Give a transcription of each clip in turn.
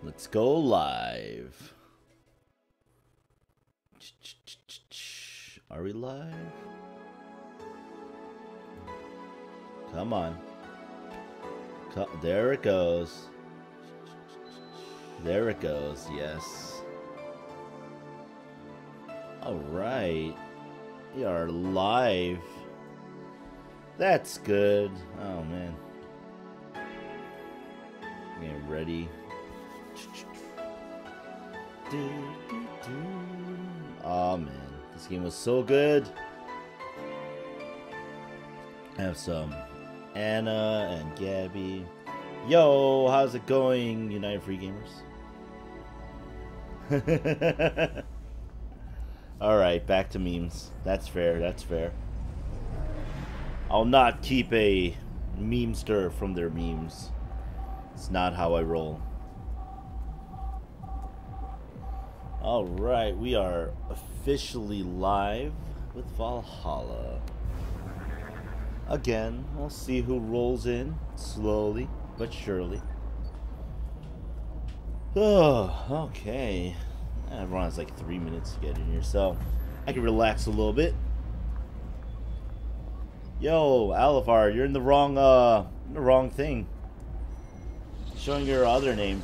Let's go live. Are we live? Come on. There it goes. There it goes, yes. Alright. We are live. That's good. Oh, man. Getting ready. Oh, man. This game was so good. I have some Anna and Gabby. Yo, how's it going, United Free Gamers? Alright, back to memes. That's fair, that's fair. I'll not keep a memester from their memes. It's not how I roll. Alright, we are officially live with Valhalla. Again, we'll see who rolls in slowly but surely. Oh, okay. Everyone has like 3 minutes to get in here, so I can relax a little bit. Yo, Alivar, you're in the wrong thing. Showing your other name.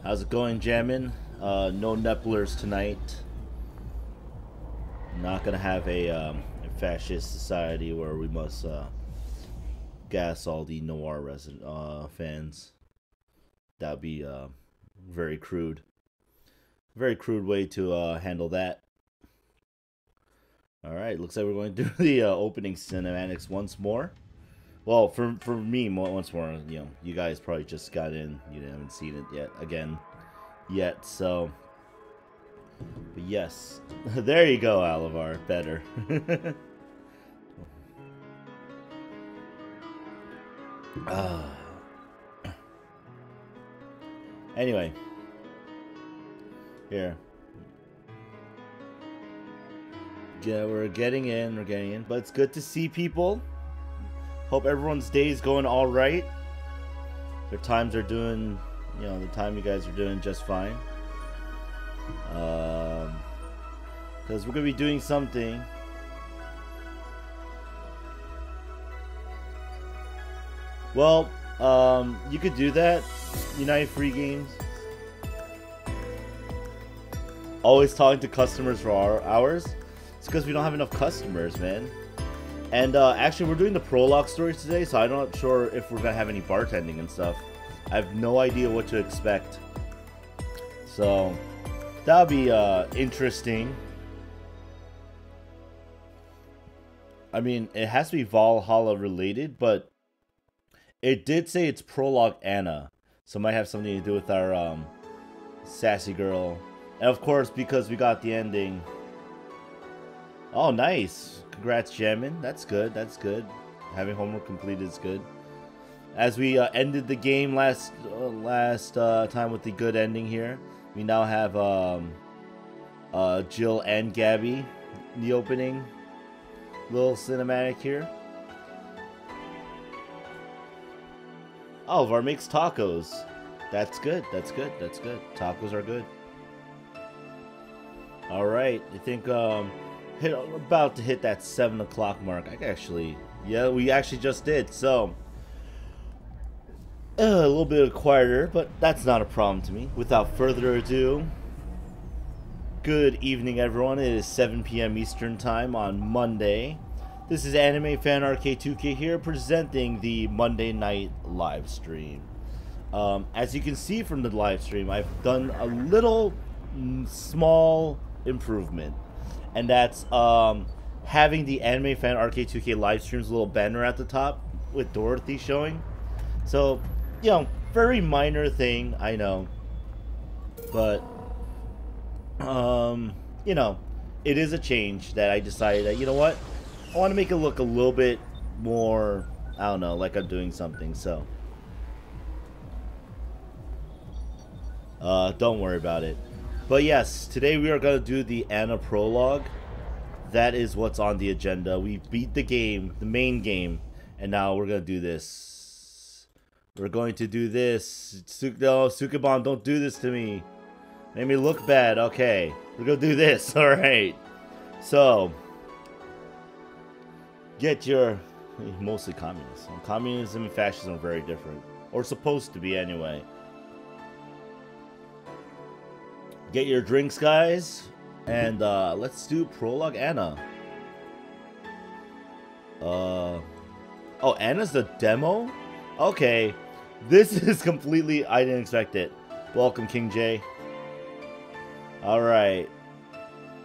How's it going, Jammin? No Nepplers tonight. Not gonna have a fascist society where we must gas all the noir resident fans. That'd be very crude. Very crude way to handle that. Alright, looks like we're going to do the opening cinematics once more. Well, for me, once more, you know, you guys probably just got in. You haven't seen it yet, so. But yes. There you go, Alivar. Better. Anyway. Here. Yeah, we're getting in, but it's good to see people. Hope everyone's day is going all right. Their times are doing, you know, the time you guys are doing just fine. Because we're gonna be doing something. Well, you could do that. United Free Games. Always talking to customers for hours. It's because we don't have enough customers, man. And actually, we're doing the Prologue stories today, so I'm not sure if we're gonna have any bartending and stuff. I have no idea what to expect. So that'll be interesting. I mean, it has to be Valhalla related, but it did say it's Prologue Anna, so it might have something to do with our sassy girl. And of course, because we got the ending. Oh, nice. Congrats, Jammin. That's good. That's good. Having homework completed is good. As we ended the game last time with the good ending here, we now have Jill and Gabby in the opening little cinematic here. Alvar makes tacos. That's good. That's good. That's good. Tacos are good. All right. I think about to hit that 7 o'clock mark. Yeah, we actually just did. So a little bit quieter, but that's not a problem to me. Without further ado, good evening, everyone. It is 7 p.m. Eastern Time on Monday. This is animefanrk2k here, presenting the Monday Night Livestream. As you can see from the live stream, I've done a little small improvement, and that's having the animefanrk2k live streams little banner at the top with Dorothy showing. So, you know, very minor thing, I know, but you know, it is a change that I decided that, you know what, I want to make it look a little bit more, I don't know, like I'm doing something. So don't worry about it. But yes, today we are going to do the Anna prologue. that is what's on the agenda. We beat the game, the main game, and now we're gonna do this. We're going to do this. No, Sukeban, don't do this to me. Made me look bad. Okay, we're gonna do this. All right. So, get your mostly communists. Communism and fascism are very different, or supposed to be anyway. Get your drinks, guys, and let's do Prologue Anna. Oh, Anna's the demo? Okay, this is completely, I didn't expect it. Welcome, King J. Alright,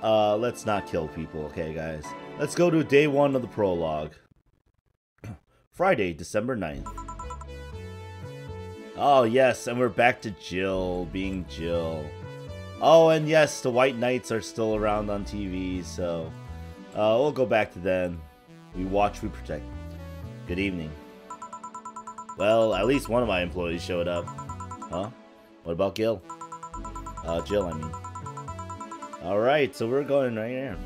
let's not kill people, okay, guys. Let's go to day 1 of the Prologue. Friday, December 9th. Oh, yes, and we're back to Jill, being Jill. Oh, and yes, the White Knights are still around on TV, so we'll go back to them. We watch, we protect. Good evening. Well, at least one of my employees showed up. Huh? What about Gil? Jill, I mean. Alright, so we're going right here.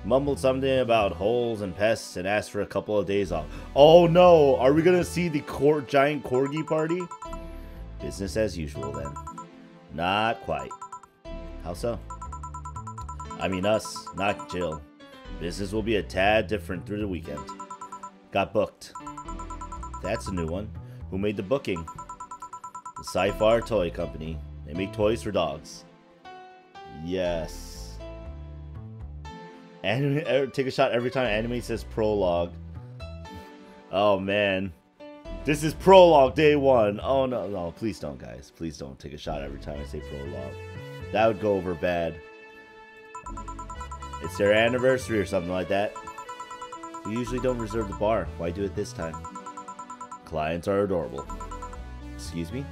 Mumbled something about holes and pests and asked for a couple of days off. Oh no! Are we gonna see the giant corgi party? Business as usual then. Not quite. How so? I mean us, not Jill. Business will be a tad different through the weekend. Got booked. That's a new one. Who made the booking? The Cyberpunk Toy Company. They make toys for dogs. Yes. Anime, take a shot every time anime says Prologue. Oh man. This is Prologue day 1. Oh no, no, please don't, guys. Please don't take a shot every time I say Prologue. That would go over bad. It's their anniversary or something like that. We usually don't reserve the bar. Why do it this time? Clients are adorable. Excuse me?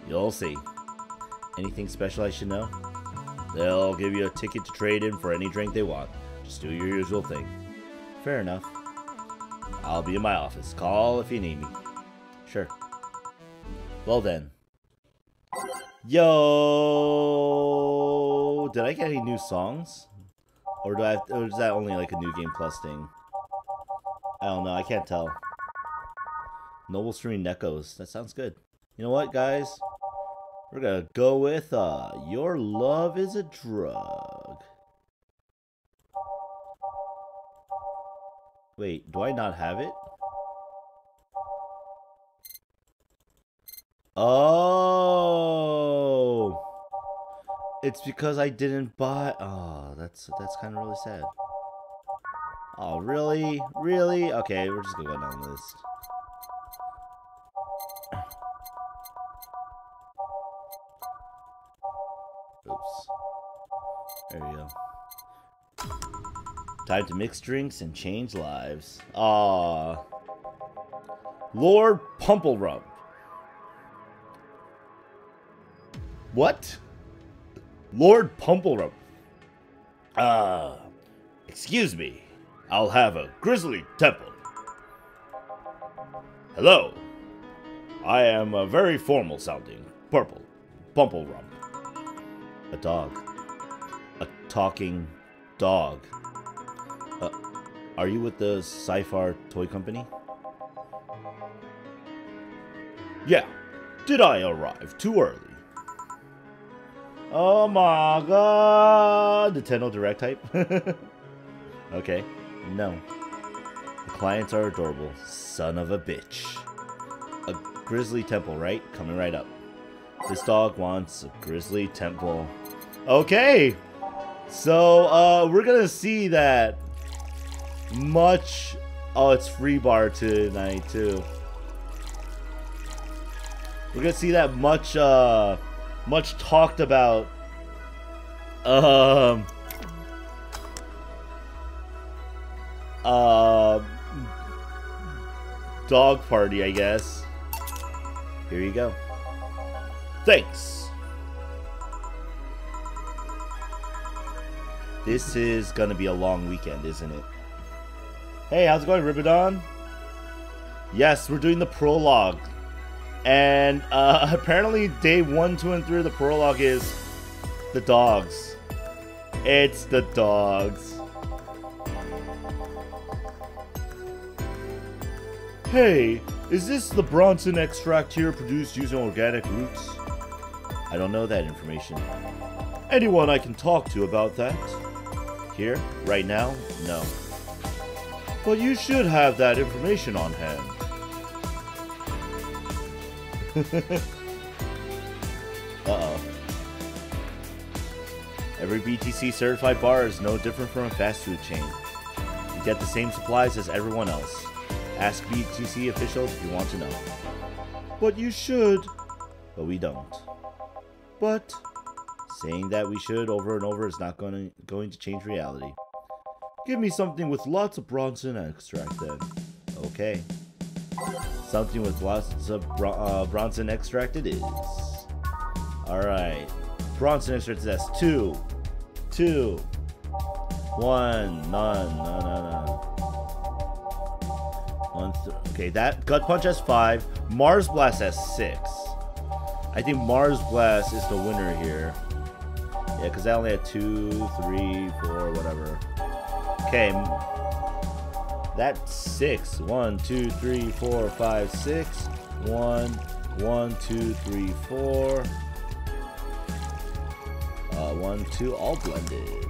You'll see. Anything special I should know? They'll give you a ticket to trade in for any drink they want. Just do your usual thing. Fair enough. I'll be in my office. Call if you need me. Sure. Well then. Yo! Did I get any new songs? Or do I have, or is that only like a new game plus thing? I don't know, I can't tell. Noble Stream Neckos. That sounds good. You know what, guys? We're gonna go with Your Love is a Drug. Wait, do I not have it? Oh, it's because I didn't buy. Oh, that's kind of really sad. Oh, really? Really? Okay, we're just gonna go down the list. Oops. There we go. Time to mix drinks and change lives. Aww. Lord Pumpelrump. What? Lord Pumpelrump. Excuse me. I'll have a grizzly temple. Hello. I am a very formal sounding purple Pumpelrump. A dog. A talking dog. Are you with the Cyberpunk Toy Company? Yeah. Did I arrive too early? Oh my god! Nintendo Direct type? Okay. No. The clients are adorable. Son of a bitch. A grizzly temple, right? Coming right up. This dog wants a grizzly temple. Okay! So, we're gonna see that much... Oh, it's free bar tonight, too. We're gonna see that much, much talked about, dog party, I guess. Here you go. Thanks. This is gonna be a long weekend, isn't it? Hey, how's it going, Ribadon? Yes, we're doing the prologue. And apparently day 1, 2, and 3 of the prologue is the dogs. It's the dogs. Hey, is this the Bronson extract here produced using organic roots? I don't know that information. Anyone I can talk to about that? Here? Right now? No. But you should have that information on hand. Uh-oh. Every BTC certified bar is no different from a fast food chain. You get the same supplies as everyone else. Ask BTC officials if you want to know. But you should. But we don't. But saying that we should over and over is not going to change reality. Give me something with lots of Bronson extract then. Okay. Something with lots of Bronson extract it is. Alright. Bronson extract says 2. 2. 1. None. Okay, that Gut Punch has 5. Mars Blast has 6. I think Mars Blast is the winner here. Yeah, because I only had 2, 3, 4, whatever. Okay. That's 6. 1, 2, 3, 4, 5, 6. 1, 1, 2, 3, 4. 1, 2, all blended.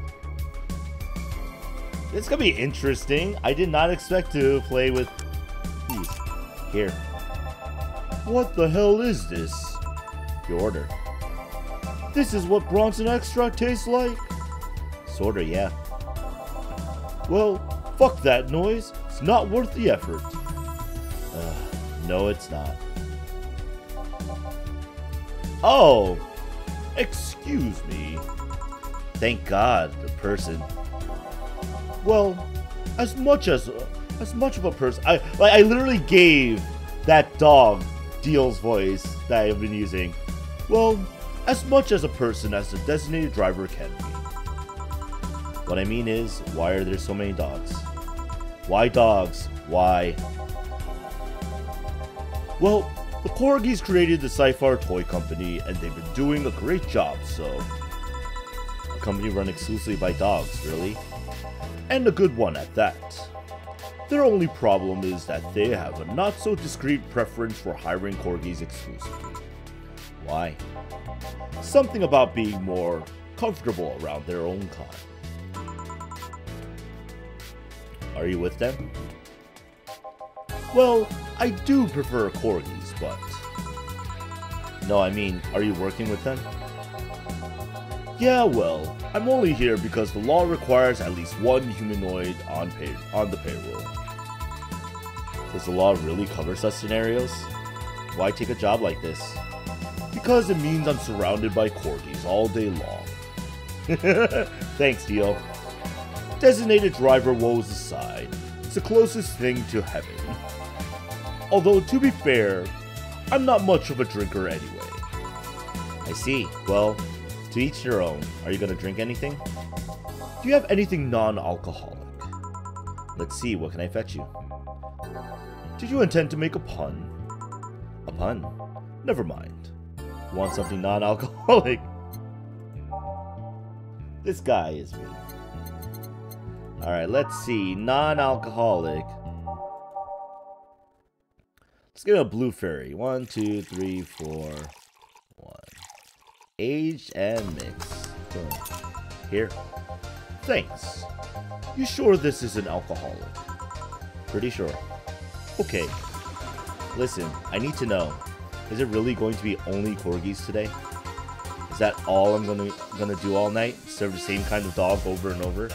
It's gonna be interesting. I did not expect to play with these. Here. What the hell is this? Your order. This is what Bronson extract tastes like? Sorta, yeah. Well, fuck that noise. It's not worth the effort. No, it's not. Oh! Excuse me. Thank God, the person. Well, as much of a person, I literally gave that dog Deal's voice that I've been using. Well, as much as a person as the designated driver can be. What I mean is, why are there so many dogs? Why dogs? Why? Well, the Corgis created the Cypher toy company, and they've been doing a great job, so... A company run exclusively by dogs, really? And a good one at that. Their only problem is that they have a not-so-discreet preference for hiring Corgis exclusively. Why? Something about being more comfortable around their own kind. Are you with them? Well, I do prefer Corgis, but... No, I mean, are you working with them? Yeah, well, I'm only here because the law requires at least one humanoid on the payroll. Does the law really cover such scenarios? Why take a job like this? Because it means I'm surrounded by Corgis all day long. Thanks, Dio. Designated driver woes aside, it's the closest thing to heaven. Although, to be fair, I'm not much of a drinker anyway. I see. Well, to each their own. Are you gonna drink anything? Do you have anything non-alcoholic? Let's see, what can I fetch you? Did you intend to make a pun? A pun? Never mind. Want something non-alcoholic? This guy is me. Alright, let's see. Non-alcoholic. Let's get a blue fairy. 1, 2, 3, 4, 1. Aged and mixed. Boom. Here. Thanks. You sure this isn't alcoholic? Pretty sure. Okay. Listen, I need to know. Is it really going to be only Corgis today? Is that all I'm gonna do all night? Serve the same kind of dog over and over?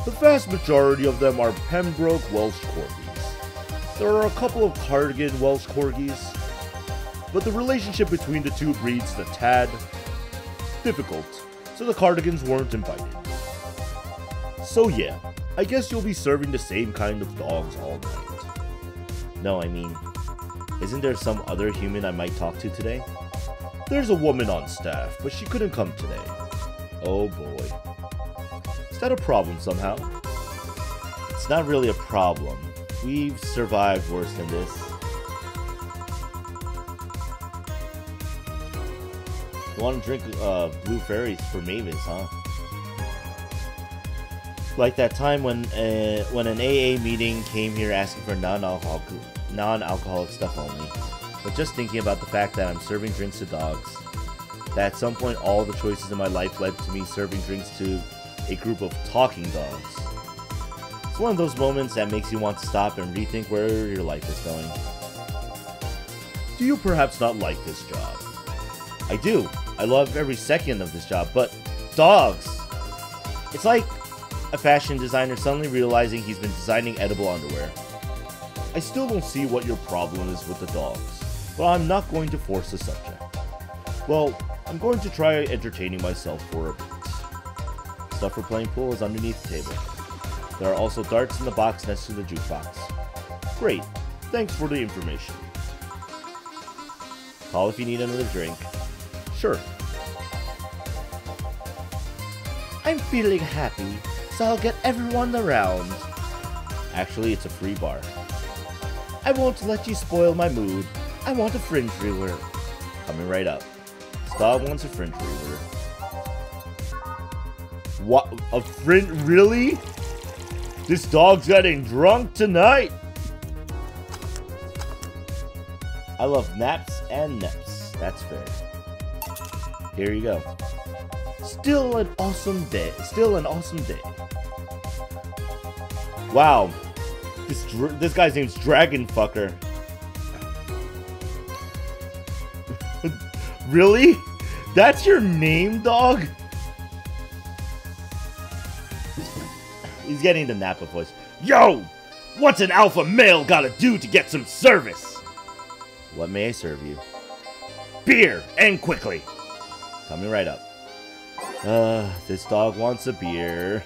The vast majority of them are Pembroke Welsh Corgis. There are a couple of Cardigan Welsh Corgis, but the relationship between the two breeds is a tad difficult, so the Cardigans weren't invited. So yeah, I guess you'll be serving the same kind of dogs all night. No, I mean, isn't there some other human I might talk to today? There's a woman on staff, but she couldn't come today. Oh boy. Is that a problem somehow? It's not really a problem. We've survived worse than this. You want to drink blue fairies for Mavis, huh? Like that time when an AA meeting came here asking for non-alcoholic stuff only. But just thinking about the fact that I'm serving drinks to dogs, that at some point all the choices in my life led to me serving drinks to a group of talking dogs. It's one of those moments that makes you want to stop and rethink where your life is going. Do you perhaps not like this job? I do. I love every second of this job, but dogs! It's like a fashion designer suddenly realizing he's been designing edible underwear. I still don't see what your problem is with the dogs, but I'm not going to force the subject. Well, I'm going to try entertaining myself for a bit. Stuff for playing pool is underneath the table. There are also darts in the box next to the jukebox. Great, thanks for the information. Call if you need another drink. Sure. I'm feeling happy, so I'll get everyone around. Actually, it's a free bar. I won't let you spoil my mood. I want a fringe reward. Coming right up. This dog wants a fringe reward. What? A fringe? Really? This dog's getting drunk tonight. I love naps and neps. That's fair. Here you go. Still an awesome day. Still an awesome day. Wow. This guy's name's Dragon Fucker. Really? That's your name, dog? He's getting the Napa voice. Yo! What's an alpha male gotta do to get some service? What may I serve you? Beer! And quickly! Coming right up. This dog wants a beer.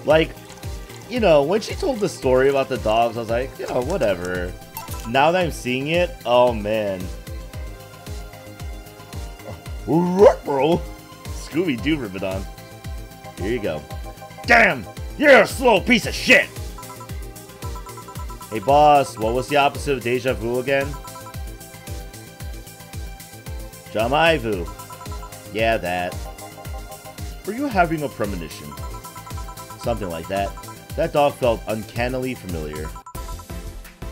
Like, you know, when she told the story about the dogs, I was like, you know, whatever. Now that I'm seeing it, oh man. Bro. Scooby-Doo Ribbon. Here you go. Damn! You're a slow piece of shit! Hey boss, what was the opposite of deja vu again? Jamaivu. Yeah, that. Were you having a premonition? Something like that. That dog felt uncannily familiar.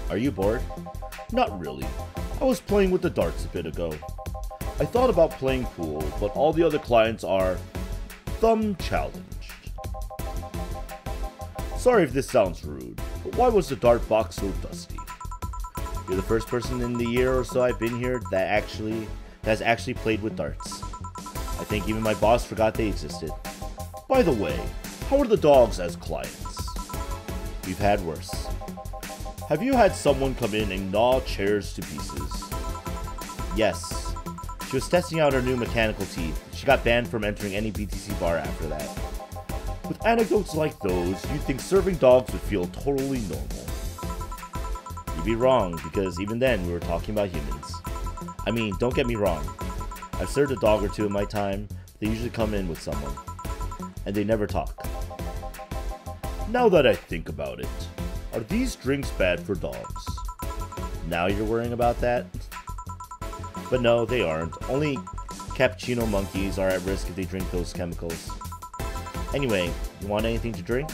Are you bored? Not really. I was playing with the darts a bit ago. I thought about playing pool, but all the other clients are thumb challenged. Sorry if this sounds rude, but why was the dart box so dusty? You're the first person in the year or so I've been here that has actually played with darts. I think even my boss forgot they existed. By the way, how are the dogs as clients? We've had worse. Have you had someone come in and gnaw chairs to pieces? Yes. She was testing out her new mechanical teeth. She got banned from entering any BTC bar after that. With anecdotes like those, you'd think serving dogs would feel totally normal. You'd be wrong, because even then we were talking about humans. I mean, don't get me wrong. I've served a dog or two in my time. They usually come in with someone. And they never talk. Now that I think about it, are these drinks bad for dogs? Now you're worrying about that? But no, they aren't. Only cappuccino monkeys are at risk if they drink those chemicals. Anyway, you want anything to drink?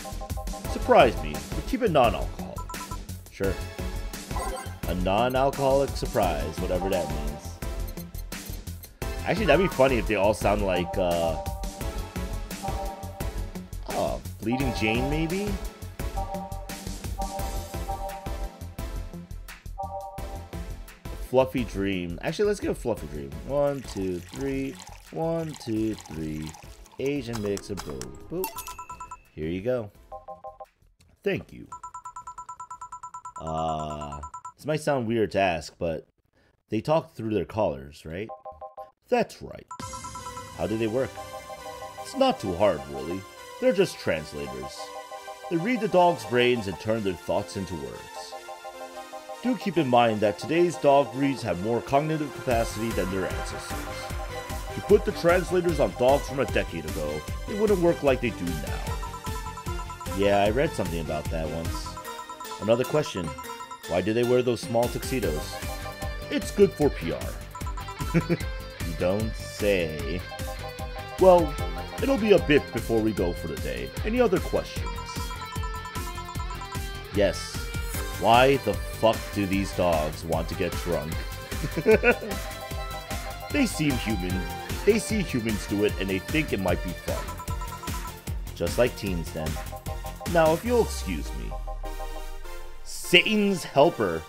Surprise me, but keep it non-alcoholic. Sure. A non-alcoholic surprise, whatever that means. Actually, that'd be funny if they all sound like, Bleeding Jane, maybe? Fluffy Dream. Actually, let's get a Fluffy Dream. 1, 2, 3. 1, 2, 3. Asian mix of both. Boop. Here you go. Thank you. This might sound weird to ask, but they talk through their collars, right? That's right. How do they work? It's not too hard, really. They're just translators. They read the dog's brains and turn their thoughts into words. Do keep in mind that today's dog breeds have more cognitive capacity than their ancestors. If you put the translators on dogs from a decade ago, they wouldn't work like they do now. Yeah, I read something about that once. Another question. Why do they wear those small tuxedos? It's good for PR. You don't say. Well, It'll be a bit before we go for the day. Any other questions? Yes. Why the fuck do these dogs want to get drunk? They seem human. They see humans do it and they think it might be fun. Just like teens then. Now if you'll excuse me. Satan's helper.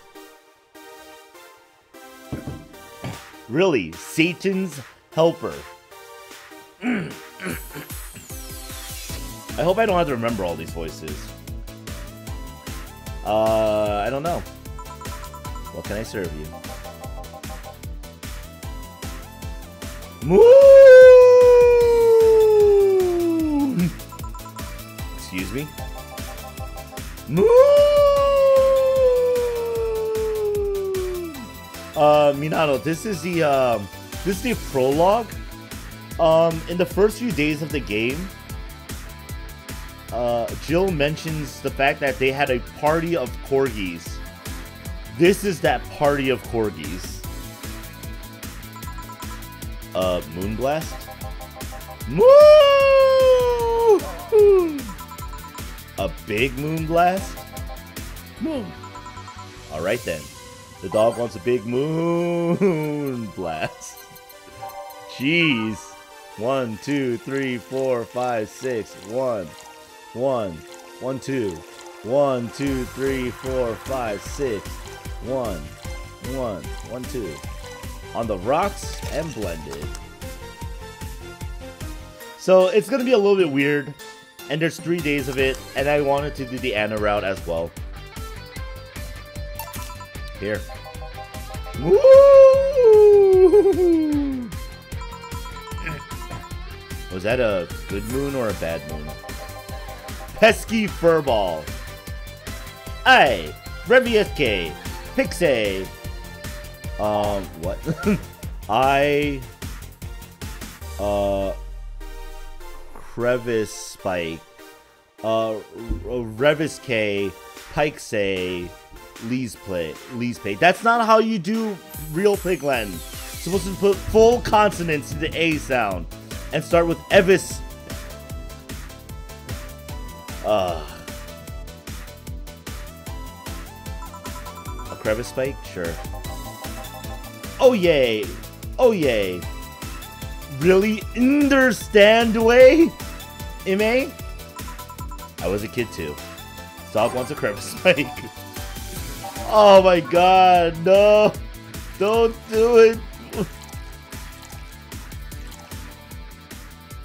Really, Satan's helper. I hope I don't have to remember all these voices. I don't know. What can I serve you? Moon! Excuse me? Moon! Minato, this is the prologue. In the first few days of the game, Jill mentions the fact that they had a party of corgis. This is that party of corgis. Moonblast? Moo! A big moonblast? Moon. Alright then. The dog wants a big moonblast. Jeez. 1, 2, 3, 4, 5, 6. 1, 1, 1, 2. 1, 2, 3, 4, 5, 6. 1, 1, 1, 2. On the rocks and blended. So it's gonna be a little bit weird, and there's 3 days of it, and I wanted to do the Anna route as well. Here. Woo! Was that a good moon or a bad moon? Pesky furball. Aye, VA-11, Pixie. What? Crevice Spike, Revis K, Pikesay, Lee's Pay. That's not how you do real Pigland. You're supposed to put full consonants to the A sound and start with Evis. A Crevice Spike? Sure. Oh yay! Oh yay! Really understand way? Ime? I was a kid too. Dog wants a crevice spike. Oh my god, no! Don't do it!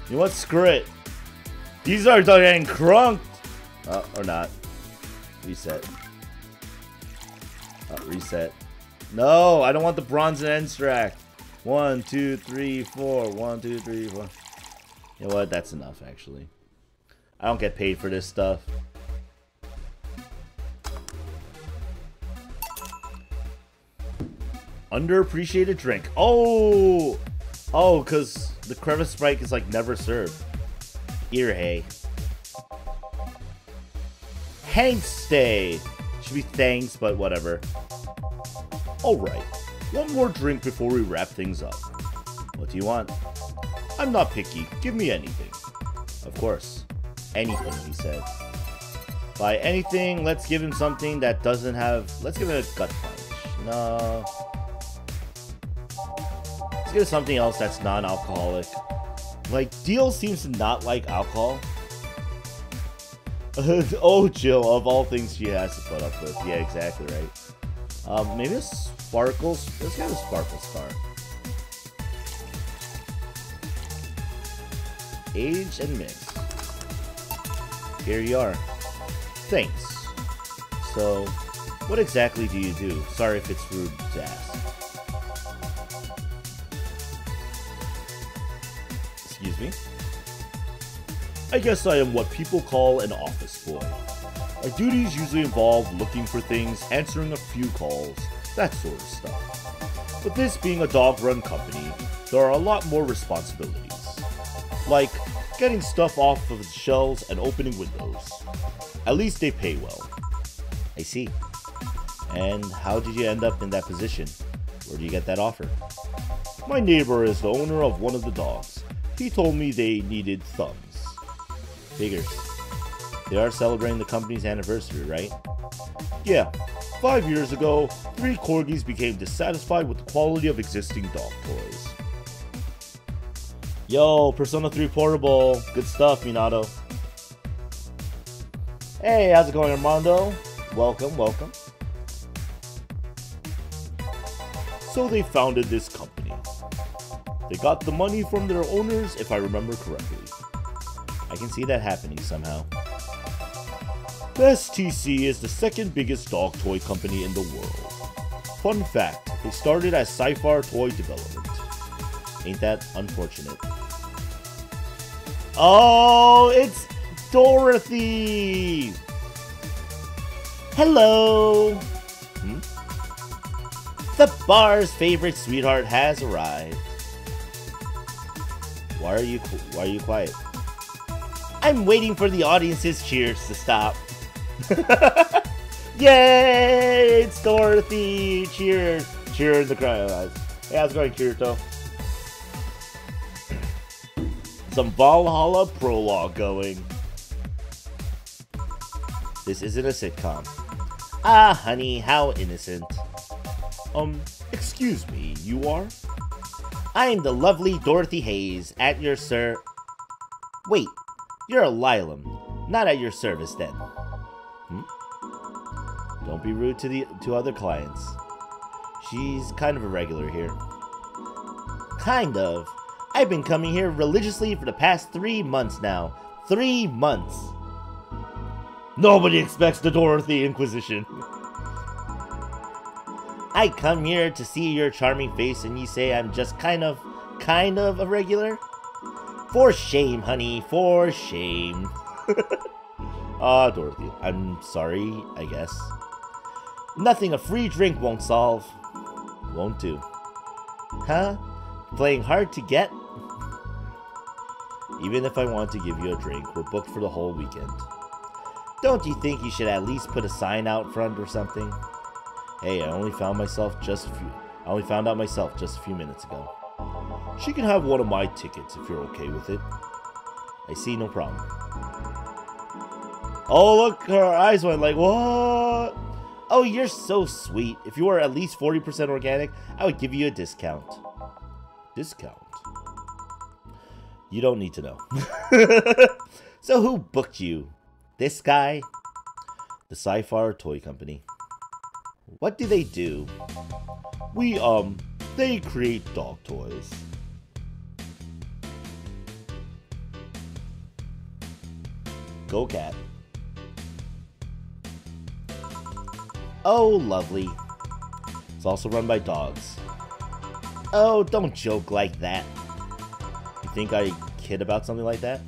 You know what? Screw it. These are getting crunked! Or not. Reset. Reset. No, I don't want the bronze and end stack. 1, 2, 3, 4. 1, 2, 3, 4. You know what? That's enough, actually. I don't get paid for this stuff. Underappreciated drink. Oh! Oh, because the crevice spike is like never served. Ear hay. Hanks Day. Should be thanks, but whatever. Alright. One more drink before we wrap things up. What do you want? I'm not picky. Give me anything. Of course. Anything, he said. By anything, let's give him something that doesn't have... Let's give him a gut punch. No. Let's give him something else that's non-alcoholic. Like, Deal seems to not like alcohol. Oh, Jill, of all things she has to put up with. Yeah, exactly right. Maybe a Sparkles. Let's get a Sparkle Star. Age and mix. Here you are. Thanks. So, what exactly do you do? Sorry if it's rude to ask. Excuse me? I guess I am what people call an office boy. My duties usually involve looking for things, answering a few calls, that sort of stuff. But this being a dog-run company, there are a lot more responsibilities. Like, getting stuff off of the shelves and opening windows. At least they pay well. I see. And how did you end up in that position? Where did you get that offer? My neighbor is the owner of one of the dogs. He told me they needed thumbs. Figures. They are celebrating the company's anniversary, right? Yeah. 5 years ago, 3 corgis became dissatisfied with the quality of existing dog toys. Yo, Persona 3 Portable. Good stuff, Minato. Hey, how's it going, Armando? Welcome, welcome. So they founded this company. They got the money from their owners, if I remember correctly. I can see that happening somehow. The STC is the second biggest dog toy company in the world. Fun fact, they started as sci-fi toy development. Ain't that unfortunate? Oh, it's Dorothy! Hello! The bar's favorite sweetheart has arrived. Why are you quiet? I'm waiting for the audience's cheers to stop. Yay! It's Dorothy! Cheers! Cheer in the crowd. Hey, how's it going, Kirito? Some Valhalla Prologue going. This isn't a sitcom. Ah, honey, how innocent. Excuse me, you are? I'm the lovely Dorothy Hayes, at your Wait, you're a Lilam, not at your service then. Don't be rude to other clients. She's kind of a regular here. Kind of. I've been coming here religiously for the past 3 months now. 3 months. Nobody expects the Dorothy Inquisition. I come here to see your charming face and you say I'm just kind of a regular? For shame, honey, for shame. Dorothy, I'm sorry, I guess. Nothing a free drink won't solve. Won't do. Huh? Playing hard to get? Even if I want to give you a drink, we're booked for the whole weekend. Don't you think you should at least put a sign out front or something? Hey, I only found out myself just a few minutes ago. She can have one of my tickets if you're okay with it. I see no problem. Oh, look, her eyes went like, what? Oh, you're so sweet. If you were at least 40% organic, I would give you a discount. Discount? You don't need to know. So who booked you? This guy? The Sci-Fi Toy Company. What do? They create dog toys. Go cat. Oh, lovely. It's also run by dogs. Oh, don't joke like that. You think I kid about something like that?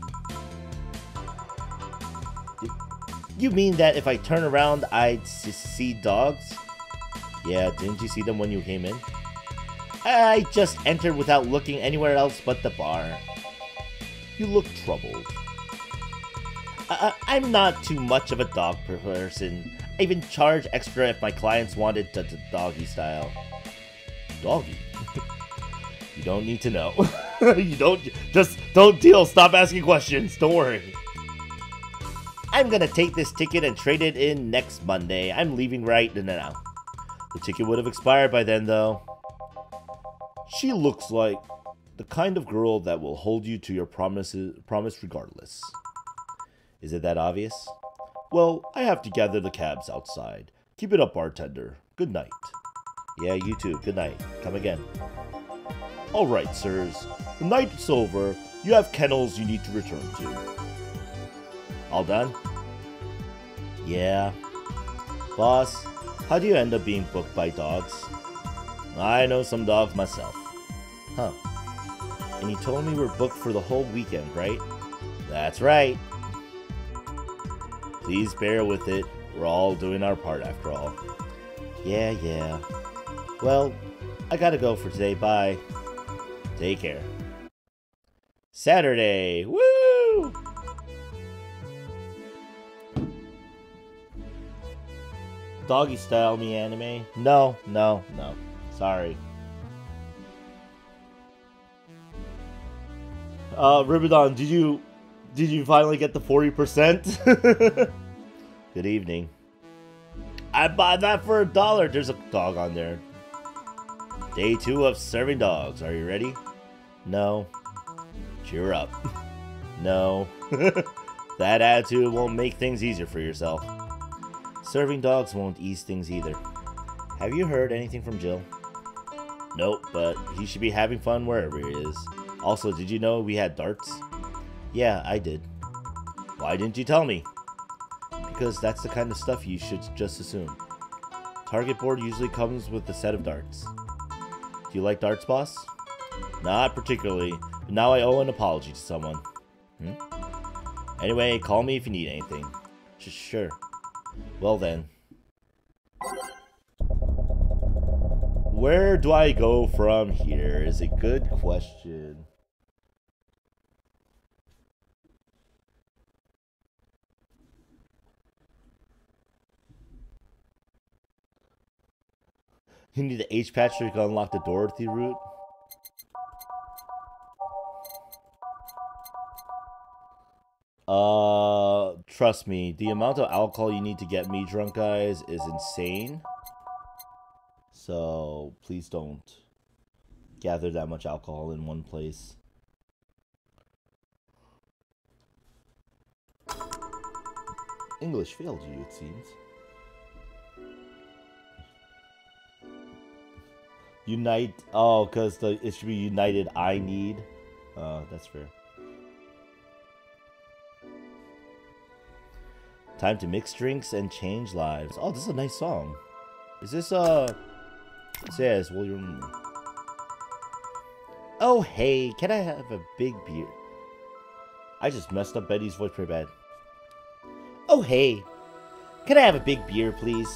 You mean that if I turn around, I'd see dogs? Yeah, didn't you see them when you came in? I just entered without looking anywhere else but the bar. You look troubled. I'm not too much of a dog person. I even charge extra if my clients wanted the doggy style. Doggy? You don't need to know. Don't deal. Stop asking questions. Don't worry. I'm gonna take this ticket and trade it in next Monday. I'm leaving right now. The ticket would have expired by then, though. She looks like the kind of girl that will hold you to your promise regardless. Is it that obvious? Well, I have to gather the cabs outside. Keep it up, bartender. Good night. Yeah, you too. Good night. Come again. Alright, sirs. The night's over. You have kennels you need to return to. All done? Yeah. Boss, how do you end up being booked by dogs? I know some dogs myself. Huh. And you told me we're booked for the whole weekend, right? That's right. Please bear with it. We're all doing our part after all. Yeah. Well, I gotta go for today. Bye. Take care. Saturday. Woo! Doggy style me anime? No. Sorry. Ribidon, did you finally get the 40%? Good evening. I bought that for $1. There's a dog on there. Day 2 of serving dogs. Are you ready? No. Cheer up. No. That attitude won't make things easier for yourself. Serving dogs won't ease things either. Have you heard anything from Jill? Nope, but he should be having fun wherever he is. Also, did you know we had darts? Yeah, I did. Why didn't you tell me? Because that's the kind of stuff you should just assume. Target board usually comes with a set of darts. Do you like darts, boss? Not particularly, but now I owe an apology to someone. Anyway, call me if you need anything. Sure. Well then. Where do I go from here is a good question. You need the H patch so you can unlock the Dorothy route. Trust me, the amount of alcohol you need to get me drunk, guys, is insane. So, please don't gather that much alcohol in one place. English failed you, it seems. Unite. Oh, because it should be united. I need. That's fair. Time to mix drinks and change lives. Oh, this is a nice song. Is this it says, will you remember? Oh, hey, can I have a big beer? I just messed up Betty's voice pretty bad. Oh, hey, can I have a big beer, please?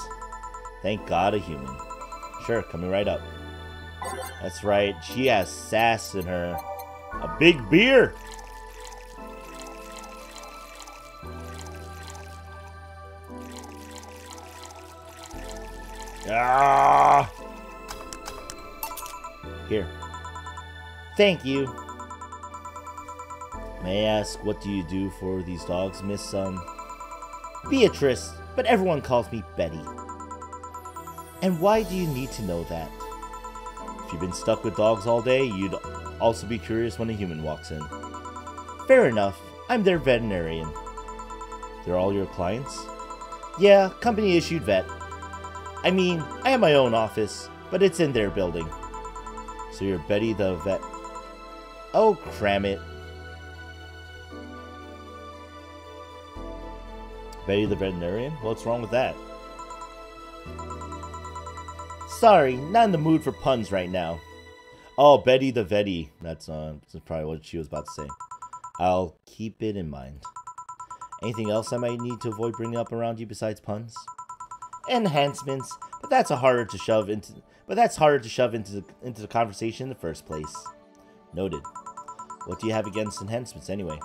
Thank God, a human. Sure, coming right up. That's right, she has sass in her. A big beer! Ah! Here. Thank you. May I ask, what do you do for these dogs, Miss, Beatrice, but everyone calls me Betty. And why do you need to know that? If you've been stuck with dogs all day, you'd also be curious when a human walks in. Fair enough. I'm their veterinarian. They're all your clients? Yeah, company-issued vet. I mean, I have my own office, but it's in their building. So you're Betty the vet. Oh, cram it. Betty the veterinarian? What's wrong with that? Sorry, not in the mood for puns right now. Oh, Betty the Vetty. That's probably what she was about to say. I'll keep it in mind. Anything else I might need to avoid bringing up around you besides puns? Enhancements, but that's harder to shove into the conversation in the first place. Noted. What do you have against enhancements anyway?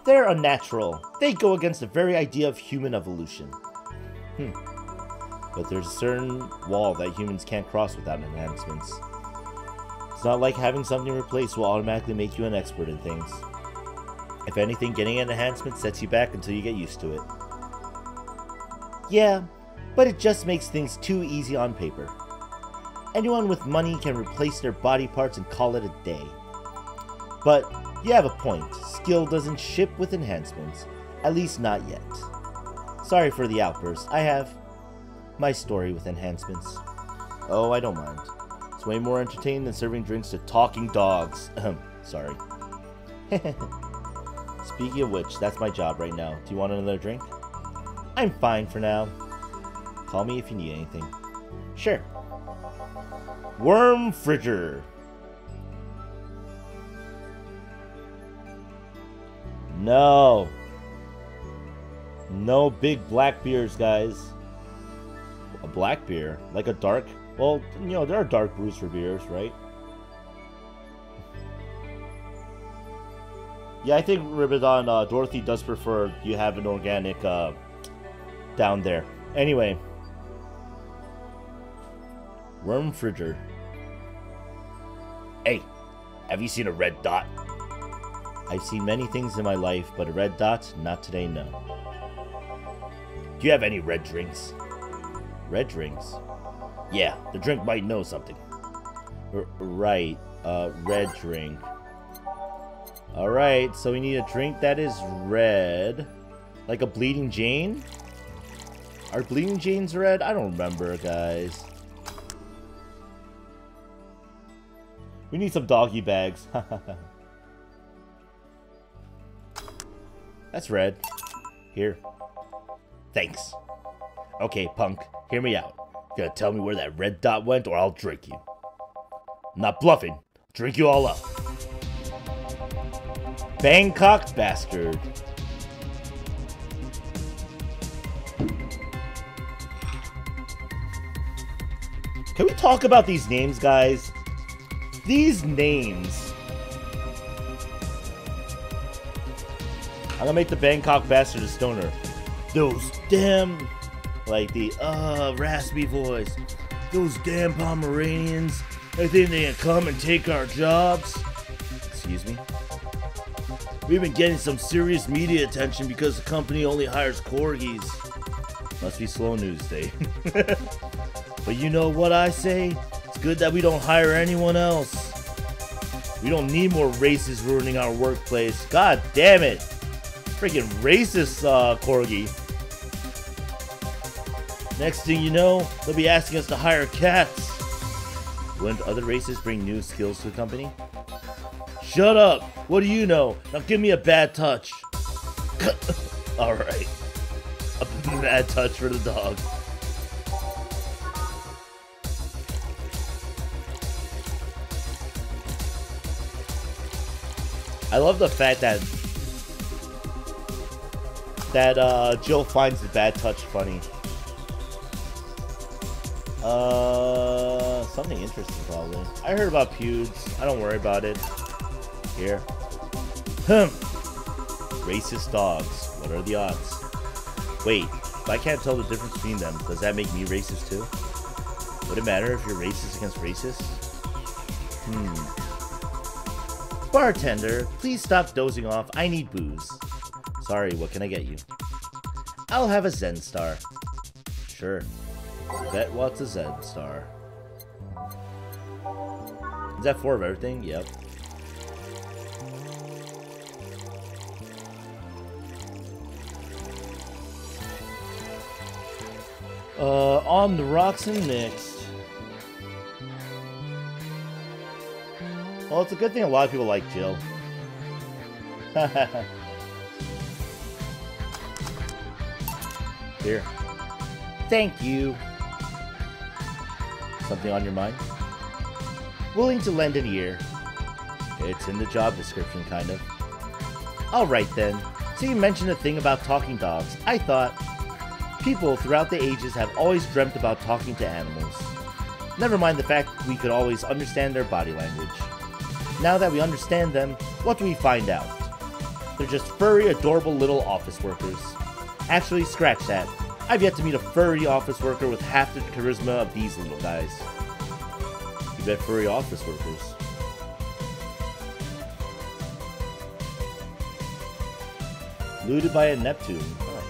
They're unnatural. They go against the very idea of human evolution. But there's a certain wall that humans can't cross without enhancements. It's not like having something replaced will automatically make you an expert in things. If anything, getting an enhancement sets you back until you get used to it. Yeah, but it just makes things too easy on paper. Anyone with money can replace their body parts and call it a day. But you have a point. Skill doesn't ship with enhancements. At least not yet. Sorry for the outburst. I have my story with enhancements. Oh, I don't mind. It's way more entertaining than serving drinks to talking dogs. Sorry. Speaking of which, that's my job right now. Do you want another drink? I'm fine for now. Call me if you need anything. Sure. Worm Fridger. No. No big black beers, guys. A black beer? Like a dark? Well, you know, there are dark brews for beers, right? Yeah, I think Ribidon, Dorothy does prefer you have an organic, down there. Anyway. Worm Fridger. Hey, have you seen a red dot? I've seen many things in my life, but a red dot, not today, no. Do you have any red drinks? Red drinks? Yeah, the drink might know something. Right, red drink. Alright, so we need a drink that is red. Like a Bleeding Jane? Are Bleeding Janes red? I don't remember, guys. We need some doggy bags. That's red. Here. Thanks. Okay, punk, hear me out. You gotta tell me where that red dot went or I'll drink you. I'm not bluffing. I'll drink you all up. Bangkok bastard. Can we talk about these names, guys? These names. I'm gonna make the Bangkok bastard a stoner. Those damn, like the raspy voice. Those damn Pomeranians. I think they can come and take our jobs. Excuse me. We've been getting some serious media attention because the company only hires corgis. Must be slow news day. But you know what I say? It's good that we don't hire anyone else. We don't need more racists ruining our workplace. God damn it. Freaking racist, corgi. Next thing you know, they'll be asking us to hire cats. Wouldn't other races bring new skills to the company? Shut up! What do you know? Now give me a bad touch. Alright. A bad touch for the dog. I love the fact that Jill finds the bad touch funny. Something interesting probably. I heard about pubes. I don't worry about it. Here. Racist dogs. What are the odds? Wait, if I can't tell the difference between them, does that make me racist too? Would it matter if you're racist against racists? Bartender, please stop dozing off. I need booze. Sorry, what can I get you? I'll have a Zen Star. Sure. Bet what's a Zen Star? Is that 4 of everything? Yep. On the rocks and mixed. Well, it's a good thing a lot of people like Jill. Here. Thank you. Something on your mind? Willing to lend an ear. It's in the job description, kind of. Alright then. So you mentioned a thing about talking dogs. I thought, people throughout the ages have always dreamt about talking to animals. Never mind the fact we could always understand their body language. Now that we understand them, what do we find out? They're just furry, adorable little office workers. Actually, scratch that. I've yet to meet a furry office worker with half the charisma of these little guys. You bet furry office workers. Looted by a Neptune. Oh.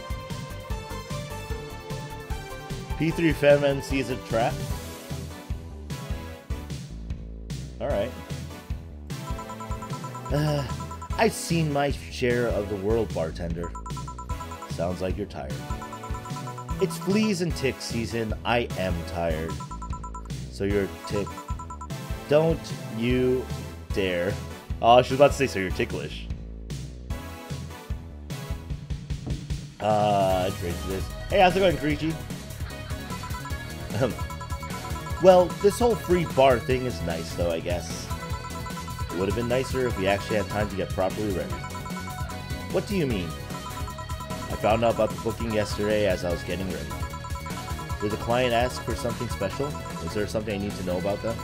P3 Femin sees a trap. Alright. I've seen my share of the world, bartender. Sounds like you're tired. It's fleas and tick season. I am tired. So you're a tick. Don't you dare. Oh, she was about to say, so you're ticklish. Drink this. Hey, how's it going, Creechy? Well, this whole free bar thing is nice, though, I guess. It would have been nicer if we actually had time to get properly ready. What do you mean? I found out about the booking yesterday as I was getting ready. Did the client ask for something special? Was there something I need to know about them?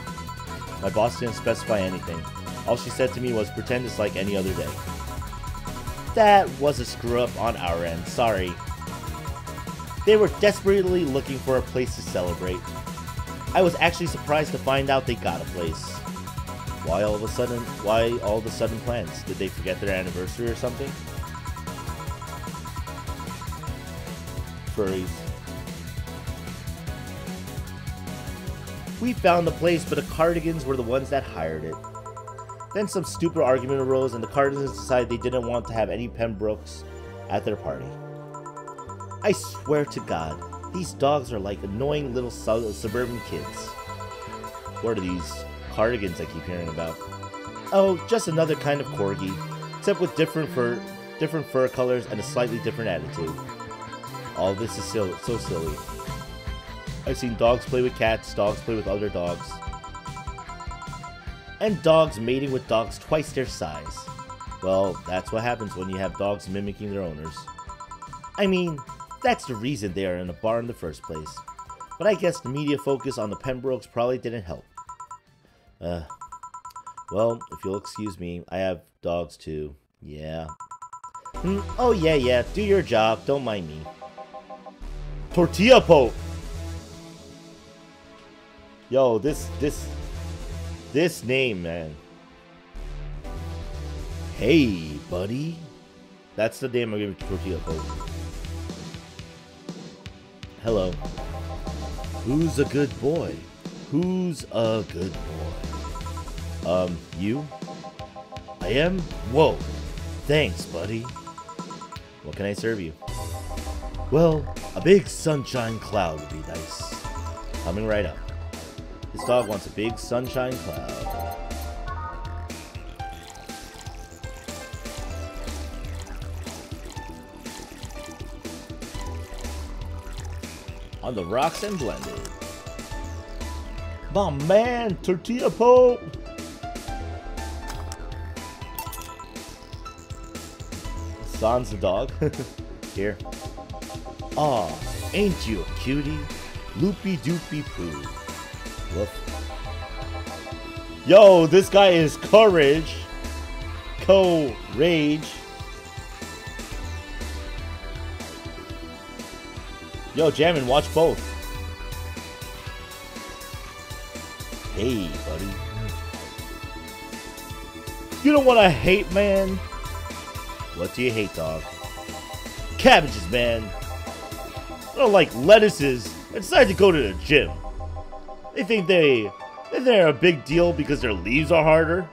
My boss didn't specify anything. All she said to me was, pretend it's like any other day. That was a screw up on our end, sorry. They were desperately looking for a place to celebrate. I was actually surprised to find out they got a place. Why all of a sudden plans? Did they forget their anniversary or something? Furries. We found the place, but the Cardigans were the ones that hired it. Then some stupid argument arose, and the Cardigans decided they didn't want to have any Pembrokes at their party. I swear to God, these dogs are like annoying little suburban kids. What are these Cardigans I keep hearing about? Oh, just another kind of corgi, except with different fur colors and a slightly different attitude. All this is so silly. I've seen dogs play with cats, dogs play with other dogs, and dogs mating with dogs twice their size. Well, that's what happens when you have dogs mimicking their owners. I mean, that's the reason they are in a bar in the first place. But I guess the media focus on the Pembrokes probably didn't help. Well, if you'll excuse me, I have dogs too. Yeah. Oh yeah, do your job, don't mind me. Tortilla Pope! Yo, this name, man. Hey, buddy. That's the name I'm giving to Tortilla Pope. Hello. Who's a good boy? Who's a good boy? You? I am? Whoa. Thanks, buddy. What can I serve you? Well, a big sunshine cloud would be nice. Coming right up. This dog wants a big sunshine cloud. On the rocks and blended. My man, Tortilla Pope! Sans the dog. Here. Aw, ain't you a cutie? Loopy doopy poo. Woof. Yo, this guy is Courage. Rage. Yo, Jammin, watch both. Hey, buddy. You know what I hate, man? What do you hate, dog? Cabbages, man. I don't like lettuces. I decided to go to the gym. They think they're a big deal because their leaves are harder.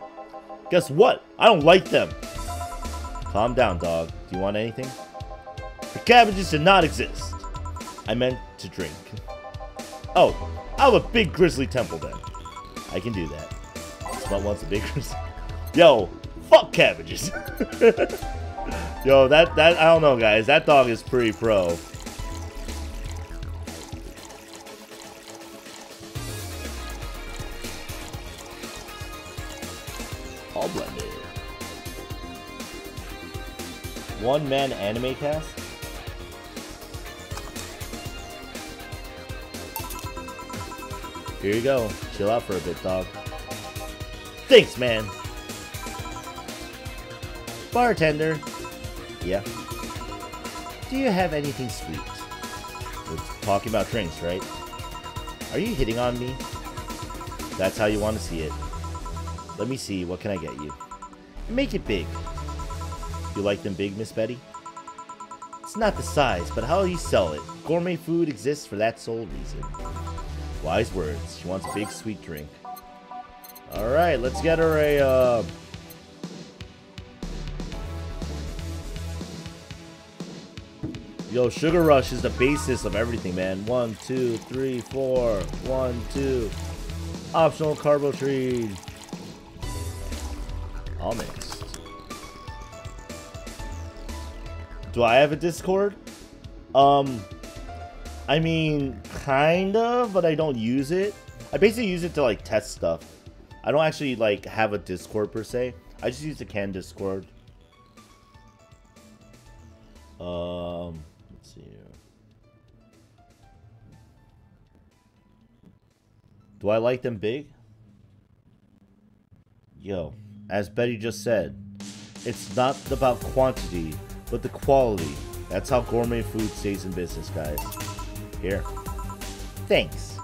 Guess what? I don't like them. Calm down, dog. Do you want anything? The cabbages did not exist. I meant to drink. Oh, I have a big grizzly temple then. I can do that. Smut wants a big grizzly. Yo, fuck cabbages. Yo, that I don't know, guys. That dog is pretty pro. All blended. One-man anime cast? Here you go. Chill out for a bit, dog. Thanks, man. Bartender. Yeah. Do you have anything sweet? We're talking about drinks, right? Are you hitting on me? That's how you want to see it. Let me see. What can I get you? Make it big. You like them big, Miss Betty? It's not the size, but how you sell it. Gourmet food exists for that sole reason. Wise words. She wants a big sweet drink. Alright, let's get her a, Yo, Sugar Rush is the basis of everything, man. 1, 2, 3, 4. 1, 2. Optional carbo tree. All mixed. Do I have a Discord? I mean, kind of, but I don't use it. I basically use it to, like, test stuff. I don't actually, like, have a Discord, per se. I just use the canned Discord. Let's see here. Do I like them big? Yo, as Betty just said, it's not about quantity, but the quality. That's how gourmet food stays in business, guys. Here. Thanks.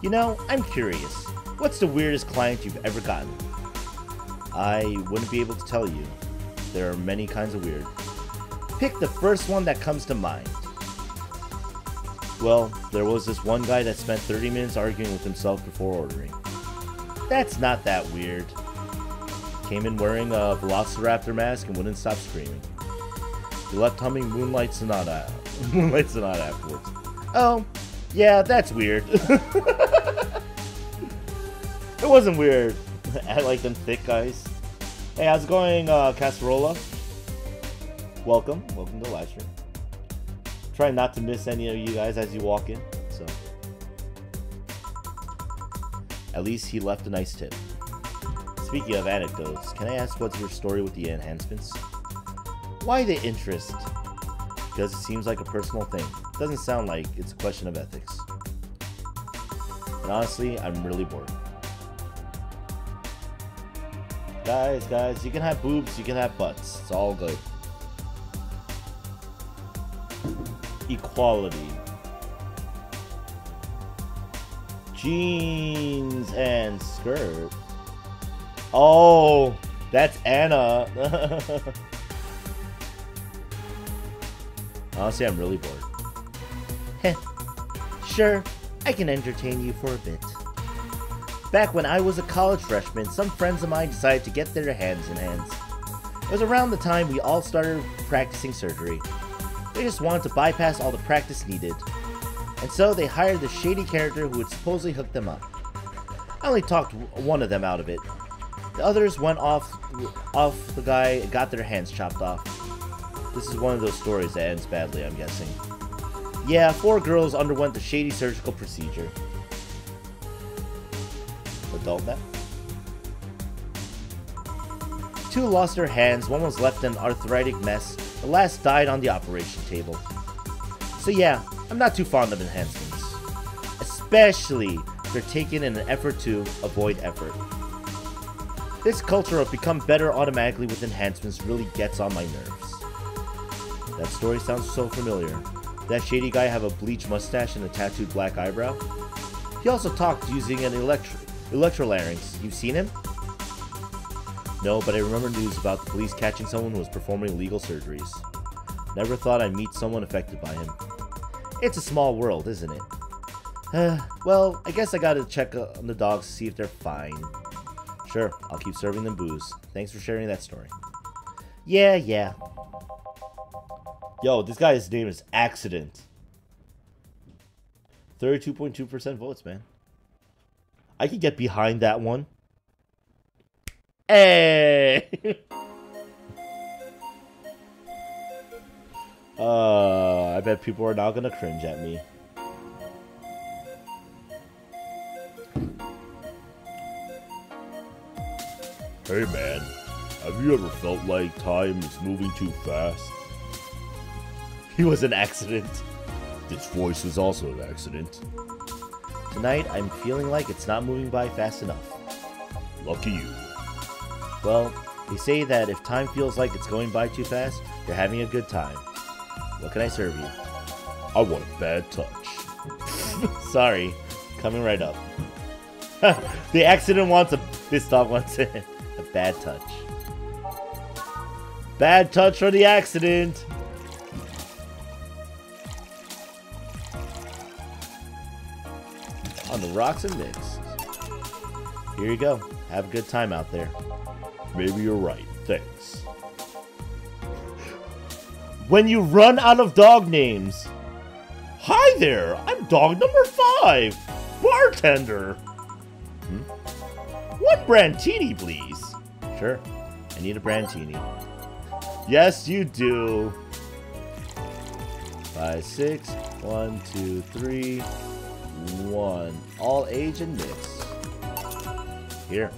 You know, I'm curious. What's the weirdest client you've ever gotten? I wouldn't be able to tell you. There are many kinds of weird. Pick the first one that comes to mind. Well, there was this one guy that spent 30 minutes arguing with himself before ordering. That's not that weird. Came in wearing a Velociraptor mask and wouldn't stop screaming. He left humming Moonlight Sonata afterwards. Oh, yeah, that's weird. It wasn't weird. I like them thick guys. Hey, how's it going, Casserola? Welcome to the live stream. Try not to miss any of you guys as you walk in, so. At least he left a nice tip. Speaking of anecdotes, can I ask what's your story with the enhancements? Why the interest? Because it seems like a personal thing. It doesn't sound like it's a question of ethics. And honestly, I'm really bored. Guys, you can have boobs, you can have butts. It's all good. Equality. Jeans and skirt. Oh, that's Anna. Honestly, I'm really bored. Heh. Sure, I can entertain you for a bit. Back when I was a college freshman, some friends of mine decided to get their hands in hands. It was around the time we all started practicing surgery. They just wanted to bypass all the practice needed. And so they hired this shady character who would supposedly hook them up. I only talked one of them out of it. The others went off the guy and got their hands chopped off. This is one of those stories that ends badly, I'm guessing. Yeah, 4 girls underwent the shady surgical procedure. Adult map. 2 lost their hands, 1 was left an arthritic mess, the last died on the operation table. So yeah, I'm not too fond of enhancements. Especially if they're taken in an effort to avoid effort. This culture of become better automatically with enhancements really gets on my nerves. That story sounds so familiar. Did that shady guy have a bleached mustache and a tattooed black eyebrow? He also talked using an electrolarynx. You've seen him? No, but I remember news about the police catching someone who was performing illegal surgeries. Never thought I'd meet someone affected by him. It's a small world, isn't it? Well, I guess I gotta check on the dogs to see if they're fine. Sure, I'll keep serving them booze. Thanks for sharing that story. Yeah. Yo, this guy's name is Accident. 32.2% votes, man. I could get behind that one. Hey! I bet people are now gonna cringe at me. Hey man, have you ever felt like time is moving too fast? He was an accident. This voice was also an accident. Tonight, I'm feeling like it's not moving by fast enough. Lucky you. Well, they say that if time feels like it's going by too fast, you're having a good time. What can I serve you? I want a bad touch. Sorry, coming right up. The accident wants this dog wants a bad touch. Bad touch for the accident. On the rocks and mixed. Here you go. Have a good time out there. Maybe you're right. Thanks. When you run out of dog names. Hi there. I'm dog number 5. Bartender. One Brandtini, please. Sure. I need a Brandtini. Yes, you do. 5, 6. 1, 2, 3. 1. All age and mix. Here.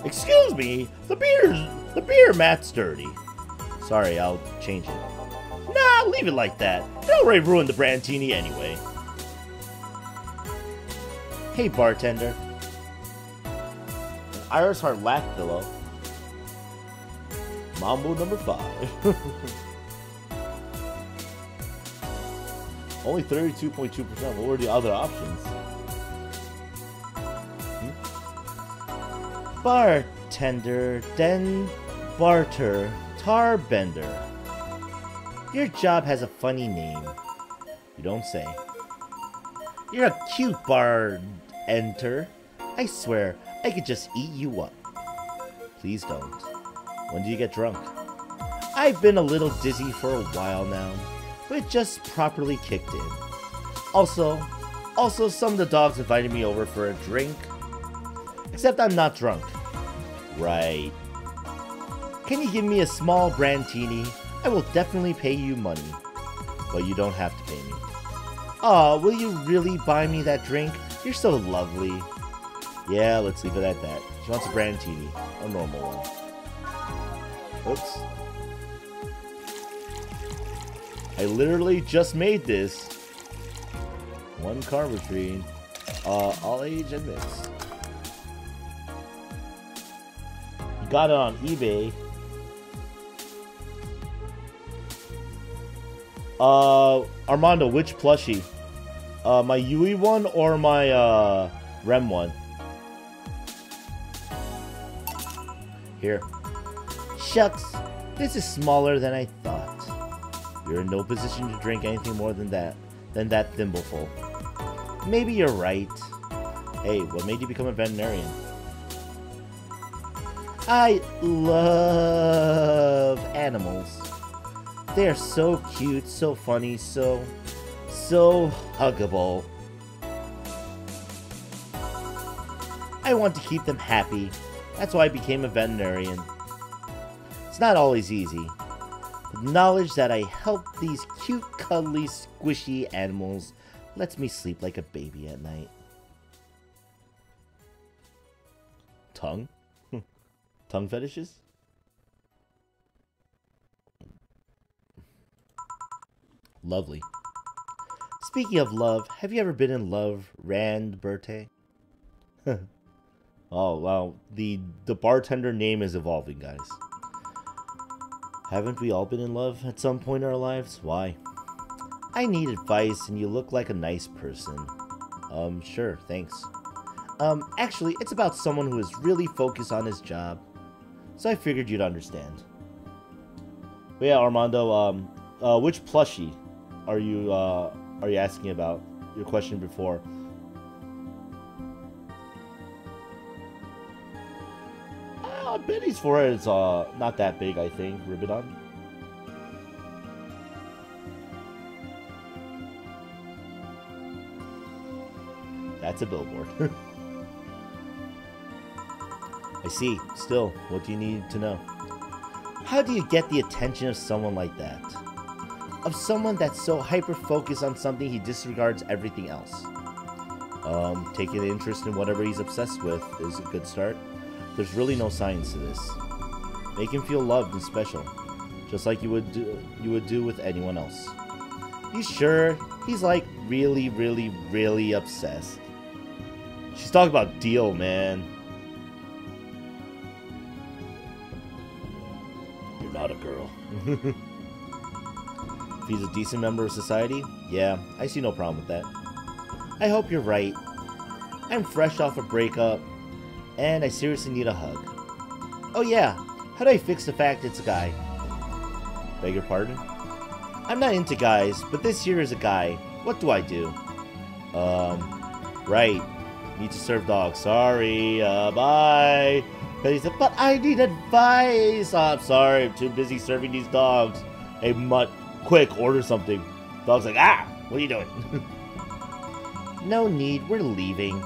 Excuse me, the beer mat's dirty. Sorry, I'll change it. Nah, leave it like that. It already ruined the Brandtini anyway. Hey, bartender. An Irish Heart lap pillow. Mambo number 5. Only 32.2%. What were the other options? Bartender. bartender, then tarbender. Your job has a funny name. You don't say. You're a cute bartender. I swear, I could just eat you up. Please don't. When do you get drunk? I've been a little dizzy for a while now, but it just properly kicked in. Also, some of the dogs invited me over for a drink. Except I'm not drunk. Right. Can you give me a small brandini? I will definitely pay you money. But you don't have to pay me. Aw, will you really buy me that drink? You're so lovely. Yeah, let's leave it at that. She wants a brandini. A normal one. Oops. I literally just made this. 1 karma tree. All age and mix. You got it on eBay. Armando, which plushie? My Yui one or my Rem one? Here. Shucks, this is smaller than I thought. You're in no position to drink anything more than that thimbleful. Maybe you're right. Hey, what made you become a veterinarian? I love animals. They're so cute, so funny, so huggable. I want to keep them happy. That's why I became a veterinarian. It's not always easy. The knowledge that I help these cute, cuddly, squishy animals lets me sleep like a baby at night. Tongue? Tongue fetishes? Lovely. Speaking of love, have you ever been in love, Rand Berthe? Oh, wow. The bartender name is evolving, guys. Haven't we all been in love at some point in our lives? Why? I need advice, and you look like a nice person. Sure, thanks. Actually, it's about someone who is really focused on his job. So I figured you'd understand. But yeah, Armando, which plushie are you asking about? Your question before. Benny's forehead is not that big, I think. Ribbon. That's a billboard. I see. Still, what do you need to know? How do you get the attention of someone like that? Of someone that's so hyper-focused on something he disregards everything else. Taking an interest in whatever he's obsessed with is a good start. There's really no science to this. Make him feel loved and special, just like you would do with anyone else. You sure? He's like really, really, really obsessed. She's talking about deal, man. You're not a girl. If he's a decent member of society, yeah, I see no problem with that. I hope you're right. I'm fresh off a breakup, and I seriously need a hug. Oh yeah, how do I fix the fact it's a guy? Beg your pardon? I'm not into guys, but this here is a guy. What do I do? Right. Need to serve dogs. Sorry, bye. But he said, but I need advice. Oh, I'm sorry, I'm too busy serving these dogs. Hey, mutt, quick, order something. Dog's like, ah, what are you doing? No need, we're leaving.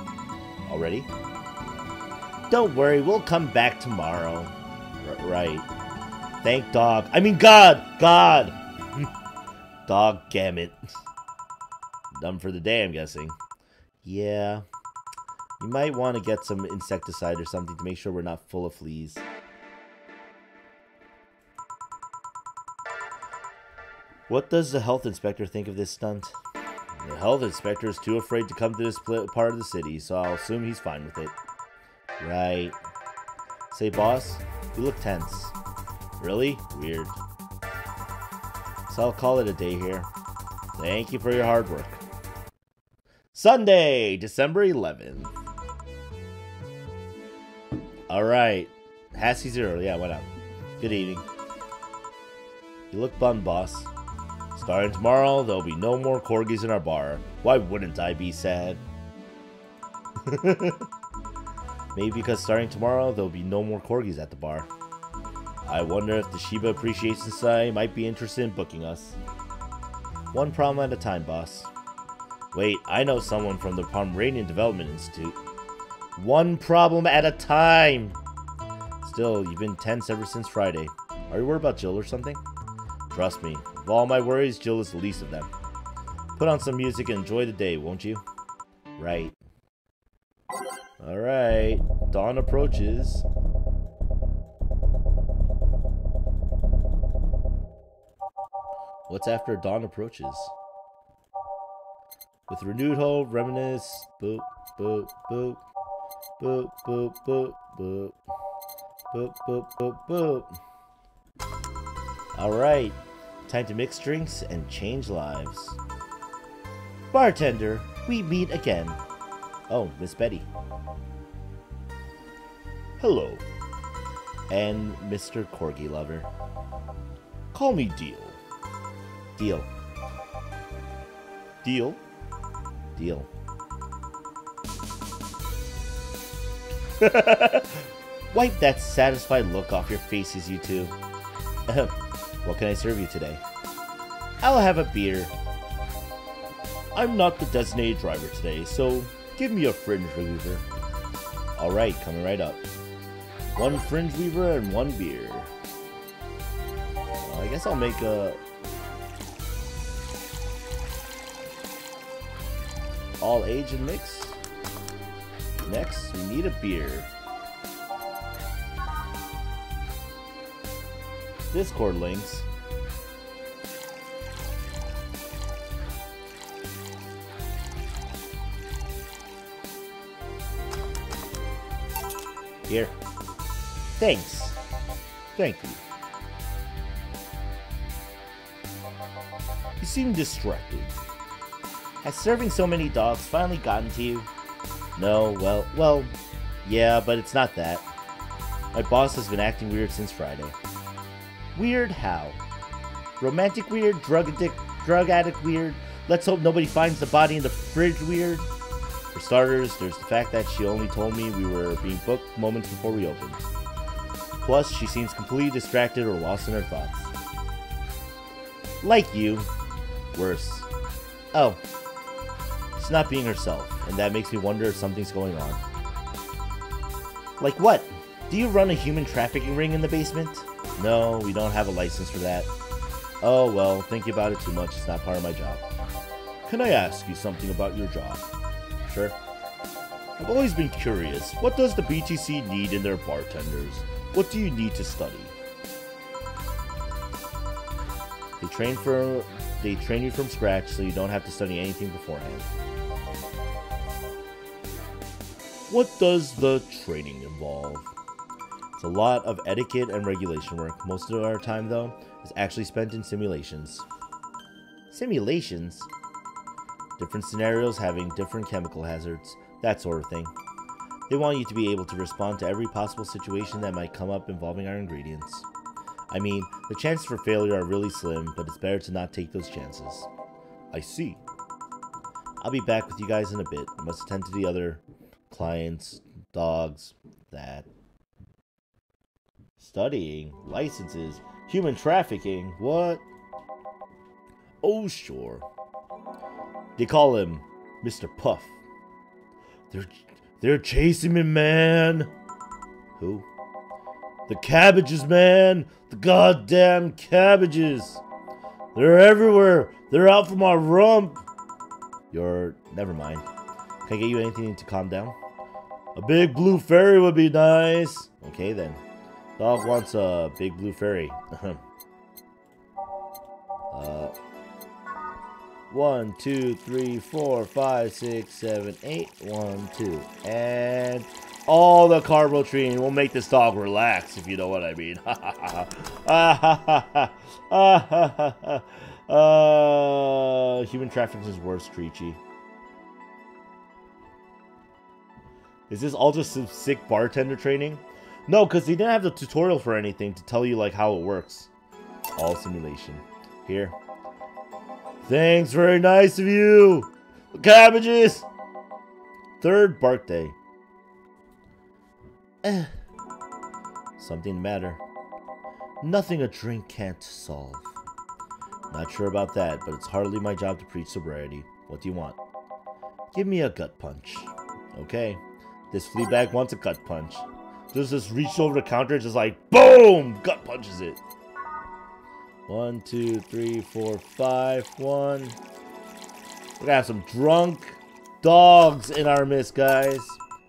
Already? Don't worry, we'll come back tomorrow. Right. Thank dog. I mean God! God! Dog gammit. Done for the day, I'm guessing. Yeah. You might want to get some insecticide or something to make sure we're not full of fleas. What does the health inspector think of this stunt? The health inspector is too afraid to come to this part of the city, so I'll assume he's fine with it. Right. Say, boss, you look tense. Really? Weird. So I'll call it a day here. Thank you for your hard work. Sunday, December 11th. Alright. Has Zero. Yeah, why not? Good evening. You look bummed, boss. Starting tomorrow, there'll be no more corgis in our bar. Why wouldn't I be sad? Maybe because starting tomorrow, there'll be no more corgis at the bar. I wonder if the Shiba Appreciation Society might be interested in booking us. One problem at a time, boss. Wait, I know someone from the Pomeranian Development Institute. One problem at a time! Still, you've been tense ever since Friday. Are you worried about Jill or something? Trust me, of all my worries, Jill is the least of them. Put on some music and enjoy the day, won't you? Right. Alright, dawn approaches. What's after dawn approaches? With renewed hope, reminisce. Boop, boop, boop. Boop, boop, boop, boop. Boop, boop, boop, boop. Alright, time to mix drinks and change lives. Bartender, we meet again. Oh, Miss Betty. Hello. And Mr. Corgi Lover. Call me Deal. Deal. Deal? Deal. Wipe that satisfied look off your faces, you two. What can I serve you today? I'll have a beer. I'm not the designated driver today, so give me a fringe weaver. Alright, coming right up. One fringe weaver and one beer. I guess I'll make a... all age and mix. Next, we need a beer. Discord links. Here. Thanks. Thank you. You seem distracted. Has serving so many dogs finally gotten to you? No, well, yeah, but it's not that. My boss has been acting weird since Friday. Weird how? Romantic weird? Drug addict weird? Let's hope nobody finds the body in the fridge weird? For starters, there's the fact that she only told me we were being booked moments before we opened. Plus, she seems completely distracted or lost in her thoughts. Like you. Worse. Oh. She's not being herself, and that makes me wonder if something's going on. Like what? Do you run a human trafficking ring in the basement? No, we don't have a license for that. Oh well, thinking about it too much, it's not part of my job. Can I ask you something about your job? Sure. I've always been curious, what does the BTC need in their bartenders? What do you need to study? They train you from scratch so you don't have to study anything beforehand. What does the training involve? It's a lot of etiquette and regulation work. Most of our time, though, is actually spent in simulations. Simulations? Different scenarios having different chemical hazards, that sort of thing. They want you to be able to respond to every possible situation that might come up involving our ingredients. I mean, the chances for failure are really slim, but it's better to not take those chances. I see. I'll be back with you guys in a bit. I must attend to the other clients, dogs, that. Studying, licenses, human trafficking, what? Oh, sure. They call him Mr. Puff. They're chasing me, man. Who? The cabbages, man. The goddamn cabbages. They're everywhere. They're out from our rump. Never mind. Can I get you anything to calm down? A big blue fairy would be nice. Okay, then. Dog wants a big blue fairy. 1, 2, 3, 4, 5, 6, 7, 8. 1, 2. And all the carbo training will make this dog relax, if you know what I mean. Human trafficking is worse, Creechy. Is this all just some sick bartender training? No, because they didn't have the tutorial for anything to tell you, like, how it works. All simulation. Here. Thanks, very nice of you! Cabbages! Third birthday. Something the matter. Nothing a drink can't solve. Not sure about that, but it's hardly my job to preach sobriety. What do you want? Give me a gut punch. Okay. This flea bag wants a gut punch. Just reach over the counter, just like, BOOM! Gut punches it. 1, 2, 3, 4, 5, 1. We're gonna have some drunk dogs in our midst, guys.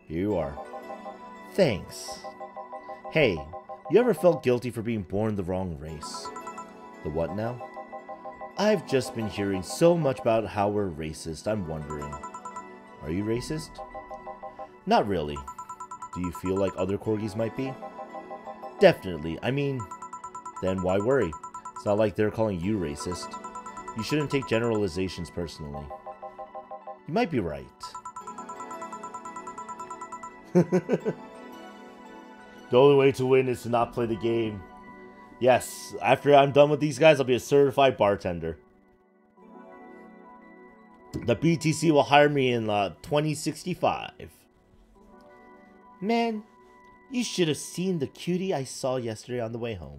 Here you are. Thanks. Hey, you ever felt guilty for being born the wrong race? The what now? I've just been hearing so much about how we're racist, I'm wondering. Are you racist? Not really. Do you feel like other corgis might be? Definitely. I mean, then why worry? It's not like they're calling you racist. You shouldn't take generalizations personally. You might be right. The only way to win is to not play the game. Yes, after I'm done with these guys, I'll be a certified bartender. The BTC will hire me in 2065. Man, you should have seen the cutie I saw yesterday on the way home.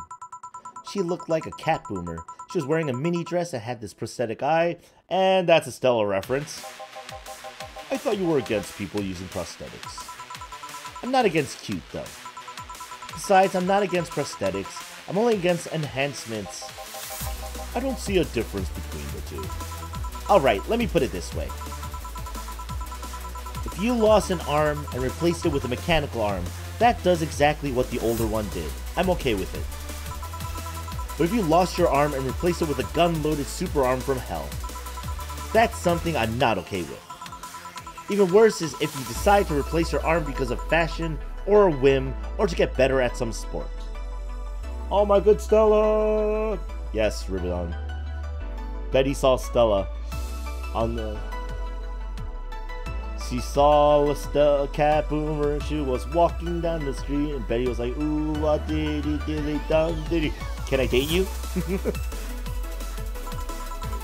She looked like a cat boomer. She was wearing a mini dress that had this prosthetic eye, and that's a Stella reference. I thought you were against people using prosthetics. I'm not against cute, though. Besides, I'm not against prosthetics. I'm only against enhancements. I don't see a difference between the two. Alright, let me put it this way. If you lost an arm and replaced it with a mechanical arm, that does exactly what the older one did. I'm okay with it. But if you lost your arm and replaced it with a gun-loaded super arm from hell, that's something I'm not okay with. Even worse is if you decide to replace your arm because of fashion, or a whim, or to get better at some sport. Oh my good Stella! Yes, Ribbon. Betty saw Stella on the... She saw a Stella cat boomer, she was walking down the street, and Betty was like, ooh, what did he done, did he? Can I date you?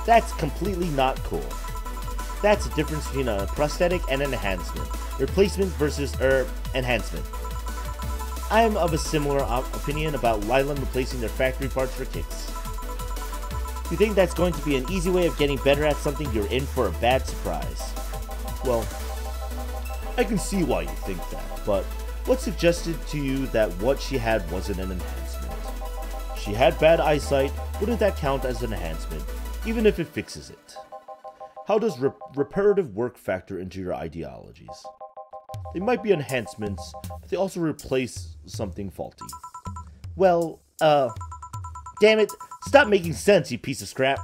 That's completely not cool. That's the difference between a prosthetic and an enhancement. Replacement versus enhancement. I am of a similar opinion about Lylan replacing their factory parts for kicks. You think that's going to be an easy way of getting better at something, you're in for a bad surprise. Well, I can see why you think that, but what suggested to you that what she had wasn't an enhancement? She had bad eyesight, wouldn't that count as an enhancement, even if it fixes it? How does reparative work factor into your ideologies? They might be enhancements, but they also replace something faulty. Well, damn it, stop making sense, you piece of scrap.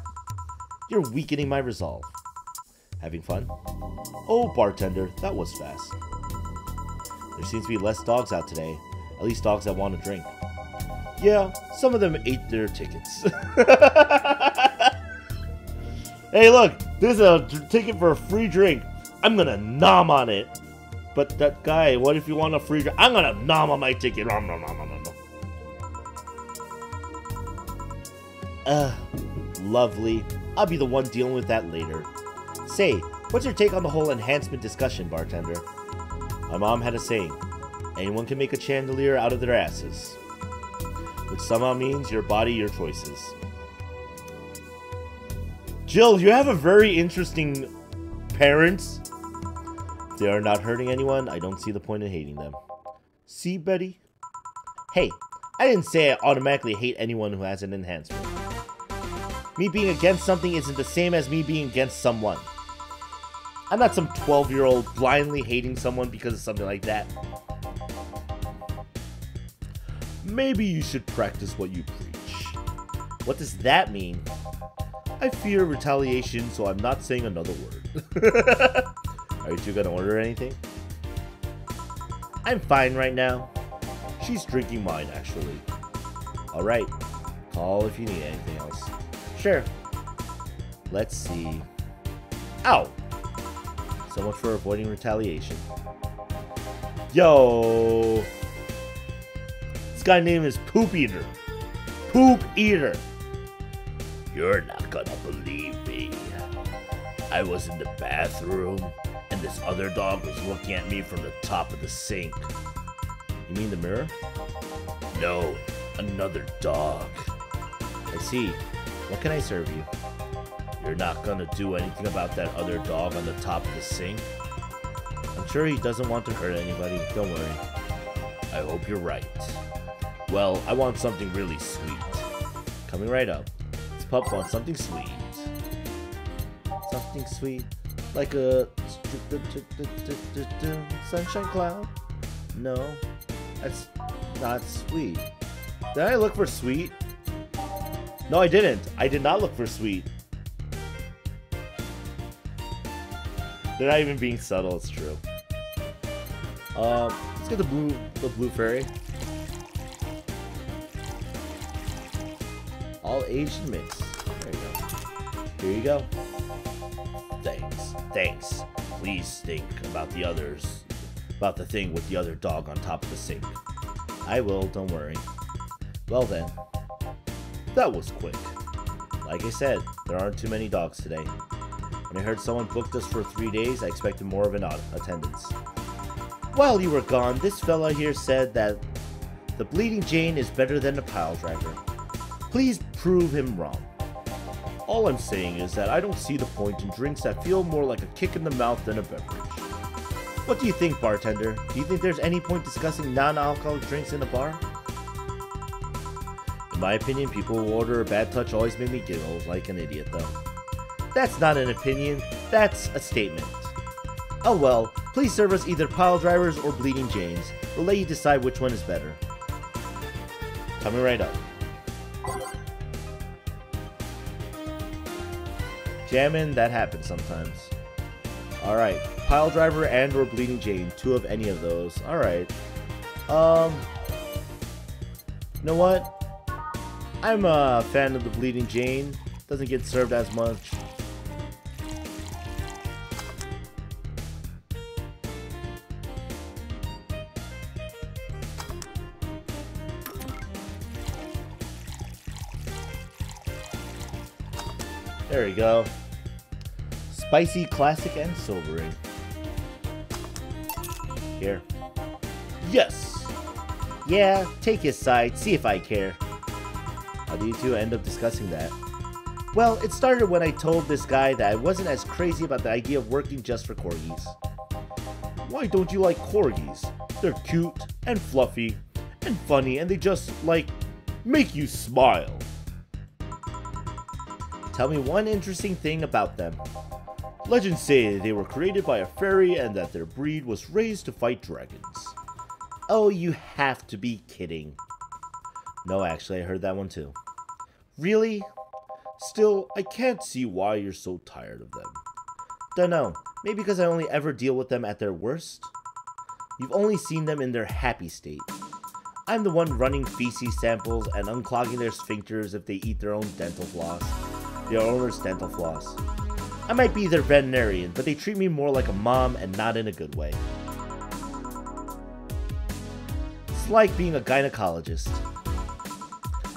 You're weakening my resolve. Having fun? Oh, bartender, that was fast. There seems to be less dogs out today, at least dogs that want to drink. Yeah, some of them ate their tickets. Hey, look, this is a ticket for a free drink. I'm gonna nom on it. But that guy, what if you want a free drink? I'm gonna nom on my ticket. Nom, nom, nom, nom, nom. Lovely. I'll be the one dealing with that later. Say, what's your take on the whole enhancement discussion, bartender? My mom had a saying, anyone can make a chandelier out of their asses. Which somehow means your body, your choices. Jill, you have a very interesting parents. If they are not hurting anyone, I don't see the point in hating them. See, Betty? Hey, I didn't say I automatically hate anyone who has an enhancement. Me being against something isn't the same as me being against someone. I'm not some 12-year-old blindly hating someone because of something like that. Maybe you should practice what you preach. What does that mean? I fear retaliation, so I'm not saying another word. Are you two gonna order anything? I'm fine right now. She's drinking mine, actually. Alright. Call if you need anything else. Sure. Let's see. Ow! So much for avoiding retaliation. Yo! This guy name is Poop Eater. Poop Eater. You're not gonna believe me. I was in the bathroom, and this other dog was looking at me from the top of the sink. You mean the mirror? No, another dog. I see. What can I serve you? You're not gonna do anything about that other dog on the top of the sink? I'm sure he doesn't want to hurt anybody. Don't worry. I hope you're right. Well, I want something really sweet. Coming right up. This pup wants something sweet. Something sweet. Like a sunshine cloud? No. That's not sweet. Did I look for sweet? No, I didn't. I did not look for sweet. They're not even being subtle, it's true. Let's get the blue fairy. All Asian mix. There you go. Here you go. Thanks. Please think about the others. About the thing with the other dog on top of the sink. I will, don't worry. Well then. That was quick. Like I said, there aren't too many dogs today. When I heard someone booked us for 3 days, I expected more of an attendance. While you were gone, this fella here said that the Bleeding Jane is better than the pile driver. Please prove him wrong. All I'm saying is that I don't see the point in drinks that feel more like a kick in the mouth than a beverage. What do you think, bartender? Do you think there's any point discussing non-alcoholic drinks in a bar? In my opinion, people who order a bad touch always make me giggle like an idiot, though. That's not an opinion, that's a statement. Oh well, please serve us either pile drivers or Bleeding Janes. We'll let you decide which one is better. Coming right up. Jammin', that happens sometimes. Alright, pile driver and or Bleeding Jane, two of any of those. Alright. You know what? I'm a fan of the Bleeding Jane. Doesn't get served as much. There we go. Spicy, classic, and sobering. Here. Yes! Yeah, take his side, see if I care. How do you two end up discussing that? Well, it started when I told this guy that I wasn't as crazy about the idea of working just for corgis. Why don't you like corgis? They're cute, and fluffy, and funny, and they just, like, make you smile. Tell me one interesting thing about them. Legends say they were created by a fairy and that their breed was raised to fight dragons. Oh, you have to be kidding. No, actually, I heard that one too. Really? Still, I can't see why you're so tired of them. Dunno, maybe because I only ever deal with them at their worst? You've only seen them in their happy state. I'm the one running feces samples and unclogging their sphincters if they eat their own dental floss. Their owner's dental floss. I might be their veterinarian, but they treat me more like a mom and not in a good way. It's like being a gynecologist.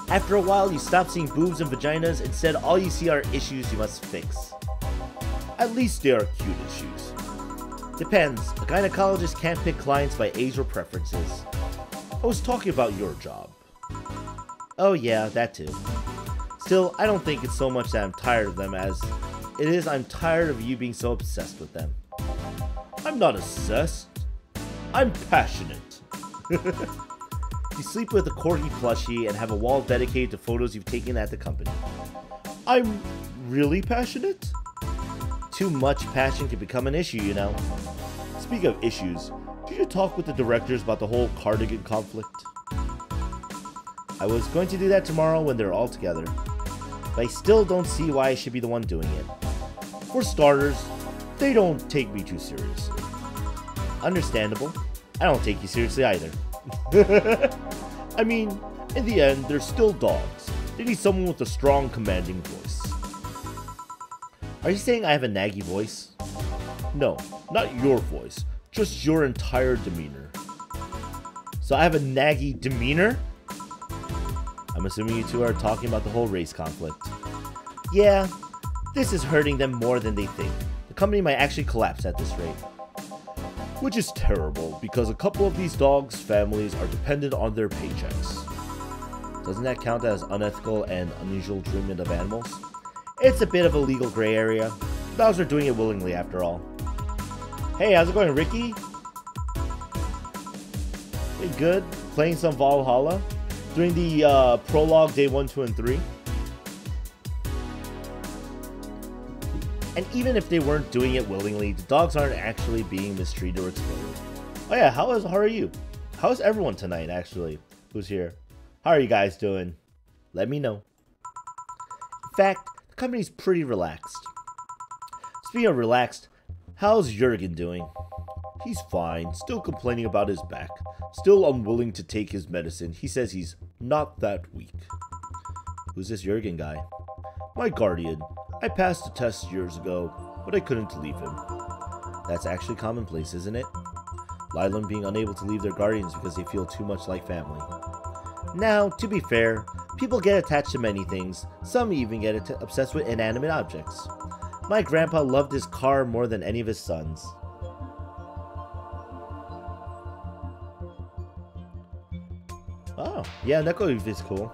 After a while, you stop seeing boobs and vaginas, instead all you see are issues you must fix. At least they are cute issues. Depends, a gynecologist can't pick clients by age or preferences. I was talking about your job. Oh yeah, that too. Still, I don't think it's so much that I'm tired of them as it is I'm tired of you being so obsessed with them. I'm not obsessed. I'm passionate. You sleep with a corgi plushie and have a wall dedicated to photos you've taken at the company. I'm really passionate? Too much passion can become an issue, you know. Speaking of issues, did you talk with the directors about the whole cardigan conflict? I was going to do that tomorrow when they're all together. But I still don't see why I should be the one doing it. For starters, they don't take me too seriously. Understandable. I don't take you seriously either. I mean, in the end, they're still dogs. They need someone with a strong, commanding voice. Are you saying I have a naggy voice? No, not your voice. Just your entire demeanor. So I have a naggy demeanor? I'm assuming you two are talking about the whole race conflict. Yeah, this is hurting them more than they think. The company might actually collapse at this rate. Which is terrible, because a couple of these dogs' families are dependent on their paychecks. Doesn't that count as unethical and unusual treatment of animals? It's a bit of a legal gray area. Dogs are doing it willingly after all. Hey, how's it going, Ricky? Hey, good. Playing some Valhalla. Doing the Prologue day 1, 2, and 3. And even if they weren't doing it willingly, the dogs aren't actually being mistreated or exploited. Oh yeah, how are you? How's everyone tonight, actually? Who's here? How are you guys doing? Let me know. In fact, the company's pretty relaxed. Speaking of relaxed, how's Jurgen doing? He's fine, still complaining about his back. Still unwilling to take his medicine. He says he's not that weak. Who's this Jurgen guy? My guardian. I passed the test years ago, but I couldn't leave him. That's actually commonplace, isn't it? Lylan being unable to leave their guardians because they feel too much like family. Now, to be fair, people get attached to many things. Some even get obsessed with inanimate objects. My grandpa loved his car more than any of his sons. Oh, yeah, Neko is cool.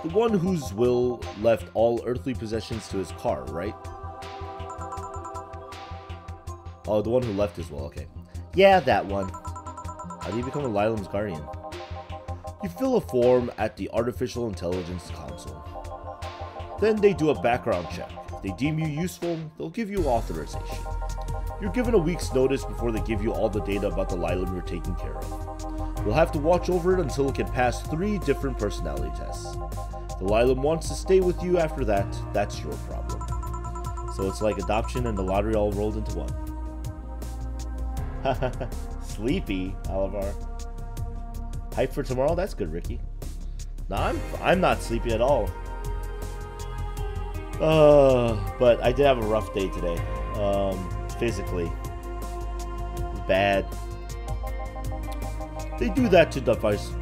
The one whose will left all earthly possessions to his car, right? Oh, the one who left his will, okay. Yeah, that one. How do you become a Lylan's guardian? You fill a form at the Artificial Intelligence Council. Then they do a background check. If they deem you useful, they'll give you authorization. You're given a week's notice before they give you all the data about the Lylan you're taking care of. You'll have to watch over it until it can pass 3 different personality tests. If the Lylan wants to stay with you after that, that's your problem. So it's like adoption and the lottery all rolled into one. Sleepy, Alavar. Hype for tomorrow? That's good, Ricky. No, I'm not sleepy at all. But I did have a rough day today. Physically. Bad. They do that to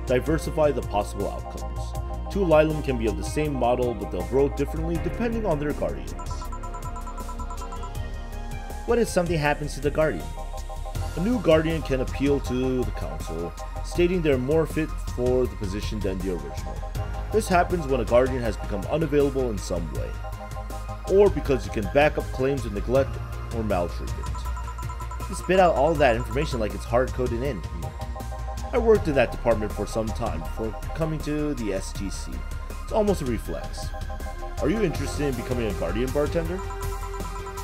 diversify the possible outcomes. 2 Lylan can be of the same model, but they'll grow differently depending on their guardians. What if something happens to the guardian? A new guardian can appeal to the council, stating they're more fit for the position than the original. This happens when a guardian has become unavailable in some way, or because you can back up claims of neglect or maltreatment. You spit out all that information like it's hard-coded in. I worked in that department for some time before coming to the SGC. It's almost a reflex. Are you interested in becoming a guardian bartender?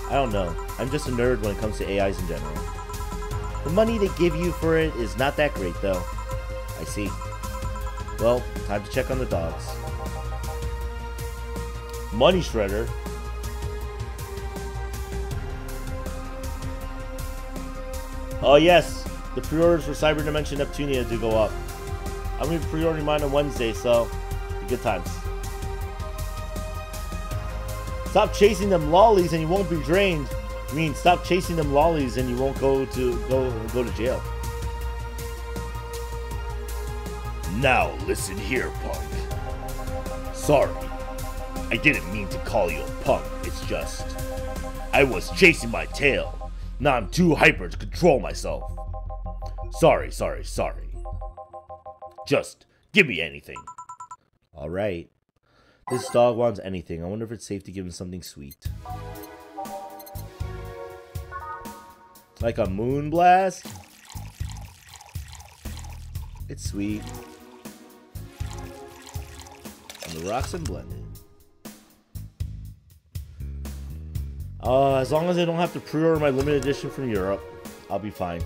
I don't know. I'm just a nerd when it comes to AIs in general. The money they give you for it is not that great though. I see. Well, time to check on the dogs. Money Shredder? Oh yes! The pre-orders for Cyber Dimension Neptunia do go up. I'm going to be pre-ordering mine on Wednesday, so good times. Stop chasing them lollies and you won't be drained. I mean, stop chasing them lollies and you won't go to jail. Now listen here, punk. Sorry, I didn't mean to call you a punk. It's just I was chasing my tail. Now I'm too hyper to control myself. Sorry. Just give me anything. Alright. This dog wants anything. I wonder if it's safe to give him something sweet. Like a moon blast? It's sweet. And the rocks and blended. As long as I don't have to pre-order my limited edition from Europe, I'll be fine.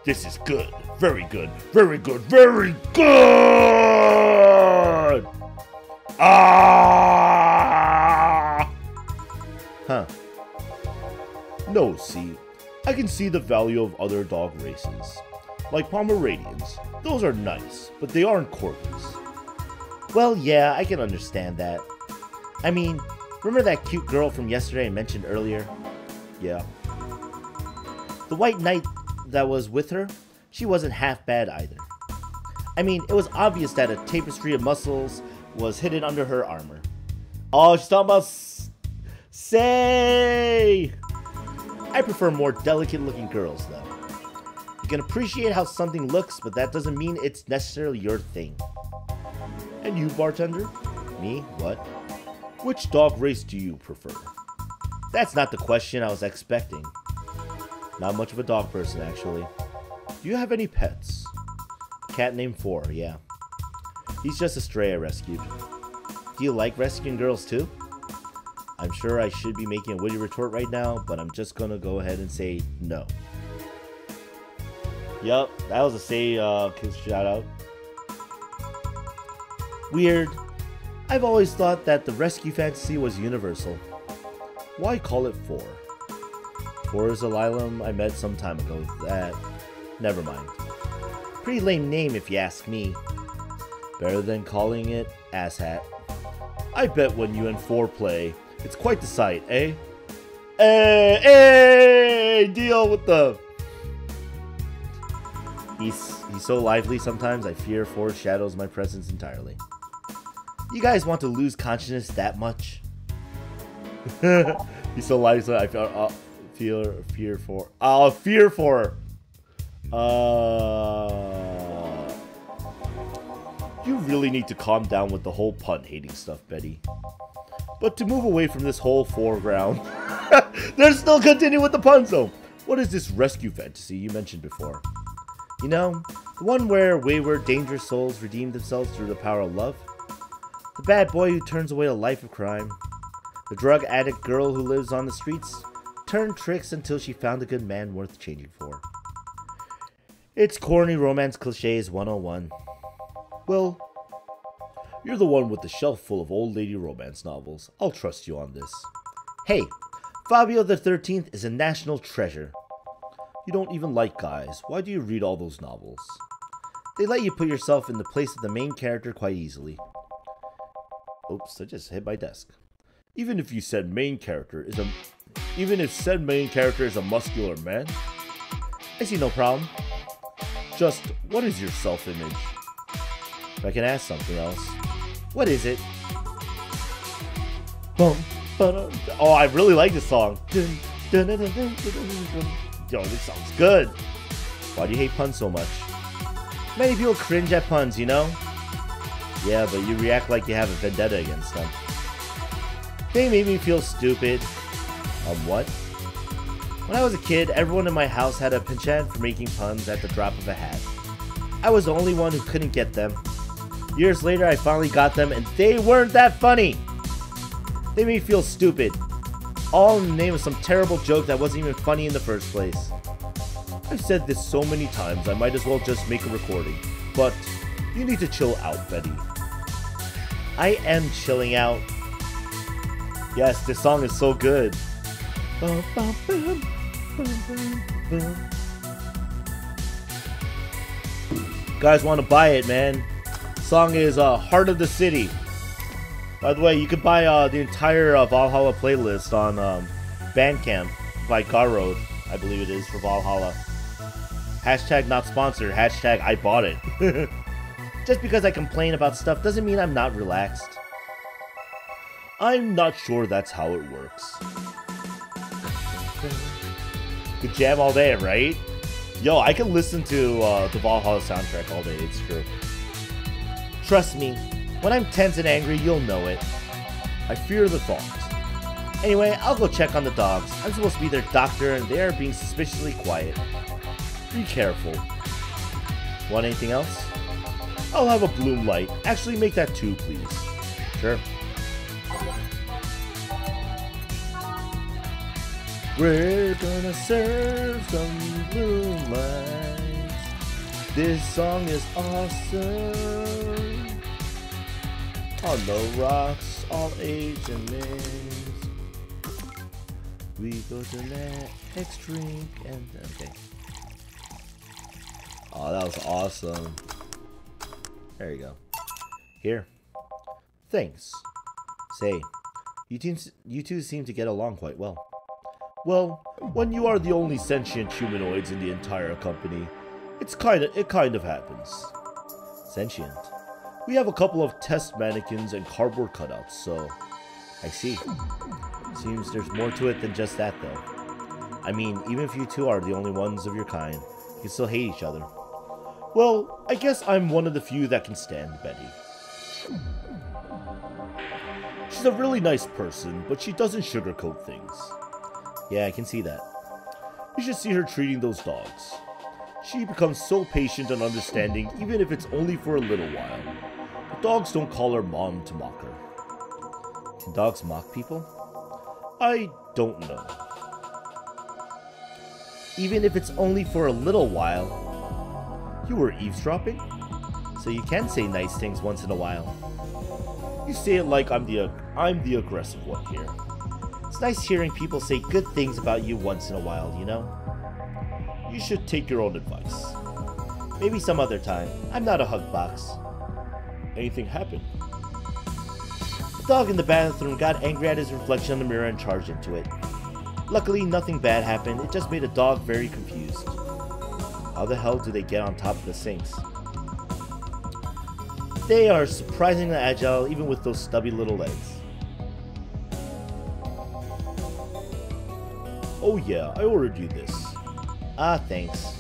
This is good. Very good. Very good. Very good! Ah! Huh. No, see. I can see the value of other dog races. Like Pomeranians. Those are nice, but they aren't corgis. Well, yeah, I can understand that. I mean, remember that cute girl from yesterday I mentioned earlier? Yeah. The white knight that was with her, she wasn't half bad either. I mean, it was obvious that a tapestry of muscles was hidden under her armor. Oh, she's talking about Say! I prefer more delicate-looking girls, though. You can appreciate how something looks, but that doesn't mean it's necessarily your thing. And you, bartender? Me? What? Which dog race do you prefer? That's not the question I was expecting. Not much of a dog person, actually. Do you have any pets? A cat named 4, yeah. He's just a stray I rescued. Do you like rescuing girls, too? I'm sure I should be making a witty retort right now, but I'm just gonna go ahead and say no. Yup, that was a Say kids shout out. Weird. I've always thought that the rescue fantasy was universal. Why call it 4? 4 is a Lilum I met some time ago. That... never mind. Pretty lame name if you ask me. Better than calling it Asshat. I bet when you and 4 play, it's quite the sight, eh? Hey, deal with the... He's so lively sometimes, I fear 4 shadows my presence entirely. You guys want to lose consciousness that much? He's so lively, so I fear for... Oh, fear for... You really need to calm down with the whole pun-hating stuff, Betty. But to move away from this whole foreground... They're still continuing with the puns, though! What is this rescue fantasy you mentioned before? You know, the one where wayward, dangerous souls redeem themselves through the power of love? The bad boy who turns away a life of crime? The drug addict girl who lives on the streets? Turned tricks until she found a good man worth changing for. It's corny romance cliches 101. Well, you're the one with the shelf full of old lady romance novels. I'll trust you on this. Hey, Fabio the 13th is a national treasure. You don't even like guys. Why do you read all those novels? They let you put yourself in the place of the main character quite easily. Oops, I just hit my desk. Even if said main character is a muscular man, I see no problem. Just, what is your self-image? If I can ask something else, what is it? Oh, I really like this song. Yo, this song's good. Why do you hate puns so much? Many people cringe at puns, you know? Yeah, but you react like you have a vendetta against them. They made me feel stupid. What? When I was a kid, everyone in my house had a penchant for making puns at the drop of a hat. I was the only one who couldn't get them. Years later, I finally got them, and they weren't that funny! They made me feel stupid. All in the name of some terrible joke that wasn't even funny in the first place. I've said this so many times, I might as well just make a recording. But, you need to chill out, Betty. I am chilling out. Yes, this song is so good. Guys want to buy it, man. Song is Heart of the City. By the way, you can buy the entire Valhalla playlist on Bandcamp by Garroad, I believe it is, for Valhalla. Hashtag not sponsored, hashtag I bought it. Just because I complain about stuff doesn't mean I'm not relaxed. I'm not sure that's how it works. Could jam all day, right? Yo, I can listen to the Valhalla soundtrack all day, it's true. Trust me, when I'm tense and angry, you'll know it. I fear the thought. Anyway, I'll go check on the dogs. I'm supposed to be their doctor, and they are being suspiciously quiet. Be careful. Want anything else? I'll have a bloom light. Actually, make that 2, please. Sure. We're gonna serve some bloom lights. This song is awesome. On the rocks, all age and names. We go to the next drink and... okay. Oh, that was awesome. There you go. Here. Thanks. Say, you two seem to get along quite well. Well, when you are the only sentient humanoids in the entire company, it kind of happens. Sentient. We have a couple of test mannequins and cardboard cutouts, so... I see. Seems there's more to it than just that, though. I mean, even if you two are the only ones of your kind, you can still hate each other. Well, I guess I'm one of the few that can stand Betty. She's a really nice person, but she doesn't sugarcoat things. Yeah, I can see that. You should see her treating those dogs. She becomes so patient and understanding, even if it's only for a little while. The dogs don't call her mom to mock her. Can dogs mock people? I don't know. Even if it's only for a little while. You were eavesdropping? So you can say nice things once in a while. You say it like I'm the aggressive one here. It's nice hearing people say good things about you once in a while, you know? You should take your own advice. Maybe some other time. I'm not a hug box. Anything happened? The dog in the bathroom got angry at his reflection in the mirror and charged into it. Luckily, nothing bad happened. It just made the dog very confused. How the hell do they get on top of the sinks? They are surprisingly agile, even with those stubby little legs. Oh yeah, I ordered you this. Ah, thanks.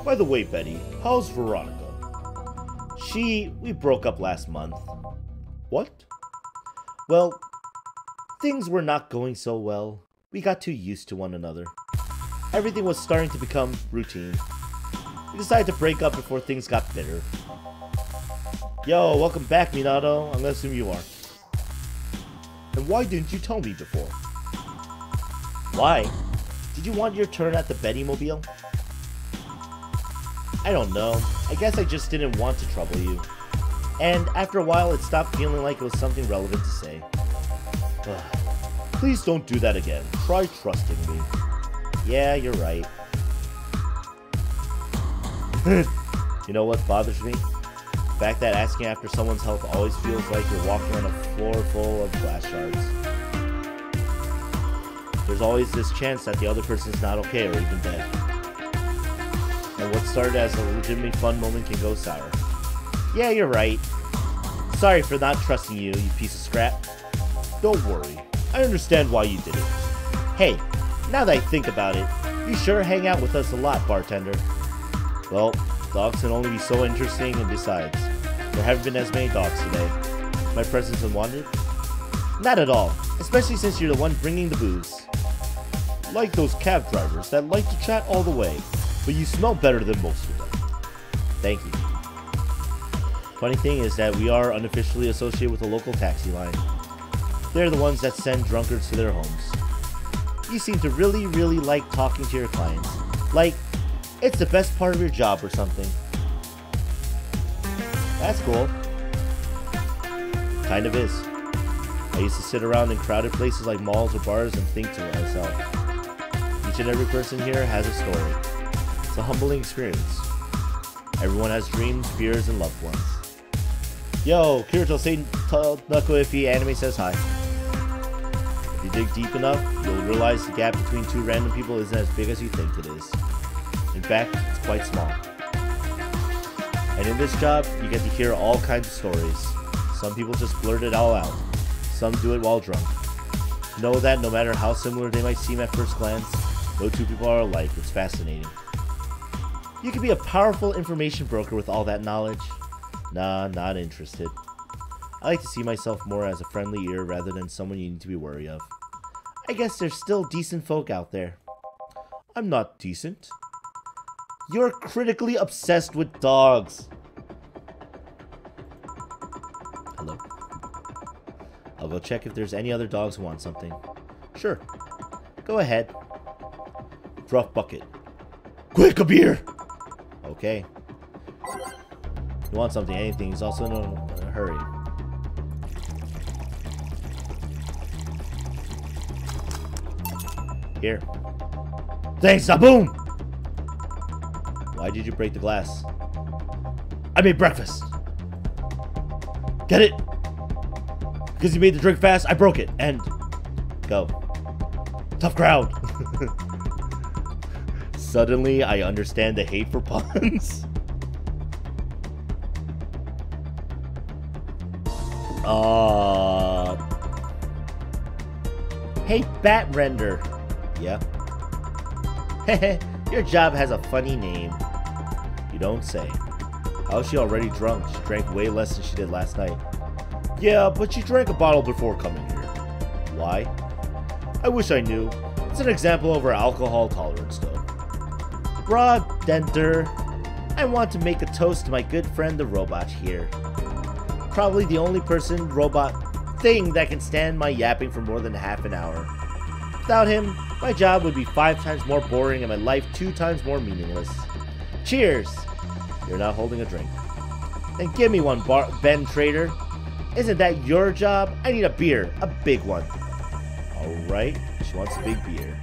By the way, Betty, how's Veronica? We broke up last month. What? Well, things were not going so well. We got too used to one another. Everything was starting to become routine. We decided to break up before things got bitter. Yo, welcome back, Minato. I'm gonna assume you are. And why didn't you tell me before? Why? Did you want your turn at the Betty Mobile? I don't know. I guess I just didn't want to trouble you. And after a while, it stopped feeling like it was something relevant to say. Ugh. Please don't do that again. Try trusting me. Yeah, you're right. You know what bothers me? The fact that asking after someone's health always feels like you're walking on a floor full of glass shards. There's always this chance that the other person's not okay or even dead. And what started as a legitimately fun moment can go sour. Yeah, you're right. Sorry for not trusting you, you piece of scrap. Don't worry. I understand why you did it. Hey, now that I think about it, you sure hang out with us a lot, bartender. Well, dogs can only be so interesting, and besides, there haven't been as many dogs today. My presence unwanted? Not at all, especially since you're the one bringing the booze. Like those cab drivers that like to chat all the way, but you smell better than most of them. Thank you. Funny thing is that we are unofficially associated with a local taxi line. They're the ones that send drunkards to their homes. You seem to really, really like talking to your clients. Like, it's the best part of your job or something. That's cool. Kind of is. I used to sit around in crowded places like malls or bars and think to myself. Each and every person here has a story. It's a humbling experience. Everyone has dreams, fears, and loved ones. Yo, Kirito, say Knuckle if he anime says hi. If you dig deep enough, you'll realize the gap between two random people isn't as big as you think it is. In fact, it's quite small. And in this job, you get to hear all kinds of stories. Some people just blurt it all out. Some do it while drunk. Know that no matter how similar they might seem at first glance, no two people are alike. It's fascinating. You can be a powerful information broker with all that knowledge. Nah, not interested. I like to see myself more as a friendly ear rather than someone you need to be wary of. I guess there's still decent folk out there. I'm not decent. You're critically obsessed with dogs. Hello. I'll go check if there's any other dogs who want something. Sure. Go ahead. Drop bucket. Quick, a beer! Okay. You want something, anything. He's also in a hurry. Here. Thanks, Zaboom! Why did you break the glass? I made breakfast. Get it? Because you made the drink fast, I broke it. And go. Tough crowd. Suddenly, I understand the hate for puns. Hey, Bat Render. Yeah. Heh, your job has a funny name. You don't say. How is she already drunk? She drank way less than she did last night. Yeah, but she drank a bottle before coming here. Why? I wish I knew. It's an example of her alcohol tolerance, though. Bartender, I want to make a toast to my good friend the robot here. Probably the only person, robot, thing that can stand my yapping for more than half an hour. Without him, my job would be 5 times more boring and my life 2 times more meaningless. Cheers! You're not holding a drink. Then give me one, Ben Trader. Isn't that your job? I need a beer, a big one. Alright, she wants a big beer.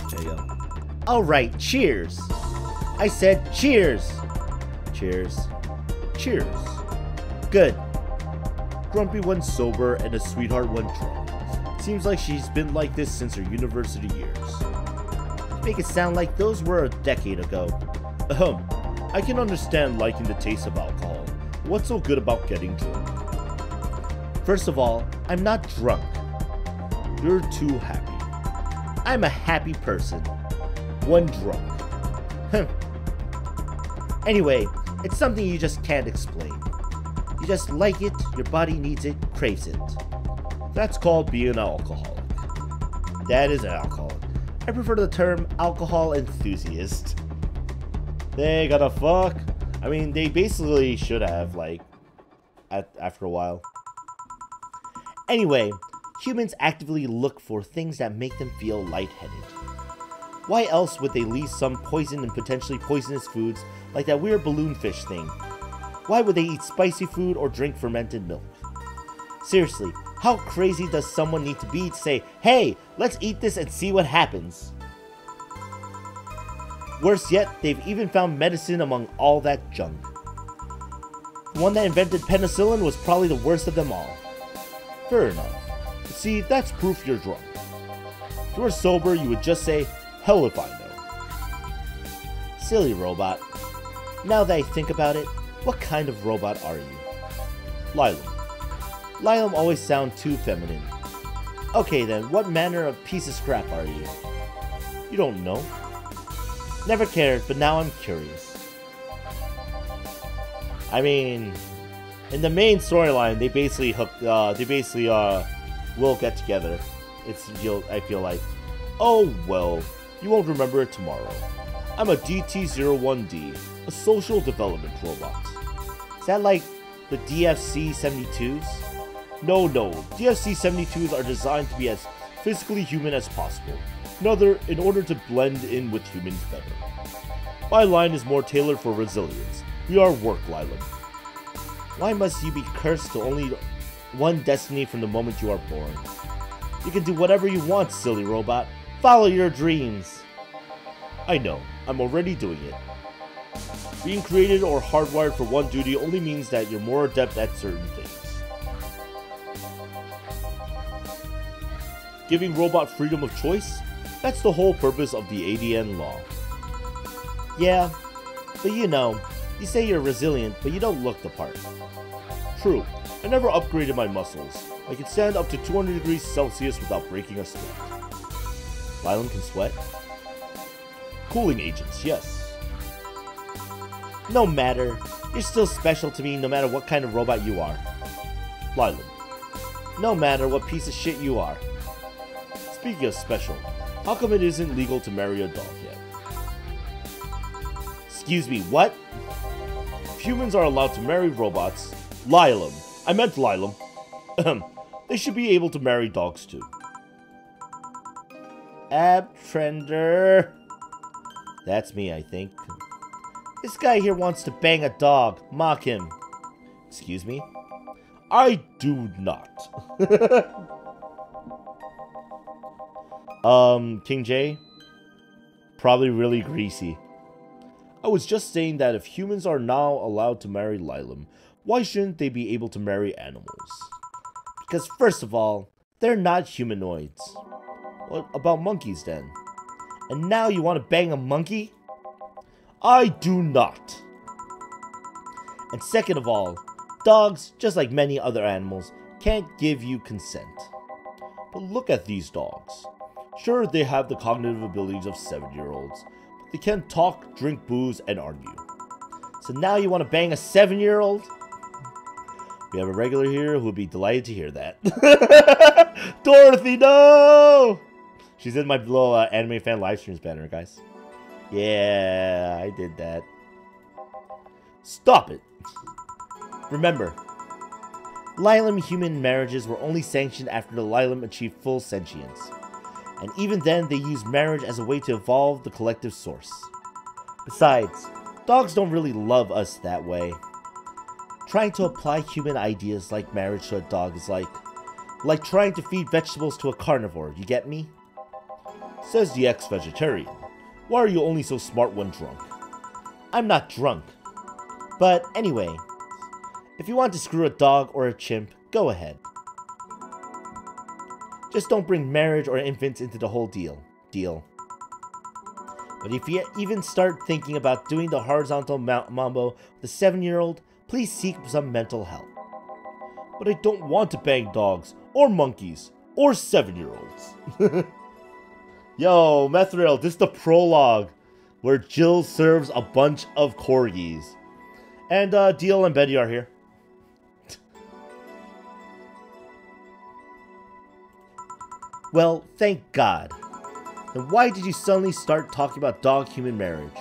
There you go. Alright, cheers. I said cheers. Cheers. Cheers. Good. Grumpy one sober and a sweetheart one drunk. Seems like she's been like this since her university years. Make it sound like those were a decade ago. I can understand liking the taste of alcohol. What's so good about getting drunk? First of all, I'm not drunk. You're too happy. I'm a happy person. One drunk. Anyway, it's something you just can't explain. You just like it, your body needs it, craves it. That's called being an alcoholic. That is an alcoholic. I prefer the term alcohol enthusiast. They gotta fuck. I mean, they basically should have, like, after a while. Anyway, humans actively look for things that make them feel lightheaded. Why else would they leave some poison and potentially poisonous foods like that weird balloonfish thing? Why would they eat spicy food or drink fermented milk? Seriously, how crazy does someone need to be to say, hey, let's eat this and see what happens? Worse yet, they've even found medicine among all that junk. The one that invented penicillin was probably the worst of them all. Fair enough. But see, that's proof you're drunk. If you were sober, you would just say, hell if I know. Silly robot. Now that I think about it, what kind of robot are you? Lylum. Lylum always sounds too feminine. Okay then, what manner of piece of scrap are you? You don't know. Never cared, but now I'm curious. I mean, in the main storyline, they basically will get together. I feel like, oh well, you won't remember it tomorrow. I'm a DT-01D, a social development robot. Is that like the DFC-72s? No, DFC-72s are designed to be as physically human as possible, in order to blend in with humans better. My line is more tailored for resilience. We are work, Lylum. Why must you be cursed to only one destiny from the moment you are born? You can do whatever you want, silly robot. Follow your dreams. I know, I'm already doing it. Being created or hardwired for one duty only means that you're more adept at certain things. Giving robot freedom of choice? That's the whole purpose of the ADN law. Yeah, but you know, you say you're resilient, but you don't look the part. True, I never upgraded my muscles. I can stand up to 200 degrees Celsius without breaking a sweat. Lylum can sweat? Cooling agents, yes. No matter, you're still special to me no matter what kind of robot you are. Lylum. No matter what piece of shit you are. Speaking of special, how come it isn't legal to marry a dog yet? Excuse me, what? If humans are allowed to marry robots, Lylum, I meant Lylum, they should be able to marry dogs too. Abtrender. That's me, I think. This guy here wants to bang a dog. Mock him. Excuse me? I do not. King J? Probably really greasy. I was just saying that if humans are now allowed to marry Lylum, why shouldn't they be able to marry animals? Because first of all, They're not humanoids. What about monkeys then? And now you want to bang a monkey? I do not. And second of all, dogs, just like many other animals, can't give you consent. But look at these dogs. Sure, they have the cognitive abilities of 7-year-olds, but they can't talk, drink booze, and argue. So now you want to bang a 7-year-old? We have a regular here who would be delighted to hear that. Dorothy, no! She's in my little anime fan livestreams banner, guys. Yeah, I did that. Stop it. Remember, Lilam human marriages were only sanctioned after the Lilam achieved full sentience. And even then, they used marriage as a way to evolve the collective source. Besides, dogs don't really love us that way. Trying to apply human ideas like marriage to a dog is like trying to feed vegetables to a carnivore, you get me? Says the ex-vegetarian. Why are you only so smart when drunk? I'm not drunk. But anyway, if you want to screw a dog or a chimp, go ahead. Just don't bring marriage or infants into the whole deal. But if you even start thinking about doing the horizontal mambo with a 7-year-old, please seek some mental help. But I don't want to bang dogs, or monkeys, or 7-year-olds. Yo, Methriel, this is the prologue, where Jill serves a bunch of corgis. And DL and Betty are here. Well, thank God. Then why did you suddenly start talking about dog-human marriage?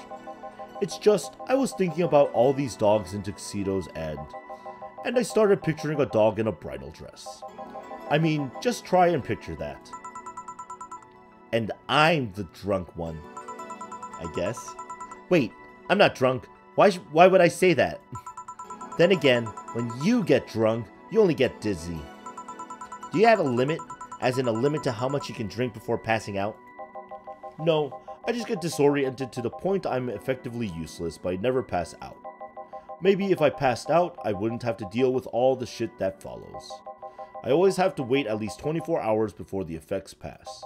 It's just, I was thinking about all these dogs in tuxedos and I started picturing a dog in a bridal dress. I mean, just try and picture that. And I'm the drunk one, I guess. Wait, I'm not drunk. Why would I say that? Then again, when you get drunk, you only get dizzy. Do you have a limit? As in a limit to how much you can drink before passing out? No, I just get disoriented to the point I'm effectively useless, but I never pass out. Maybe if I passed out, I wouldn't have to deal with all the shit that follows. I always have to wait at least 24 hours before the effects pass.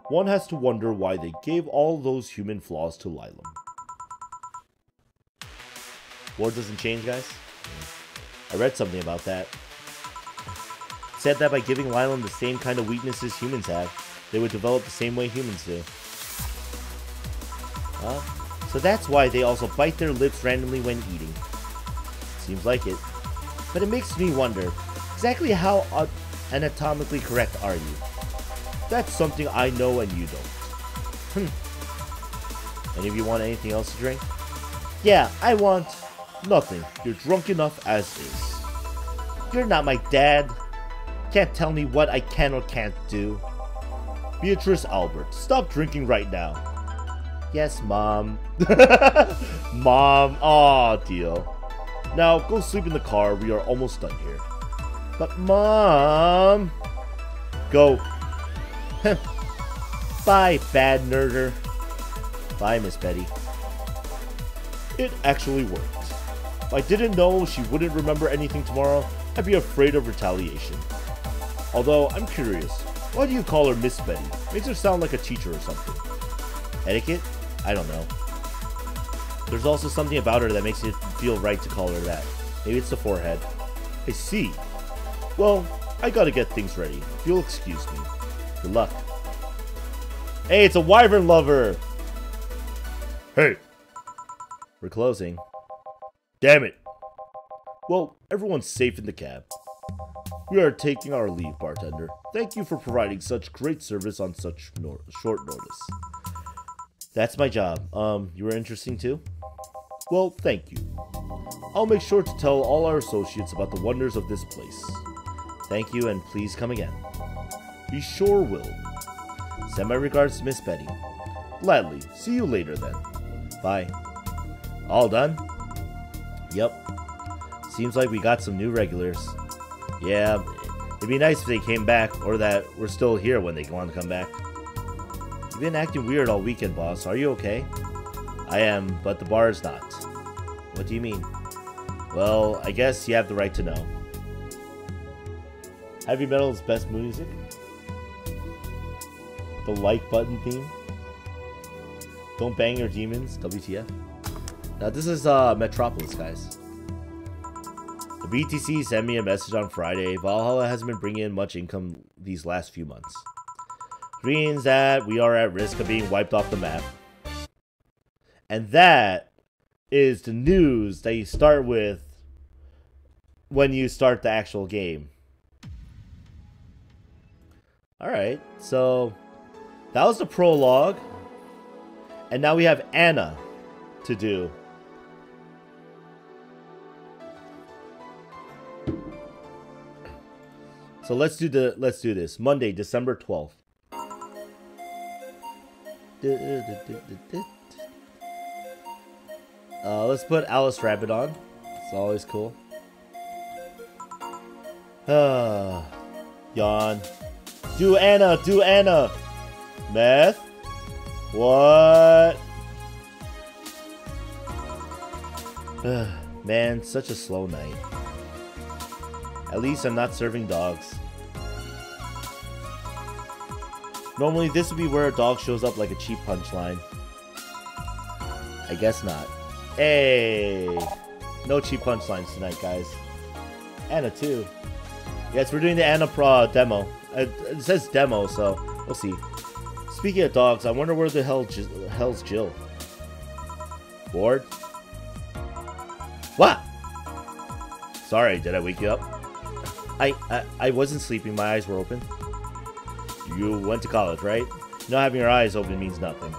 One has to wonder why they gave all those human flaws to Lilam. War doesn't change, guys? I read something about that. It said that by giving Lilam the same kind of weaknesses humans have, they would develop the same way humans do. So that's why they also bite their lips randomly when eating. Seems like it. But it makes me wonder, exactly how anatomically correct are you? That's something I know and you don't. Any of you want anything else to drink? Yeah, I want nothing. You're drunk enough as is. You're not my dad. Can't tell me what I can or can't do. Beatrice Albert, stop drinking right now. Yes, Mom. Mom, aw, deal. Now, go sleep in the car. We are almost done here. But, Mom... Go. Bye, bad nerder. Bye, Miss Betty. It actually worked. If I didn't know she wouldn't remember anything tomorrow, I'd be afraid of retaliation. Although, I'm curious, why do you call her Miss Betty? Makes her sound like a teacher or something. Etiquette? I don't know. There's also something about her that makes it feel right to call her that. Maybe it's the forehead. I see. Well, I gotta get things ready. If you'll excuse me. Good luck. Hey, it's a wyvern lover! Hey! We're closing. Damn it! Well, everyone's safe in the cab. We are taking our leave, bartender. Thank you for providing such great service on such short notice. That's my job. You were interesting too? Well, thank you. I'll make sure to tell all our associates about the wonders of this place. Thank you, and please come again. We sure will. Send my regards to Miss Betty. Gladly. See you later then. Bye. All done? Yep. Seems like we got some new regulars. Yeah, it'd be nice if they came back, or that we're still here when they want to come back. You've been acting weird all weekend, boss. Are you okay? I am, but the bar is not. What do you mean? Well, I guess you have the right to know. Heavy metal's best music? The like button theme. Don't bang your demons. WTF. Now this is Metropolis, guys. The BTC sent me a message on Friday. Valhalla hasn't been bringing in much income these last few months. Means that we are at risk of being wiped off the map. And that is the news that you start with when you start the actual game. Alright, so that was the prologue. And now we have Anna to do. So let's do this. Monday, December 12th. Let's put Alice Rabbit on. It's always cool. Yawn. Do Anna, do Anna. Meth? What? Man, such a slow night. At least I'm not serving dogs. Normally this would be where a dog shows up like a cheap punchline. I guess not. Hey! No cheap punchlines tonight, guys. Anna too. Yes, we're doing the Anna Pro demo. It says demo, so we'll see. Speaking of dogs, I wonder where the hell's Jill? Bored? What? Sorry, did I wake you up? I wasn't sleeping, my eyes were open. You went to college, right? You know, having your eyes open means nothing.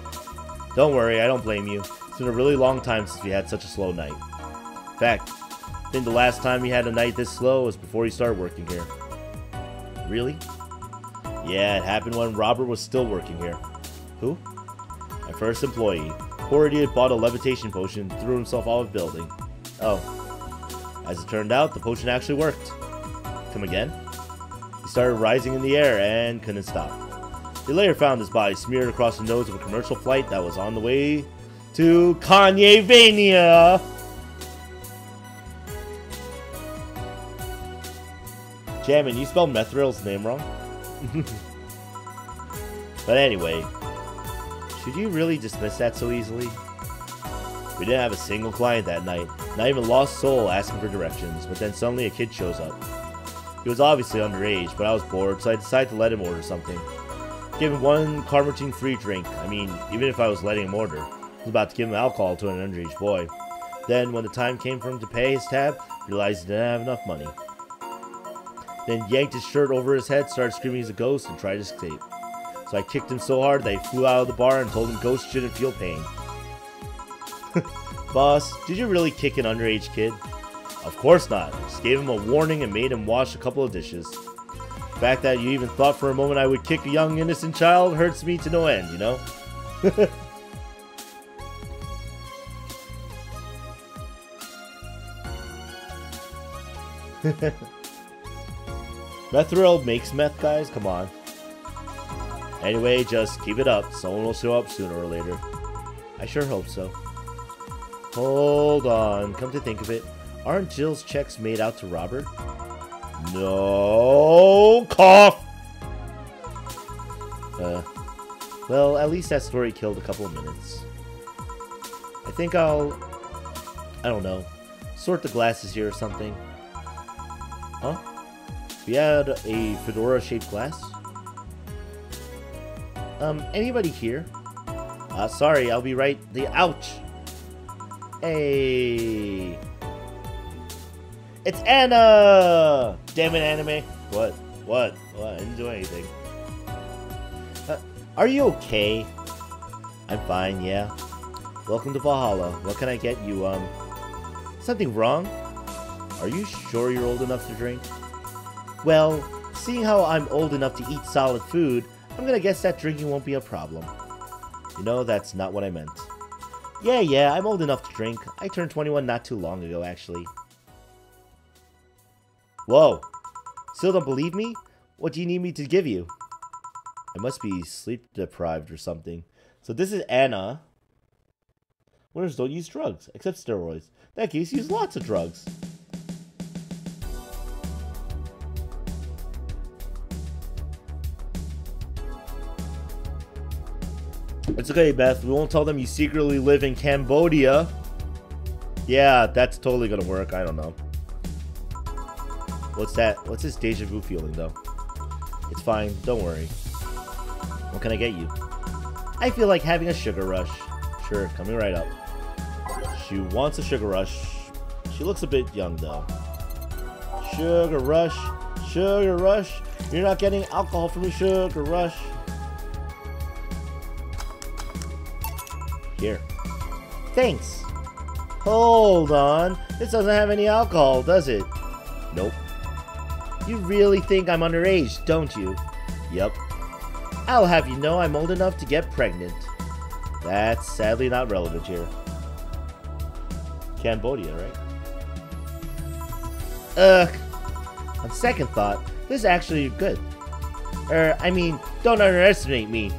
Don't worry, I don't blame you. It's been a really long time since we had such a slow night. In fact, I think the last time we had a night this slow was before you started working here. Really? Yeah, it happened when Robert was still working here. Who? My first employee. Poor idiot bought a levitation potion and threw himself off a building. Oh. As it turned out, the potion actually worked. Come again? He started rising in the air and couldn't stop. They later found his body smeared across the nose of a commercial flight that was on the way to Kanye-vania. Jammin', you spelled Methrill's name wrong? But anyway, should you really dismiss that so easily? We didn't have a single client that night, not even a lost soul asking for directions, but then suddenly a kid shows up. He was obviously underage, but I was bored, so I decided to let him order something. Give him one Carmartine free drink. I mean, even if I was letting him order. I was about to give him alcohol to an underage boy. Then, when the time came for him to pay his tab, realized he didn't have enough money. Then yanked his shirt over his head, started screaming he's a ghost, and tried to escape. So I kicked him so hard that he flew out of the bar and told him ghosts shouldn't feel pain. Boss, did you really kick an underage kid? Of course not. Just gave him a warning and made him wash a couple of dishes. The fact that you even thought for a moment I would kick a young innocent child hurts me to no end, you know? Methril makes meth, guys? Come on. Anyway, just keep it up. Someone will show up sooner or later. I sure hope so. Hold on. Come to think of it, aren't Jill's checks made out to Robert? No. Cough! Well, at least that story killed a couple of minutes. I think I don't know, sort the glasses here or something. Huh? We had a fedora-shaped glass? Anybody here? Sorry, I'll be right. Ouch! Hey! It's Anna! Damn it, anime. What? What? I didn't do anything. Are you okay? I'm fine, yeah. Welcome to Valhalla. What can I get you, Something wrong? Are you sure you're old enough to drink? Well, seeing how I'm old enough to eat solid food, I'm gonna guess that drinking won't be a problem. You know, that's not what I meant. Yeah, I'm old enough to drink. I turned 21 not too long ago, actually. Whoa. Still don't believe me? What do you need me to give you? I must be sleep deprived or something. So this is Anna. Winners don't use drugs, except steroids. In that case, use lots of drugs. It's okay, Beth. We won't tell them you secretly live in Cambodia. Yeah, that's totally gonna work. I don't know. What's that? What's this deja vu feeling, though? It's fine. Don't worry. What can I get you? I feel like having a sugar rush. Sure, coming right up. She wants a sugar rush. She looks a bit young, though. Sugar rush. Sugar rush. You're not getting alcohol from me, sugar rush. Here. Thanks. Hold on. This doesn't have any alcohol, does it? Nope. You really think I'm underage, don't you? Yup. I'll have you know I'm old enough to get pregnant. That's sadly not relevant here. Cambodia, right? Ugh. On second thought, this is actually good. I mean, don't underestimate me.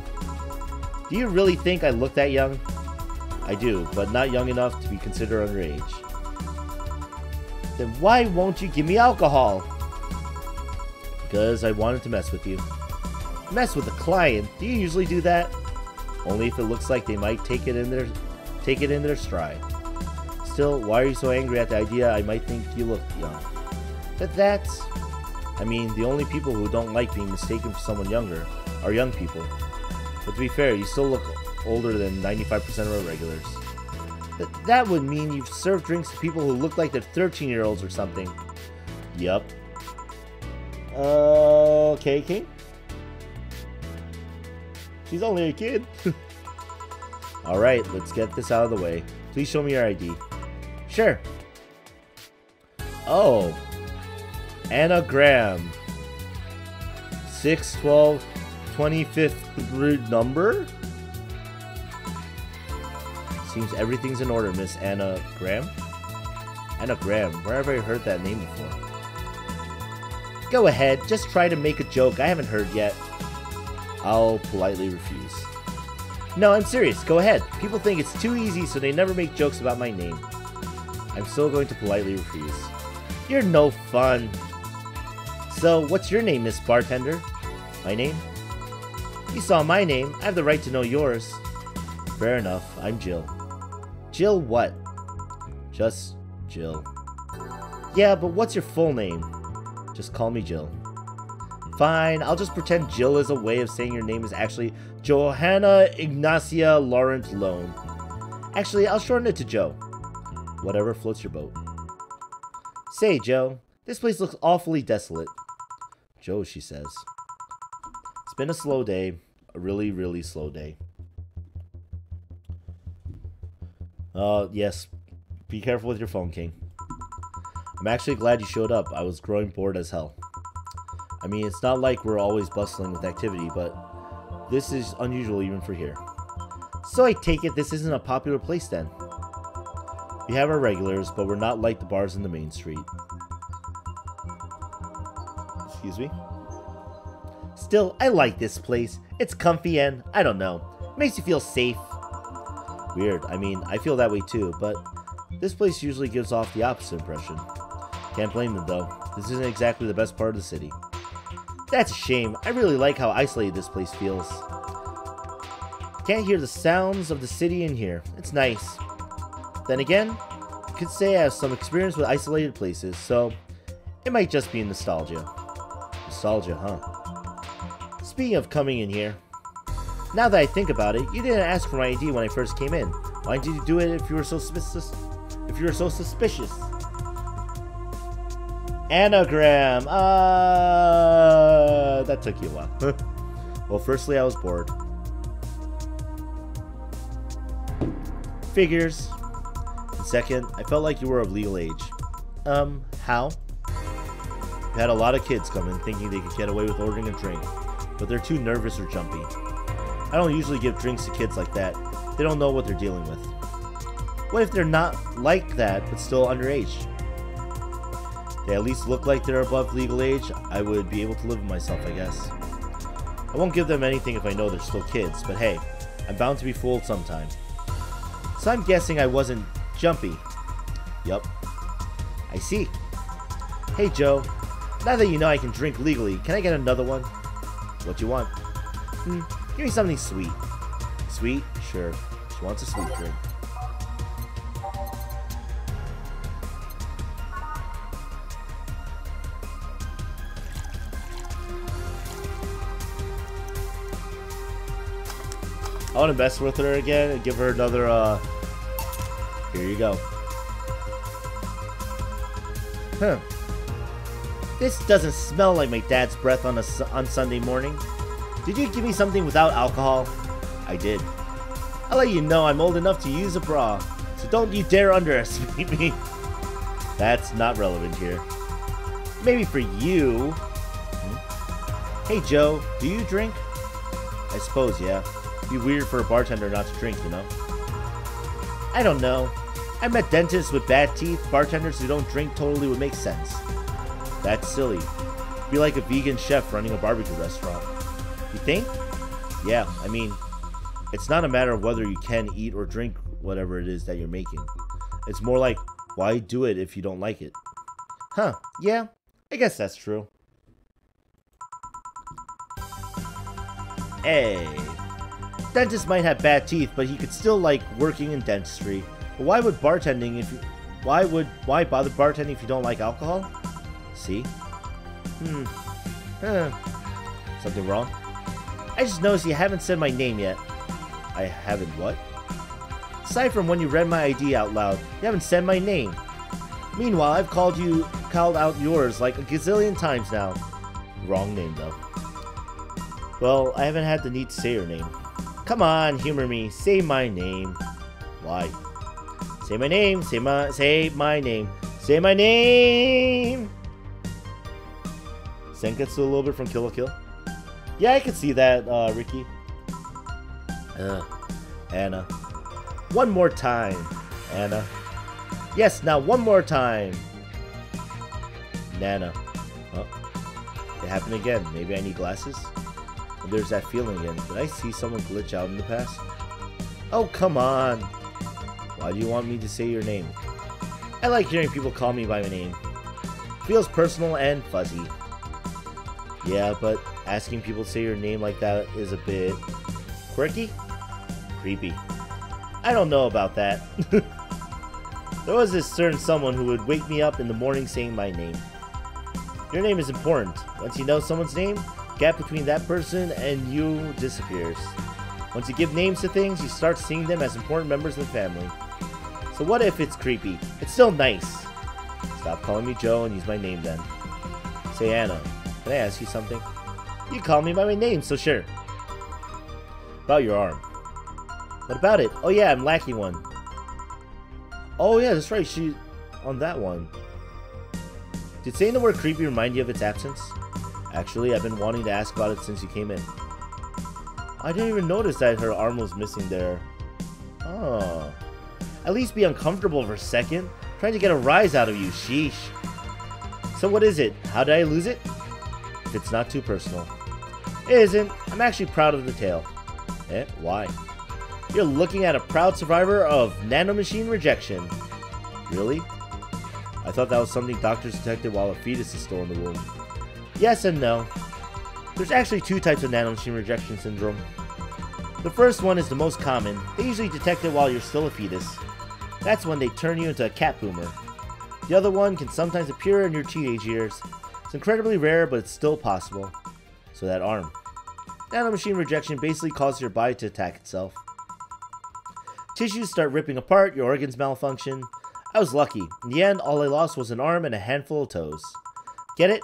Do you really think I look that young? I do, but not young enough to be considered underage. Then why won't you give me alcohol? Because I wanted to mess with you. Mess with a client? Do you usually do that? Only if it looks like they might take it in their stride. Still, why are you so angry at the idea I might think you look young? I mean, the only people who don't like being mistaken for someone younger are young people. But to be fair, you still look older than 95% of our regulars. That would mean you've served drinks to people who look like they're 13-year-olds or something. Yup. Okay, King? She's only a kid. Alright, let's get this out of the way. Please show me your ID. Sure. Oh. Anagram. 612 25th number? Seems everything's in order, Miss Anagram. Anagram, where have I heard that name before? Go ahead, just try to make a joke I haven't heard yet. I'll politely refuse. No, I'm serious, go ahead. People think it's too easy, so they never make jokes about my name. I'm still going to politely refuse. You're no fun. So, what's your name, Miss Bartender? My name? You saw my name, I have the right to know yours. Fair enough, I'm Jill. Jill what? Just Jill. Yeah, but what's your full name? Just call me Jill. Fine, I'll just pretend Jill is a way of saying your name is actually Johanna Ignacia Laurent Lone. Actually, I'll shorten it to Joe. Whatever floats your boat. Say, Joe, this place looks awfully desolate. Joe, she says. It's been a slow day. A really, really slow day. Yes. Be careful with your phone, King. I'm actually glad you showed up. I was growing bored as hell. I mean, it's not like we're always bustling with activity, but this is unusual even for here. So I take it this isn't a popular place then? We have our regulars, but we're not like the bars in the main street. Excuse me? Still, I like this place. It's comfy and, I don't know, makes you feel safe. Weird. I mean, I feel that way too, but this place usually gives off the opposite impression. Can't blame them though. This isn't exactly the best part of the city. That's a shame. I really like how isolated this place feels. Can't hear the sounds of the city in here. It's nice. Then again, I could say I have some experience with isolated places, so it might just be nostalgia. Nostalgia, huh? Speaking of coming in here, now that I think about it, you didn't ask for my ID when I first came in. Why did you do it if you were so suspicious? Anagram. That took you a while. Well, firstly, I was bored. Figures. And second, I felt like you were of legal age. How? You had a lot of kids come in thinking they could get away with ordering a drink, but they're too nervous or jumpy. I don't usually give drinks to kids like that. They don't know what they're dealing with. What if they're not like that, but still underage? They at least look like they're above legal age. I would be able to live with myself, I guess. I won't give them anything if I know they're still kids, but hey, I'm bound to be fooled sometime. So I'm guessing I wasn't jumpy. Yup. I see. Hey Joe, now that you know I can drink legally, can I get another one? What you want? Give me something sweet. Sweet? Sure. She wants a sweet drink. I want to mess with her again and give her another, here you go. Huh. This doesn't smell like my dad's breath on Sunday morning. Did you give me something without alcohol? I did. I'll let you know I'm old enough to use a bra, so don't you dare underestimate me. That's not relevant here. Maybe for you. Hey Joe, do you drink? I suppose, yeah. It'd be weird for a bartender not to drink, you know? I don't know. I met dentists with bad teeth. Bartenders who don't drink totally would make sense. That's silly. Be like a vegan chef running a barbecue restaurant. You think? Yeah, I mean, it's not a matter of whether you can eat or drink whatever it is that you're making. It's more like, why do it if you don't like it? Huh, yeah, I guess that's true. Hey. Dentist might have bad teeth, but he could still like working in dentistry. But why would bartending if you... Why bother bartending if you don't like alcohol? See? Something wrong? I just noticed you haven't said my name yet. I haven't what? Aside from when you read my ID out loud, you haven't said my name. Meanwhile, I've called out yours like a gazillion times now. Wrong name, though. Well, I haven't had the need to say your name. Come on, humor me. Say my name. Why? Say my name. Say my name. Say my name! Senketsu a little bit from Kill la Kill. Yeah, I can see that, Ricky. Anna. One more time, Anna. Yes, now one more time. Nana. Oh, it happened again. Maybe I need glasses? And there's that feeling again. Did I see someone glitch out in the past? Oh, come on. Why do you want me to say your name? I like hearing people call me by my name. Feels personal and fuzzy. Yeah, but asking people to say your name like that is a bit... quirky? Creepy. I don't know about that. There was this certain someone who would wake me up in the morning saying my name. Your name is important. Once you know someone's name, gap between that person and you disappears. Once you give names to things, you start seeing them as important members of the family. So what if it's creepy? It's still nice. Stop calling me Joe and use my name then. Say Anna. Can I ask you something? You call me by my name, so sure. About your arm. What about it? Oh yeah, I'm lacking one. Oh yeah, that's right, she... on that one. Did saying the word creepy remind you of its absence? Actually, I've been wanting to ask about it since you came in. I didn't even notice that her arm was missing there. Oh. At least be uncomfortable for a second. Trying to get a rise out of you, sheesh. So what is it? How did I lose it? If it's not too personal. It isn't. I'm actually proud of the tale. Eh? Why? You're looking at a proud survivor of nanomachine rejection. Really? I thought that was something doctors detected while a fetus is still in the womb. Yes and no. There's actually two types of nanomachine rejection syndrome. The first one is the most common. They usually detect it while you're still a fetus. That's when they turn you into a cat boomer. The other one can sometimes appear in your teenage years. It's incredibly rare, but it's still possible. So that arm. Nanomachine rejection basically causes your body to attack itself. Tissues start ripping apart, your organs malfunction. I was lucky. In the end, all I lost was an arm and a handful of toes. Get it?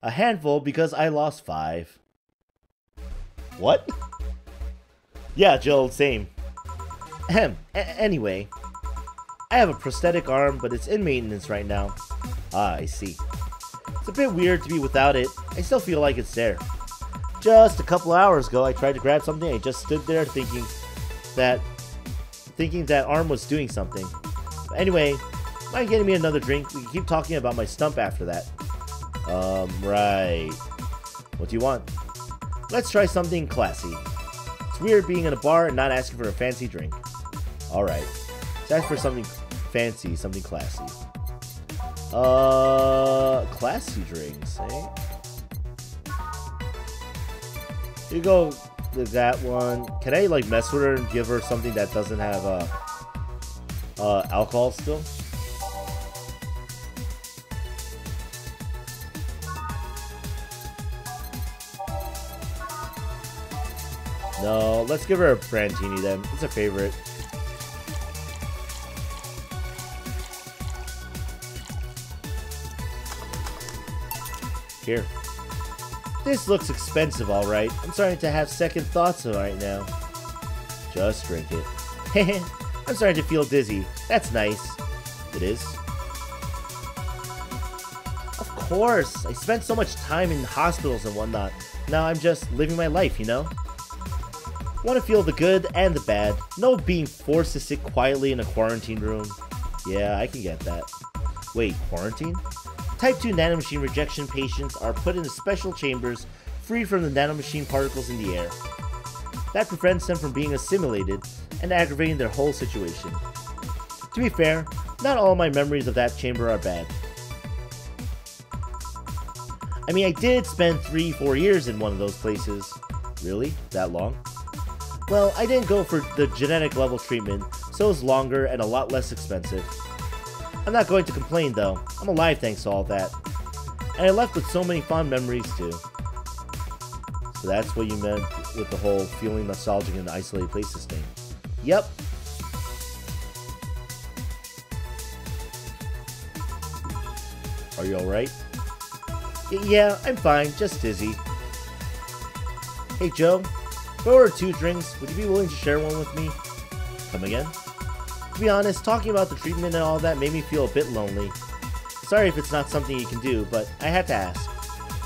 A handful because I lost 5. What? Yeah, Jill, same. Ahem. Anyway. I have a prosthetic arm, but it's in maintenance right now. Ah, I see. It's a bit weird to be without it. I still feel like it's there. Just a couple hours ago, I tried to grab something. I just stood there thinking that arm was doing something. But anyway, mind getting me another drink? We can keep talking about my stump after that. Right. What do you want? Let's try something classy. It's weird being in a bar and not asking for a fancy drink. Alright. Let's ask for something fancy, something classy. Classy drinks, eh? Here you go. that one. Can I like mess with her and give her something that doesn't have alcohol still? No, let's give her a Brandini then. It's a favorite. Here. This looks expensive, alright. I'm starting to have second thoughts right now. Just drink it. Heh. I'm starting to feel dizzy. That's nice. It is. Of course. I spent so much time in hospitals and whatnot. Now I'm just living my life, you know? Want to feel the good and the bad. No being forced to sit quietly in a quarantine room. Yeah, I can get that. Wait, quarantine? Type 2 nanomachine rejection patients are put into special chambers free from the nanomachine particles in the air. That prevents them from being assimilated and aggravating their whole situation. To be fair, not all my memories of that chamber are bad. I mean, I did spend 3-4 years in one of those places. Really? That long? Well, I didn't go for the genetic level treatment, so it was longer and a lot less expensive. I'm not going to complain though. I'm alive thanks to all that. And I left with so many fond memories too. So that's what you meant with the whole feeling nostalgic in isolated places thing. Yep. Are you alright? Yeah, I'm fine. Just dizzy. Hey Joe, if I order 2 drinks, would you be willing to share one with me? Come again? To be honest, talking about the treatment and all that made me feel a bit lonely. Sorry if it's not something you can do, but I had to ask.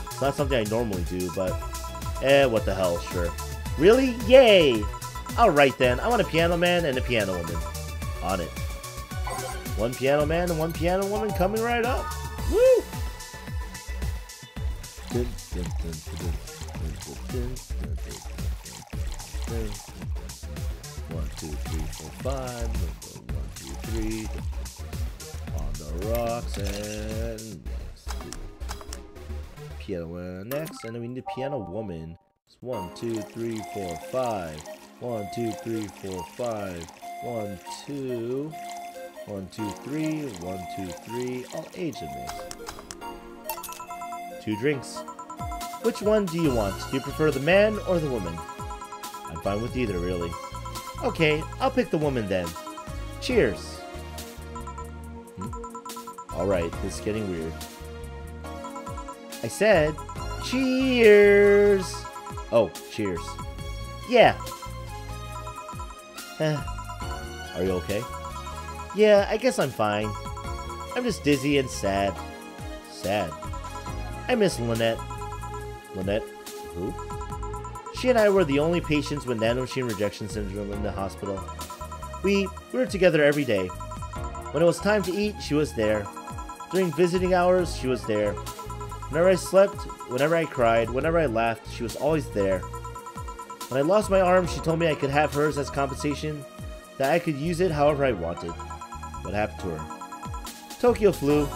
It's not something I normally do, but what the hell, sure. Really? Yay! Alright then, I want a piano man and a piano woman. On it. 1 piano man and 1 piano woman coming right up. Woo! Dun, dun, dun, dun, dun, dun, dun, dun, dun. 1, 2, 3, 4, 5. 1, 2, 3. On the rocks and next. Piano man next, and then we need a piano woman. It's 1, 2, 3, 4, 5. 1, 2, 3, 4, 5. 1, 2. 1, 2, 3. 1, 2, 3. All age of this. 2 drinks. Which one do you want? Do you prefer the man or the woman? I'm fine with either, really. Okay, I'll pick the woman then. Cheers. Alright, this is getting weird. I said, cheers! Oh, cheers. Yeah. Are you okay? Yeah, I guess I'm fine. I'm just dizzy and sad. Sad. I miss Lynette. Lynette? Who? She and I were the only patients with nanomachine rejection syndrome in the hospital. We were together every day. When it was time to eat, she was there. During visiting hours, she was there. Whenever I slept, whenever I cried, whenever I laughed, she was always there. When I lost my arm, she told me I could have hers as compensation, that I could use it however I wanted. What happened to her? Tokyo flu.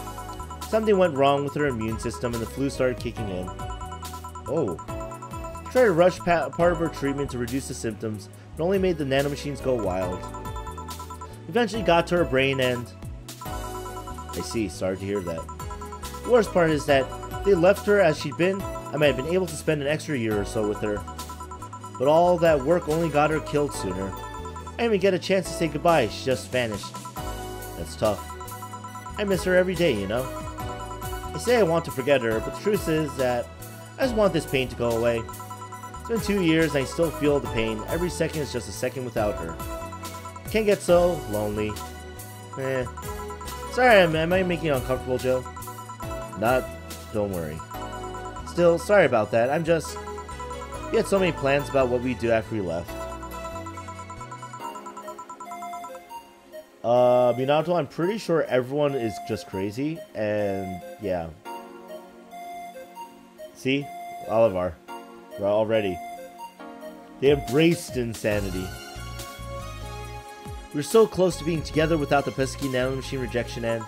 Something went wrong with her immune system and the flu started kicking in. Oh. Tried to rush part of her treatment to reduce the symptoms, but only made the nanomachines go wild. Eventually got to her brain and... I see, sorry to hear that. The worst part is that if they left her as she'd been, I might have been able to spend an extra year or so with her. But all that work only got her killed sooner. I didn't even get a chance to say goodbye, she just vanished. That's tough. I miss her every day, you know? I say I want to forget her, but the truth is that I just want this pain to go away. It's been 2 years and I still feel the pain. Every second is just a second without her. I can't get so lonely. Sorry, am I making you uncomfortable, Joe? Not, don't worry. Still, sorry about that. I'm just... We had so many plans about what we'd do after we left. Minato, I'm pretty sure everyone is just crazy, and yeah. See? Olivar. Already. They embraced insanity. We were so close to being together without the pesky nanomachine rejection, and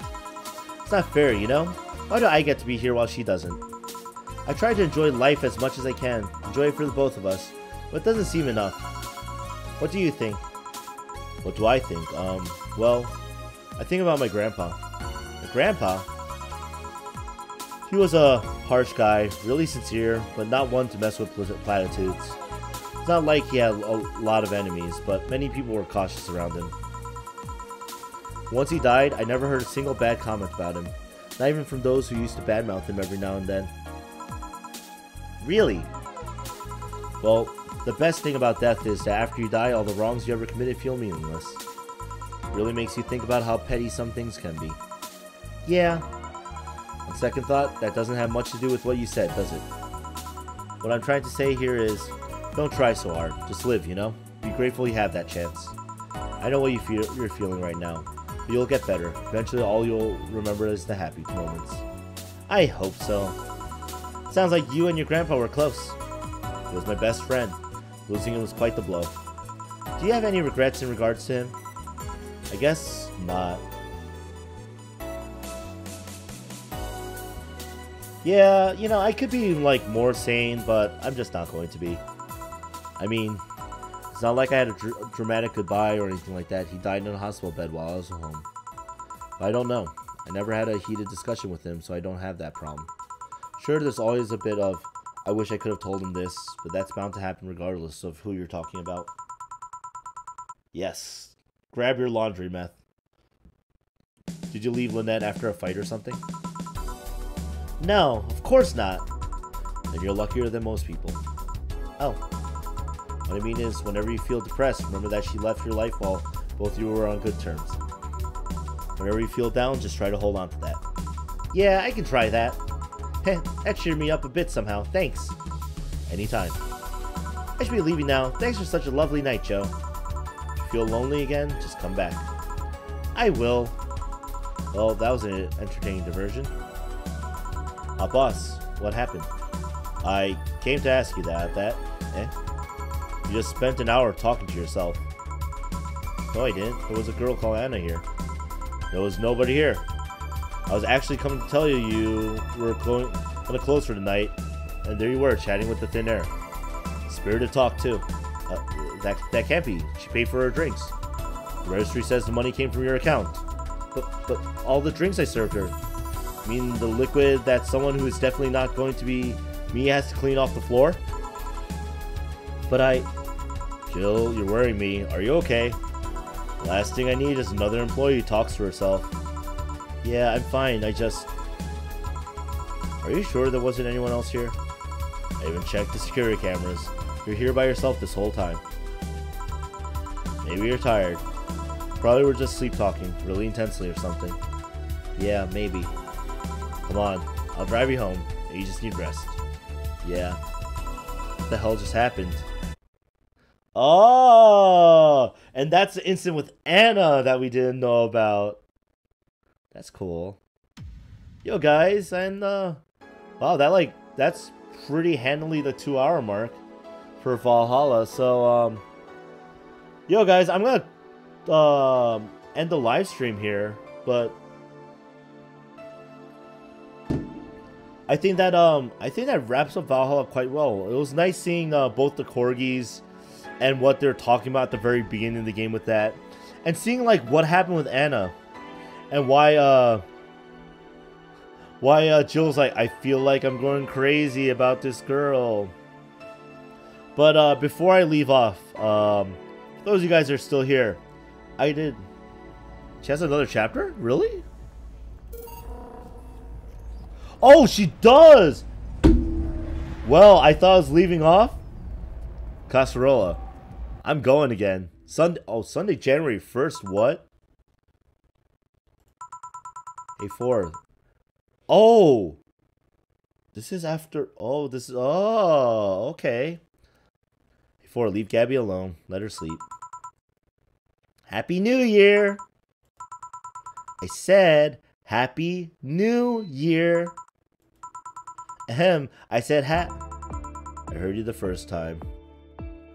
it's not fair, you know? Why do I get to be here while she doesn't? I try to enjoy life as much as I can, enjoy it for the both of us, but it doesn't seem enough. What do you think? What do I think? Well, I think about my grandpa. My grandpa? He was a harsh guy, really sincere, but not one to mess with platitudes. It's not like he had a lot of enemies, but many people were cautious around him. Once he died, I never heard a single bad comment about him. Not even from those who used to badmouth him every now and then. Really? Well, the best thing about death is that after you die, all the wrongs you ever committed feel meaningless. It really makes you think about how petty some things can be. Yeah. On second thought, that doesn't have much to do with what you said, does it? What I'm trying to say here is, don't try so hard. Just live, you know? Be grateful you have that chance. I know what you're feeling right now. But you'll get better. Eventually, all you'll remember is the happy moments. I hope so. Sounds like you and your grandpa were close. He was my best friend. Losing him was quite the blow. Do you have any regrets in regards to him? I guess not. Yeah, you know, I could be, like, more sane, but I'm just not going to be. I mean, it's not like I had a dramatic goodbye or anything like that. He died in a hospital bed while I was home. But I don't know. I never had a heated discussion with him, so I don't have that problem. Sure, there's always a bit of, I wish I could have told him this, but that's bound to happen regardless of who you're talking about. Yes. Grab your laundry, Meth. Did you leave Lynette after a fight or something? No, of course not. Then you're luckier than most people. Oh. What I mean is, whenever you feel depressed, remember that she left your life while both of you were on good terms. Whenever you feel down, just try to hold on to that. Yeah, I can try that. Heh, that cheered me up a bit somehow. Thanks. Anytime. I should be leaving now. Thanks for such a lovely night, Joe. If you feel lonely again, just come back. I will. Well, that was an entertaining diversion. Boss, what happened? I came to ask you that. You just spent an hour talking to yourself. No, I didn't. There was a girl called Anna here. There was nobody here. I was actually coming to tell you you were going to close for tonight, and there you were, chatting with the thin air. Spirited talk, too. That can't be. She paid for her drinks. The registry says the money came from your account. But all the drinks I served her. I mean, the liquid that someone who is definitely not going to be me has to clean off the floor? But Jill, you're worrying me. Are you okay? Last thing I need is another employee who talks to herself. Yeah, I'm fine. Are you sure there wasn't anyone else here? I even checked the security cameras. You're here by yourself this whole time. Maybe you're tired. Probably were just sleep talking really intensely or something. Yeah, maybe. Come on, I'll drive you home. You just need rest. Yeah. What the hell just happened? Oh! And that's the incident with Anna that we didn't know about. That's cool. Yo, guys, and, wow, that's pretty handily the 2-hour mark for Valhalla. So, yo, guys, I'm gonna, end the live stream here, but I think that wraps up Valhalla quite well. It was nice seeing both the corgis and what they're talking about at the very beginning of the game with that, and seeing like what happened with Anna and why Jill's like, I feel like I'm going crazy about this girl. But before I leave off, for those of you guys that are still here, she has another chapter? Really? Oh, she does! Well, I thought I was leaving off. Casserola. I'm going again. Sunday, January 1st, what? Hey, 4. Oh! This is after... Oh, this is... Oh, okay. Hey, 4, leave Gabby alone. Let her sleep. Happy New Year! I said, Happy New Year! Ahem, I said I heard you the first time.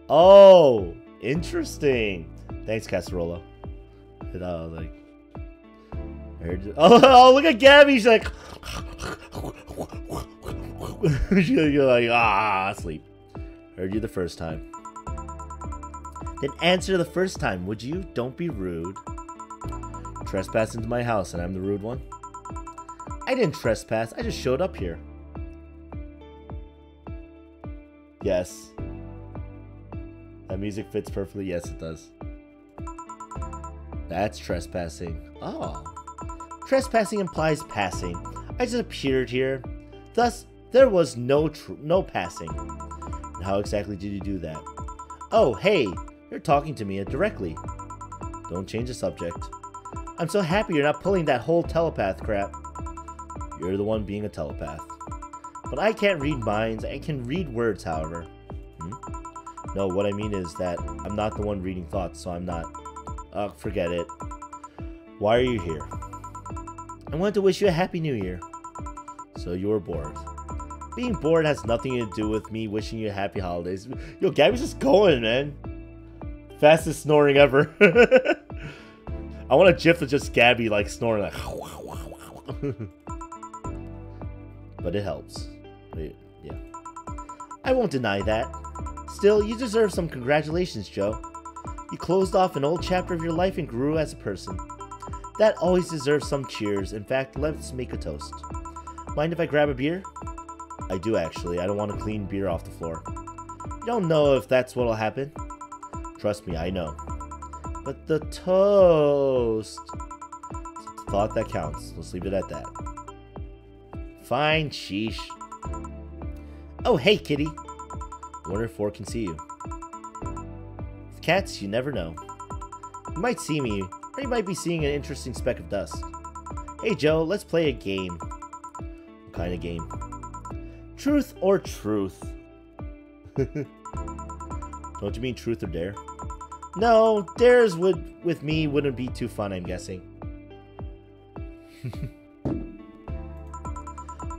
Oh, interesting. Thanks, Casserola. And I was like, I heard you. Oh, look at Gabby. She's like, you're like, sleep. Heard you the first time. Then answer the first time, would you? Don't be rude. Trespass into my house and I'm the rude one? I didn't trespass, I just showed up here. Yes. That music fits perfectly. Yes, it does. That's trespassing. Oh. Trespassing implies passing. I just appeared here. Thus, there was no passing. And how exactly did you do that? Oh, hey, you're talking to me directly. Don't change the subject. I'm so happy you're not pulling that whole telepath crap. You're the one being a telepath. But I can't read minds. I can read words, however. No, what I mean is that I'm not the one reading thoughts, so I'm not. Forget it. Why are you here? I wanted to wish you a happy new year. So you were bored. Being bored has nothing to do with me wishing you a happy holidays. Yo, Gabby's just going, man. Fastest snoring ever. I want a gif of just Gabby like snoring like. But it helps. Wait, yeah. I won't deny that. Still, you deserve some congratulations, Joe. You closed off an old chapter of your life and grew as a person. That always deserves some cheers. In fact, let's make a toast. Mind if I grab a beer? I do actually. I don't want to clean beer off the floor. You don't know if that's what'll happen. Trust me, I know. But the toast. It's the thought that counts. Let's leave it at that. Fine, sheesh. Oh, hey, kitty. I wonder if 4 can see you. With cats, you never know. You might see me, or you might be seeing an interesting speck of dust. Hey, Joe, let's play a game. What kind of game? Truth or truth? Don't you mean truth or dare? No, dares with me wouldn't be too fun, I'm guessing.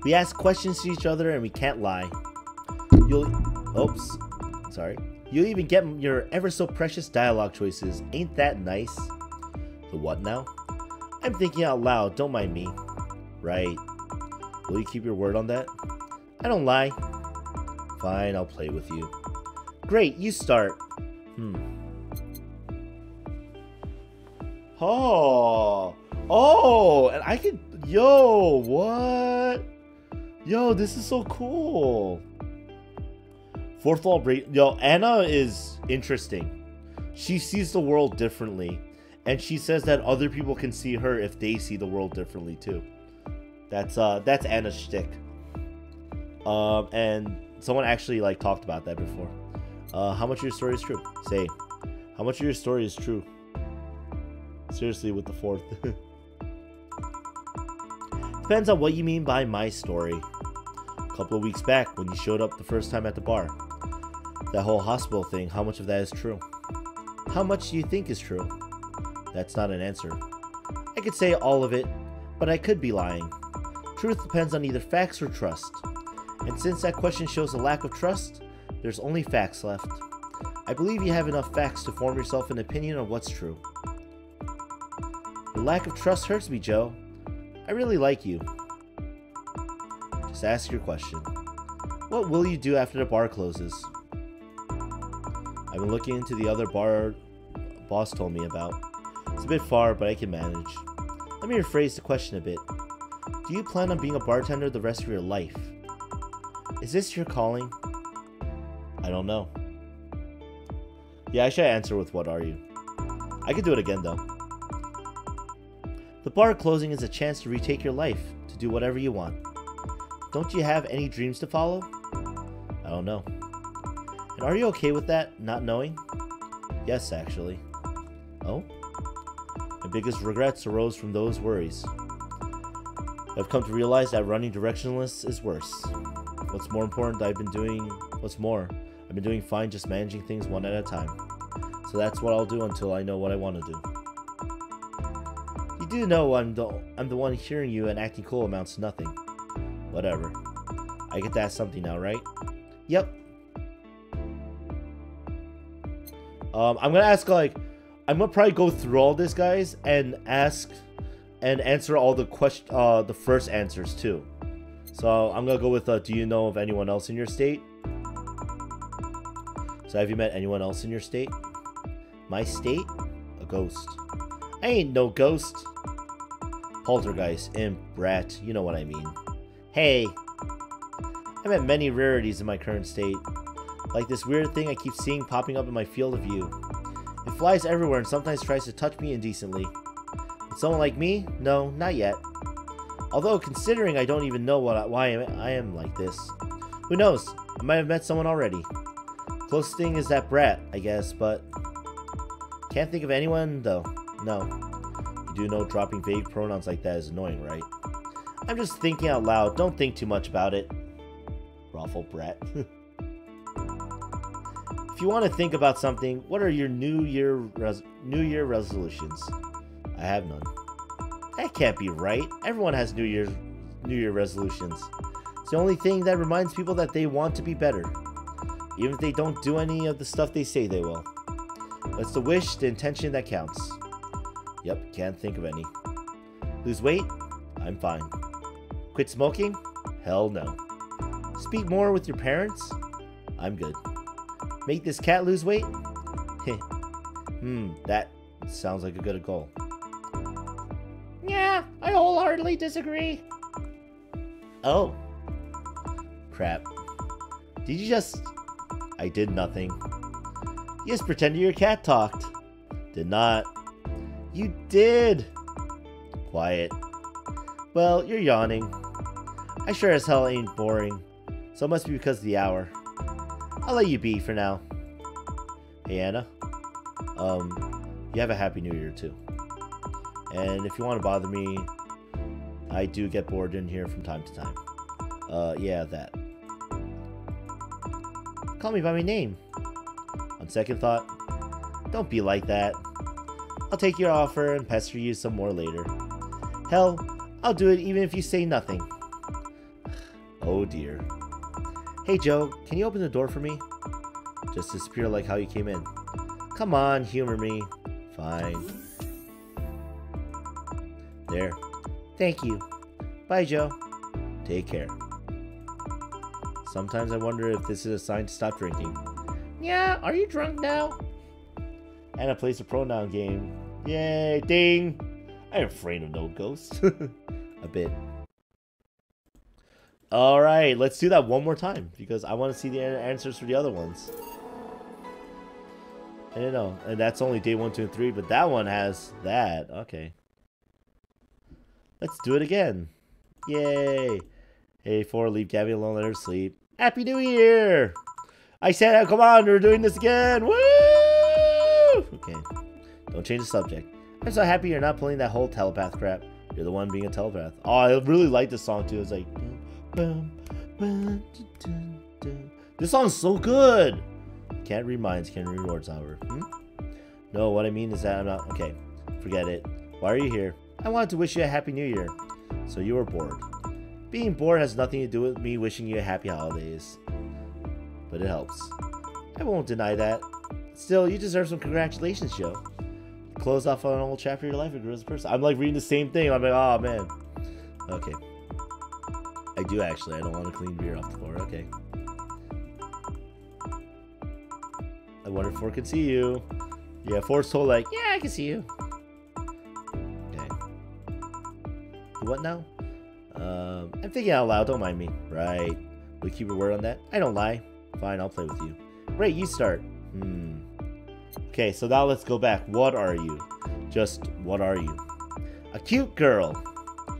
We ask questions to each other and we can't lie. Oops. Sorry. You'll even get your ever so precious dialogue choices. Ain't that nice? The what now? I'm thinking out loud, don't mind me. Right. Will you keep your word on that? I don't lie. Fine, I'll play with you. Great, you start. Oh, and I could, yo, what? Yo, this is so cool. Fourth wall break. Yo, Anna is interesting. She sees the world differently, and she says that other people can see her if they see the world differently too. That's Anna's shtick. And someone actually like talked about that before. How much of your story is true? Say, how much of your story is true? Seriously, with the fourth. Depends on what you mean by my story. A couple of weeks back, when you showed up the first time at the bar. That whole hospital thing, how much of that is true? How much do you think is true? That's not an answer. I could say all of it, but I could be lying. Truth depends on either facts or trust. And since that question shows a lack of trust, there's only facts left. I believe you have enough facts to form yourself an opinion on what's true. Your lack of trust hurts me, Joe. I really like you. Just ask your question. What will you do after the bar closes? I've been looking into the other bar boss told me about. It's a bit far, but I can manage. Let me rephrase the question a bit. Do you plan on being a bartender the rest of your life? Is this your calling? I don't know. Yeah, I should answer with what are you? I could do it again though. The bar closing is a chance to retake your life, to do whatever you want. Don't you have any dreams to follow? I don't know. And are you okay with that, not knowing? Yes, actually. Oh? My biggest regrets arose from those worries. I've come to realize that running directionless is worse. What's more, I've been doing fine just managing things one at a time. So that's what I'll do until I know what I want to do. You do know I'm the one hearing you and acting cool amounts to nothing. Whatever. I get to ask something now, right? Yep. I'm gonna ask I'm gonna probably go through all this, guys, and ask and answer all the the first answers too. So I'm gonna go with do you know of anyone else in your state? So have you met anyone else in your state? My state? A ghost. I ain't no ghost. Poltergeist, imp, rat, you know what I mean. Hey! I met many rarities in my current state. Like this weird thing I keep seeing popping up in my field of view. It flies everywhere and sometimes tries to touch me indecently. But someone like me? No, not yet. Although, considering I don't even know why I am like this. Who knows? I might have met someone already. Closest thing is that brat, I guess, but... Can't think of anyone, though. No. You do know dropping vague pronouns like that is annoying, right? I'm just thinking out loud. Don't think too much about it. Raffle brat. If you want to think about something, what are your New Year resolutions? I have none. That can't be right. Everyone has New Year resolutions. It's the only thing that reminds people that they want to be better, even if they don't do any of the stuff they say they will. It's the wish, the intention that counts. Yep, can't think of any. Lose weight? I'm fine. Quit smoking? Hell no. Speak more with your parents? I'm good. Make this cat lose weight? That sounds like a good goal. Yeah, I wholeheartedly disagree. Oh. Crap. Did you just... I did nothing. You just pretended your cat talked. Did not. You did. Quiet. Well, you're yawning. I sure as hell ain't boring. So it must be because of the hour. I'll let you be for now. Hey, Anna. You have a Happy New Year, too. And if you want to bother me, I do get bored in here from time to time. Yeah, that. Call me by my name. On second thought, don't be like that. I'll take your offer and pester you some more later. Hell, I'll do it even if you say nothing. Oh dear. Hey Joe, can you open the door for me? Just disappear like how you came in. Come on, humor me. Fine. There. Thank you. Bye, Joe. Take care. Sometimes I wonder if this is a sign to stop drinking. Yeah, are you drunk now? Anna plays a pronoun game. Yay, ding! I'm afraid of no ghosts. A bit. Alright, let's do that one more time, because I want to see the answers for the other ones. I don't know, and that's only day 1, 2, and 3, but that one has that. Okay. Let's do it again. Yay! Hey, 4, leave Gabby alone, let her sleep. Happy New Year! I said, come on, we're doing this again! Woo! Okay, don't change the subject. I'm so happy you're not pulling that whole telepath crap. You're the one being a telepath. Oh, I really like this song too. It's like... This song's so good! Can't read minds, can't read words, however. No, what I mean is that I'm not... Okay, forget it. Why are you here? I wanted to wish you a Happy New Year. So you were bored. Being bored has nothing to do with me wishing you a happy holidays. But it helps. I won't deny that. Still, you deserve some congratulations, Joe. Close off on an old chapter of your life and grow as a person. I'm like reading the same thing. I'm like, oh man. Okay. I do actually. I don't want to clean beer off the floor. Okay. I wonder if 4 can see you. Yeah, 4's told like, yeah, I can see you. Okay. What now? I'm thinking out loud. Don't mind me. Right. We keep a word on that? I don't lie. Fine, I'll play with you. Great, you start. Okay, so now let's go back. What are you? Just, what are you? A cute girl.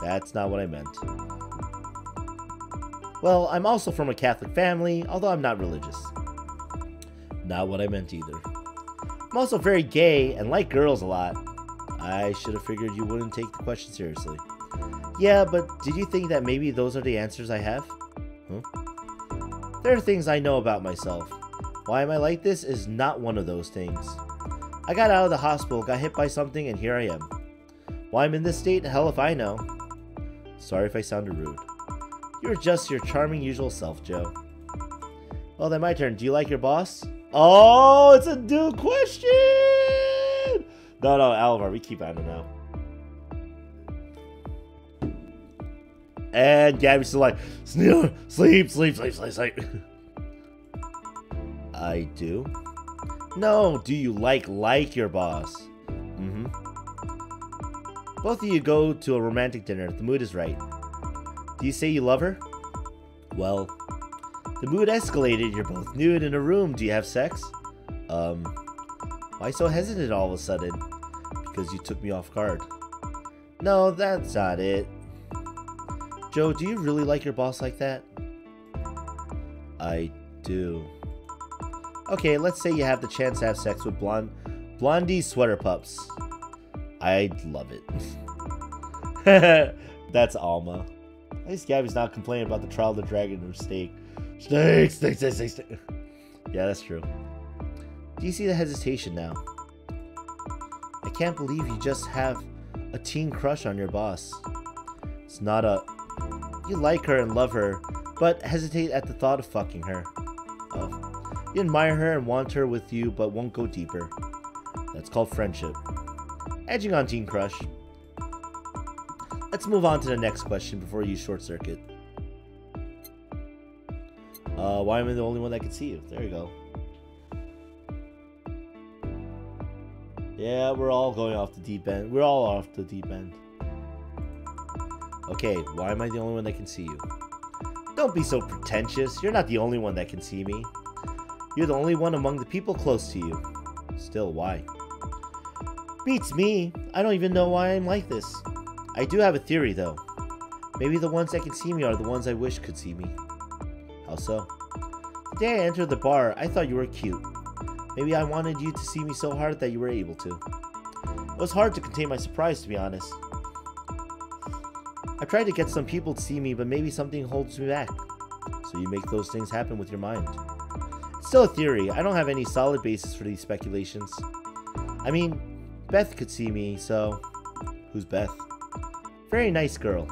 That's not what I meant. Well, I'm also from a Catholic family, although I'm not religious. Not what I meant either. I'm also very gay and like girls a lot. I should have figured you wouldn't take the question seriously. Yeah, but did you think that maybe those are the answers I have? Huh? There are things I know about myself. Why am I like this is not one of those things. I got out of the hospital, got hit by something, and here I am. Why I'm in this state, hell if I know. Sorry if I sounded rude. You're just your charming usual self, Joe. Well, then my turn. Do you like your boss? Oh, it's a new question! No, Alvar, we keep Anna now. And Gabby's still like, sleep. I do. No, do you like your boss? Mm-hmm. Both of you go to a romantic dinner. The mood is right. Do you say you love her? Well, the mood escalated. You're both nude in a room. Do you have sex? Why so hesitant all of a sudden? Because you took me off guard. No, that's not it. Joe, do you really like your boss like that? I do. Okay, let's say you have the chance to have sex with Blondie Sweater Pups. I'd love it. That's Alma. At least Gabby's not complaining about the trial of the dragon or steak. Steak. Yeah, that's true. Do you see the hesitation now? I can't believe you just have a teen crush on your boss. It's not a... You like her and love her, but hesitate at the thought of fucking her. Oh. You admire her and want her with you, but won't go deeper. That's called friendship. Edging on teen crush. Let's move on to the next question before you short circuit. Why am I the only one that can see you? There you go. Yeah, we're all going off the deep end. We're all off the deep end. Okay, why am I the only one that can see you? Don't be so pretentious. You're not the only one that can see me. You're the only one among the people close to you. Still, why? Beats me. I don't even know why I'm like this. I do have a theory, though. Maybe the ones that can see me are the ones I wish could see me. How so? The day I entered the bar, I thought you were cute. Maybe I wanted you to see me so hard that you were able to. It was hard to contain my surprise, to be honest. I tried to get some people to see me, but maybe something holds me back. So you make those things happen with your mind. It's still a theory. I don't have any solid basis for these speculations. I mean, Beth could see me, so... Who's Beth? Very nice girl.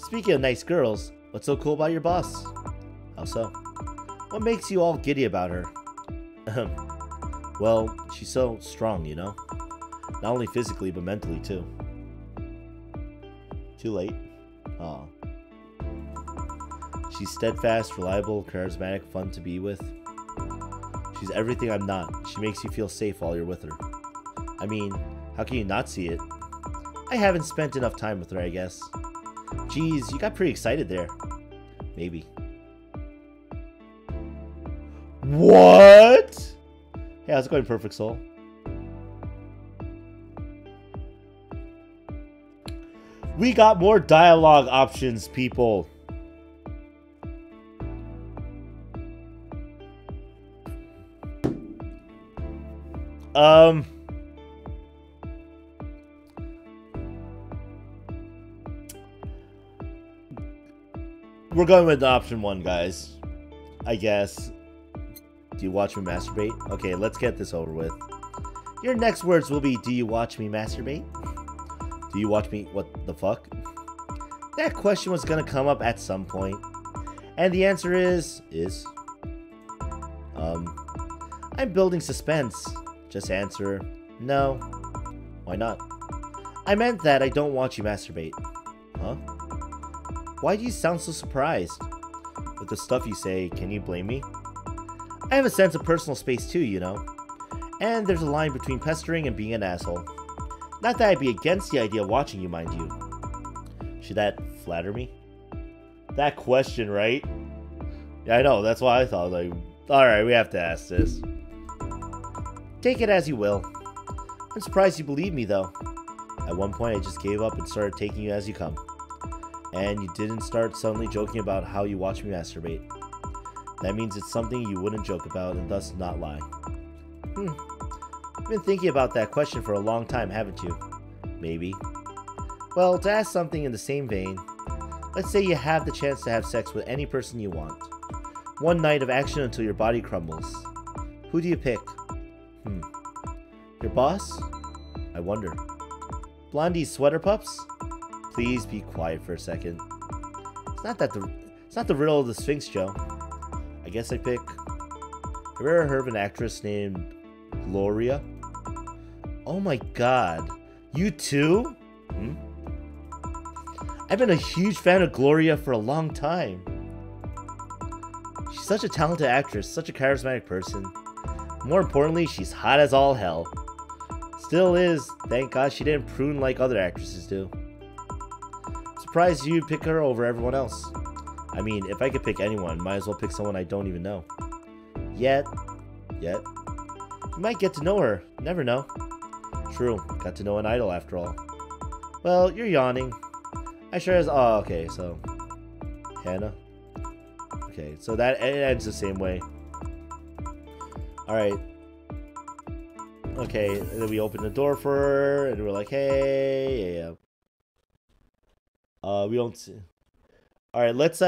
Speaking of nice girls, what's so cool about your boss? How so? What makes you all giddy about her? Well, she's so strong, you know? Not only physically, but mentally, too. Too late? Aw. She's steadfast, reliable, charismatic, fun to be with. She's everything I'm not. She makes you feel safe while you're with her. I mean, how can you not see it? I haven't spent enough time with her, I guess. Geez, you got pretty excited there. Maybe. What? Hey, how's it going, Perfect Soul? We got more dialogue options, people. We're going with option 1, guys. I guess. Do you watch me masturbate? Okay, let's get this over with. Your next words will be, do you watch me masturbate? Do you watch me... What the fuck? That question was gonna come up at some point. And the answer is... I'm building suspense. Just answer, no. Why not? I meant that I don't watch you masturbate. Huh? Why do you sound so surprised? With the stuff you say, can you blame me? I have a sense of personal space too, you know. And there's a line between pestering and being an asshole. Not that I'd be against the idea of watching you, mind you. Should that flatter me? That question, right? Yeah, I know, that's why I thought, like, alright, we have to ask this. Take it as you will. I'm surprised you believe me, though. At one point, I just gave up and started taking you as you come. And you didn't start suddenly joking about how you watch me masturbate. That means it's something you wouldn't joke about and thus not lie. You've been thinking about that question for a long time, haven't you? Maybe. Well, to ask something in the same vein, let's say you have the chance to have sex with any person you want. One night of action until your body crumbles. Who do you pick? Your boss? I wonder. Blondie Sweater Pups? Please be quiet for a second. It's not the riddle of the Sphinx, Joe. I guess I pick... Have you ever heard of an actress named Gloria? Oh my god. You too? I've been a huge fan of Gloria for a long time. She's such a talented actress, such a charismatic person. More importantly, she's hot as all hell. Still is. Thank God she didn't prune like other actresses do. Surprised you'd pick her over everyone else. I mean, if I could pick anyone, might as well pick someone I don't even know. Yet. You might get to know her. Never know. True. Got to know an idol after all. Well, you're yawning. I sure as... Oh, okay, so... Hannah. Okay, so that it ends the same way. Alright. Okay, and then we open the door for her, and we're like, hey, yeah. We don't see... Alright, let's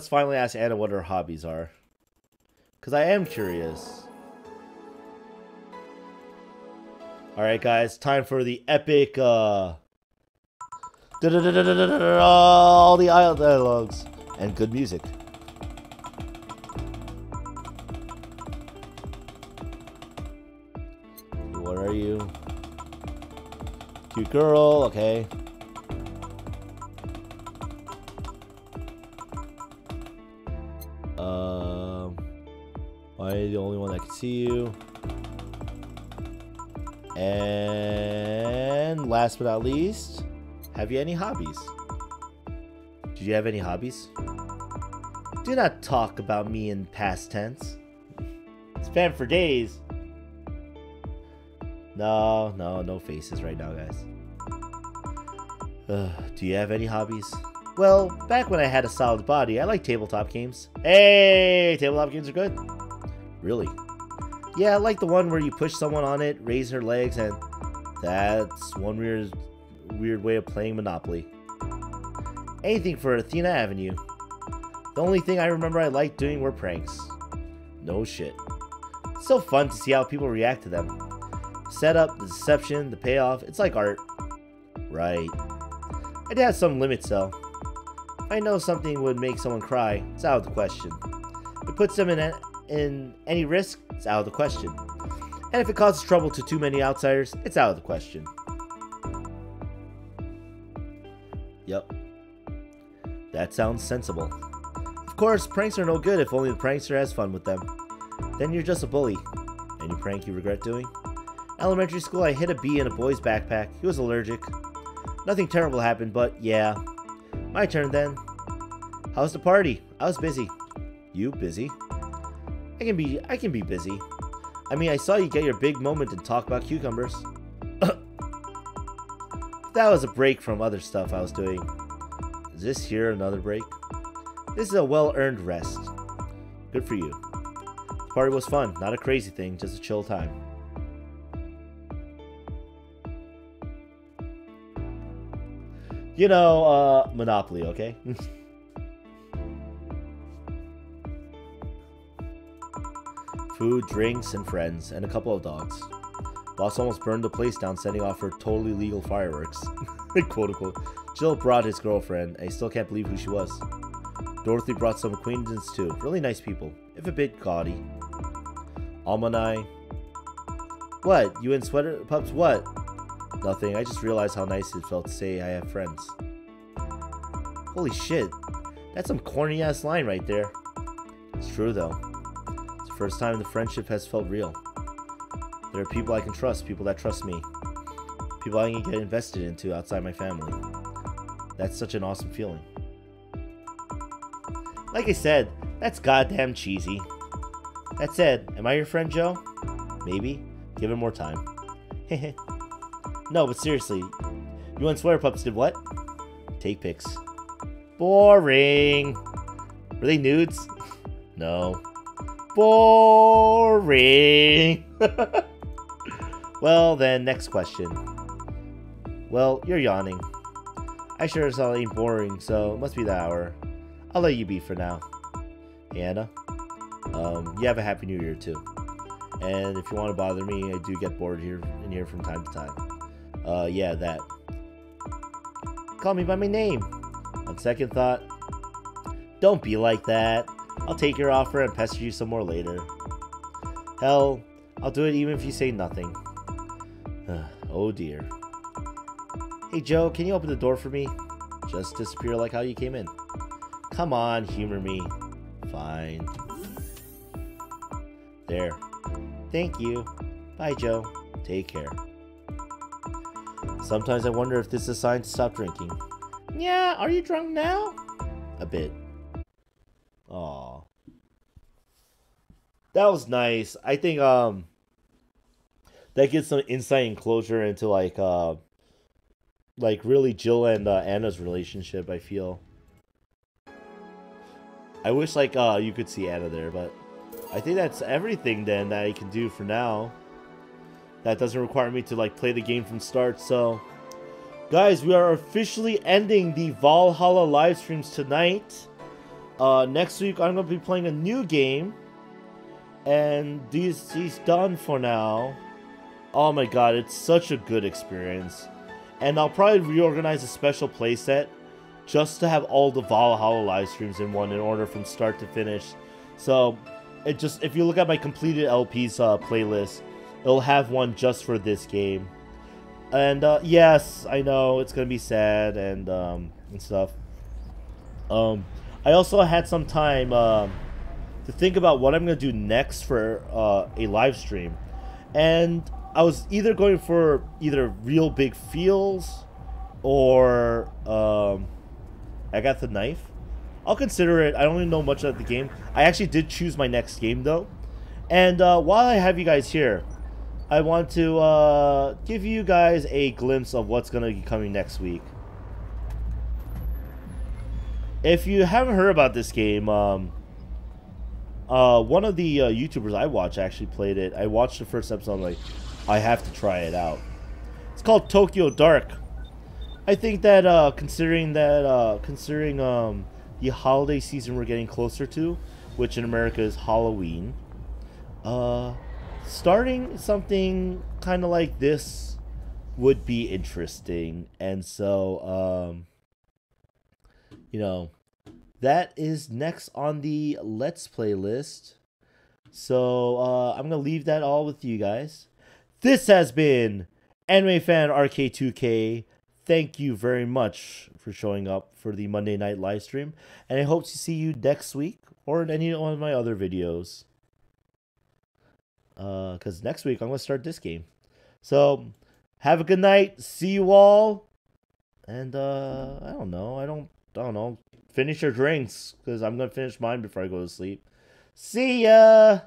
finally ask Anna what her hobbies are. Because I am curious. Alright, guys, time for the epic, all the aisle dialogues. And good music. What are you? Cute girl, okay. Why are you the only one that can see you? And last but not least, have you any hobbies? Did you have any hobbies? Do not talk about me in past tense. Spam for days. No faces right now, guys. Do you have any hobbies? Well, back when I had a solid body, I liked tabletop games. Hey, tabletop games are good. Really? Yeah, I like the one where you push someone on it, raise her legs, and that's one weird way of playing Monopoly. Anything for Athena Avenue. The only thing I remember I liked doing were pranks. No shit. It's so fun to see how people react to them. Setup, the deception, the payoff, it's like art. Right. I did have some limits though. If I know something would make someone cry, it's out of the question. If it puts them in any risk, it's out of the question. And if it causes trouble to too many outsiders, it's out of the question. Yep. That sounds sensible. Of course, pranks are no good if only the prankster has fun with them. Then you're just a bully. Any prank you regret doing? Elementary school, I hid a bee in a boy's backpack. He was allergic. Nothing terrible happened, but yeah. My turn then. How's the party? I was busy. You busy? I can be busy. I mean, I saw you get your big moment and talk about cucumbers. That was a break from other stuff I was doing. Is this here another break? This is a well-earned rest. Good for you. The party was fun, not a crazy thing, just a chill time. You know, Monopoly, okay? Food, drinks, and friends, and a couple of dogs. Boss almost burned the place down, sending off her totally legal fireworks. Quote unquote. Jill brought his girlfriend, and I still can't believe who she was. Dorothy brought some acquaintances too. Really nice people, if a bit gaudy. Alma and I... What? You in sweater pups? What? Nothing. I just realized how nice it felt to say I have friends. Holy shit. That's some corny ass line right there. It's true though. It's the first time the friendship has felt real. There are people I can trust, people that trust me. People I can get invested into outside my family. That's such an awesome feeling. Like I said, that's goddamn cheesy. That said, am I your friend, Joe? Maybe. Give it more time. No, but seriously, you and Sweater Pups did what? Take pics. Boring. Were they nudes? No. Boring. Well, then, next question. Well, you're yawning. I sure as hell ain't boring, so it must be the hour. I'll let you be for now. Hey, Anna. You have a happy new year, too. And if you want to bother me, I do get bored here from time to time. Yeah, that. Call me by my name. On second thought, don't be like that. I'll take your offer and pester you some more later. Hell, I'll do it even if you say nothing. Oh dear. Hey Joe, can you open the door for me? Just disappear like how you came in. Come on, humor me. Fine. There. Thank you. Bye, Joe. Take care. Sometimes I wonder if this is a sign to stop drinking. Yeah, are you drunk now? A bit. Aw. That was nice. I think that gives some insight and closure into like really Jill and Anna's relationship, I feel. I wish like you could see Anna there, but I think that's everything then that I can do for now. That doesn't require me to like play the game from start. So guys, we are officially ending the Valhalla live streams tonight. Next week I'm gonna be playing a new game. And he's done for now. Oh my god, it's such a good experience. And I'll probably reorganize a special playset just to have all the Valhalla live streams in one in order from start to finish. So it just, if you look at my completed LPs playlist, it'll have one just for this game. And yes, I know it's gonna be sad and stuff. I also had some time to think about what I'm gonna do next for a live stream, and I was either going for either real big feels or I got the knife. I'll consider it. I don't really know much about the game. I actually did choose my next game though, and while I have you guys here, I want to give you guys a glimpse of what's gonna be coming next week. If you haven't heard about this game, one of the YouTubers I watch actually played it. I watched the first episode. I'm like, I have to try it out. It's called Tokyo Dark. I think that considering the holiday season we're getting closer to, which in America is Halloween, starting something kind of like this would be interesting. And so you know, that is next on the Let's Play list. So I'm going to leave that all with you guys. This has been animefanrk2k. Thank you very much for showing up for the Monday Night Livestream. And I hope to see you next week or in any one of my other videos. Because next week I'm going to start this game. So have a good night. See you all. And I don't know. Finish your drinks, because I'm going to finish mine before I go to sleep. See ya!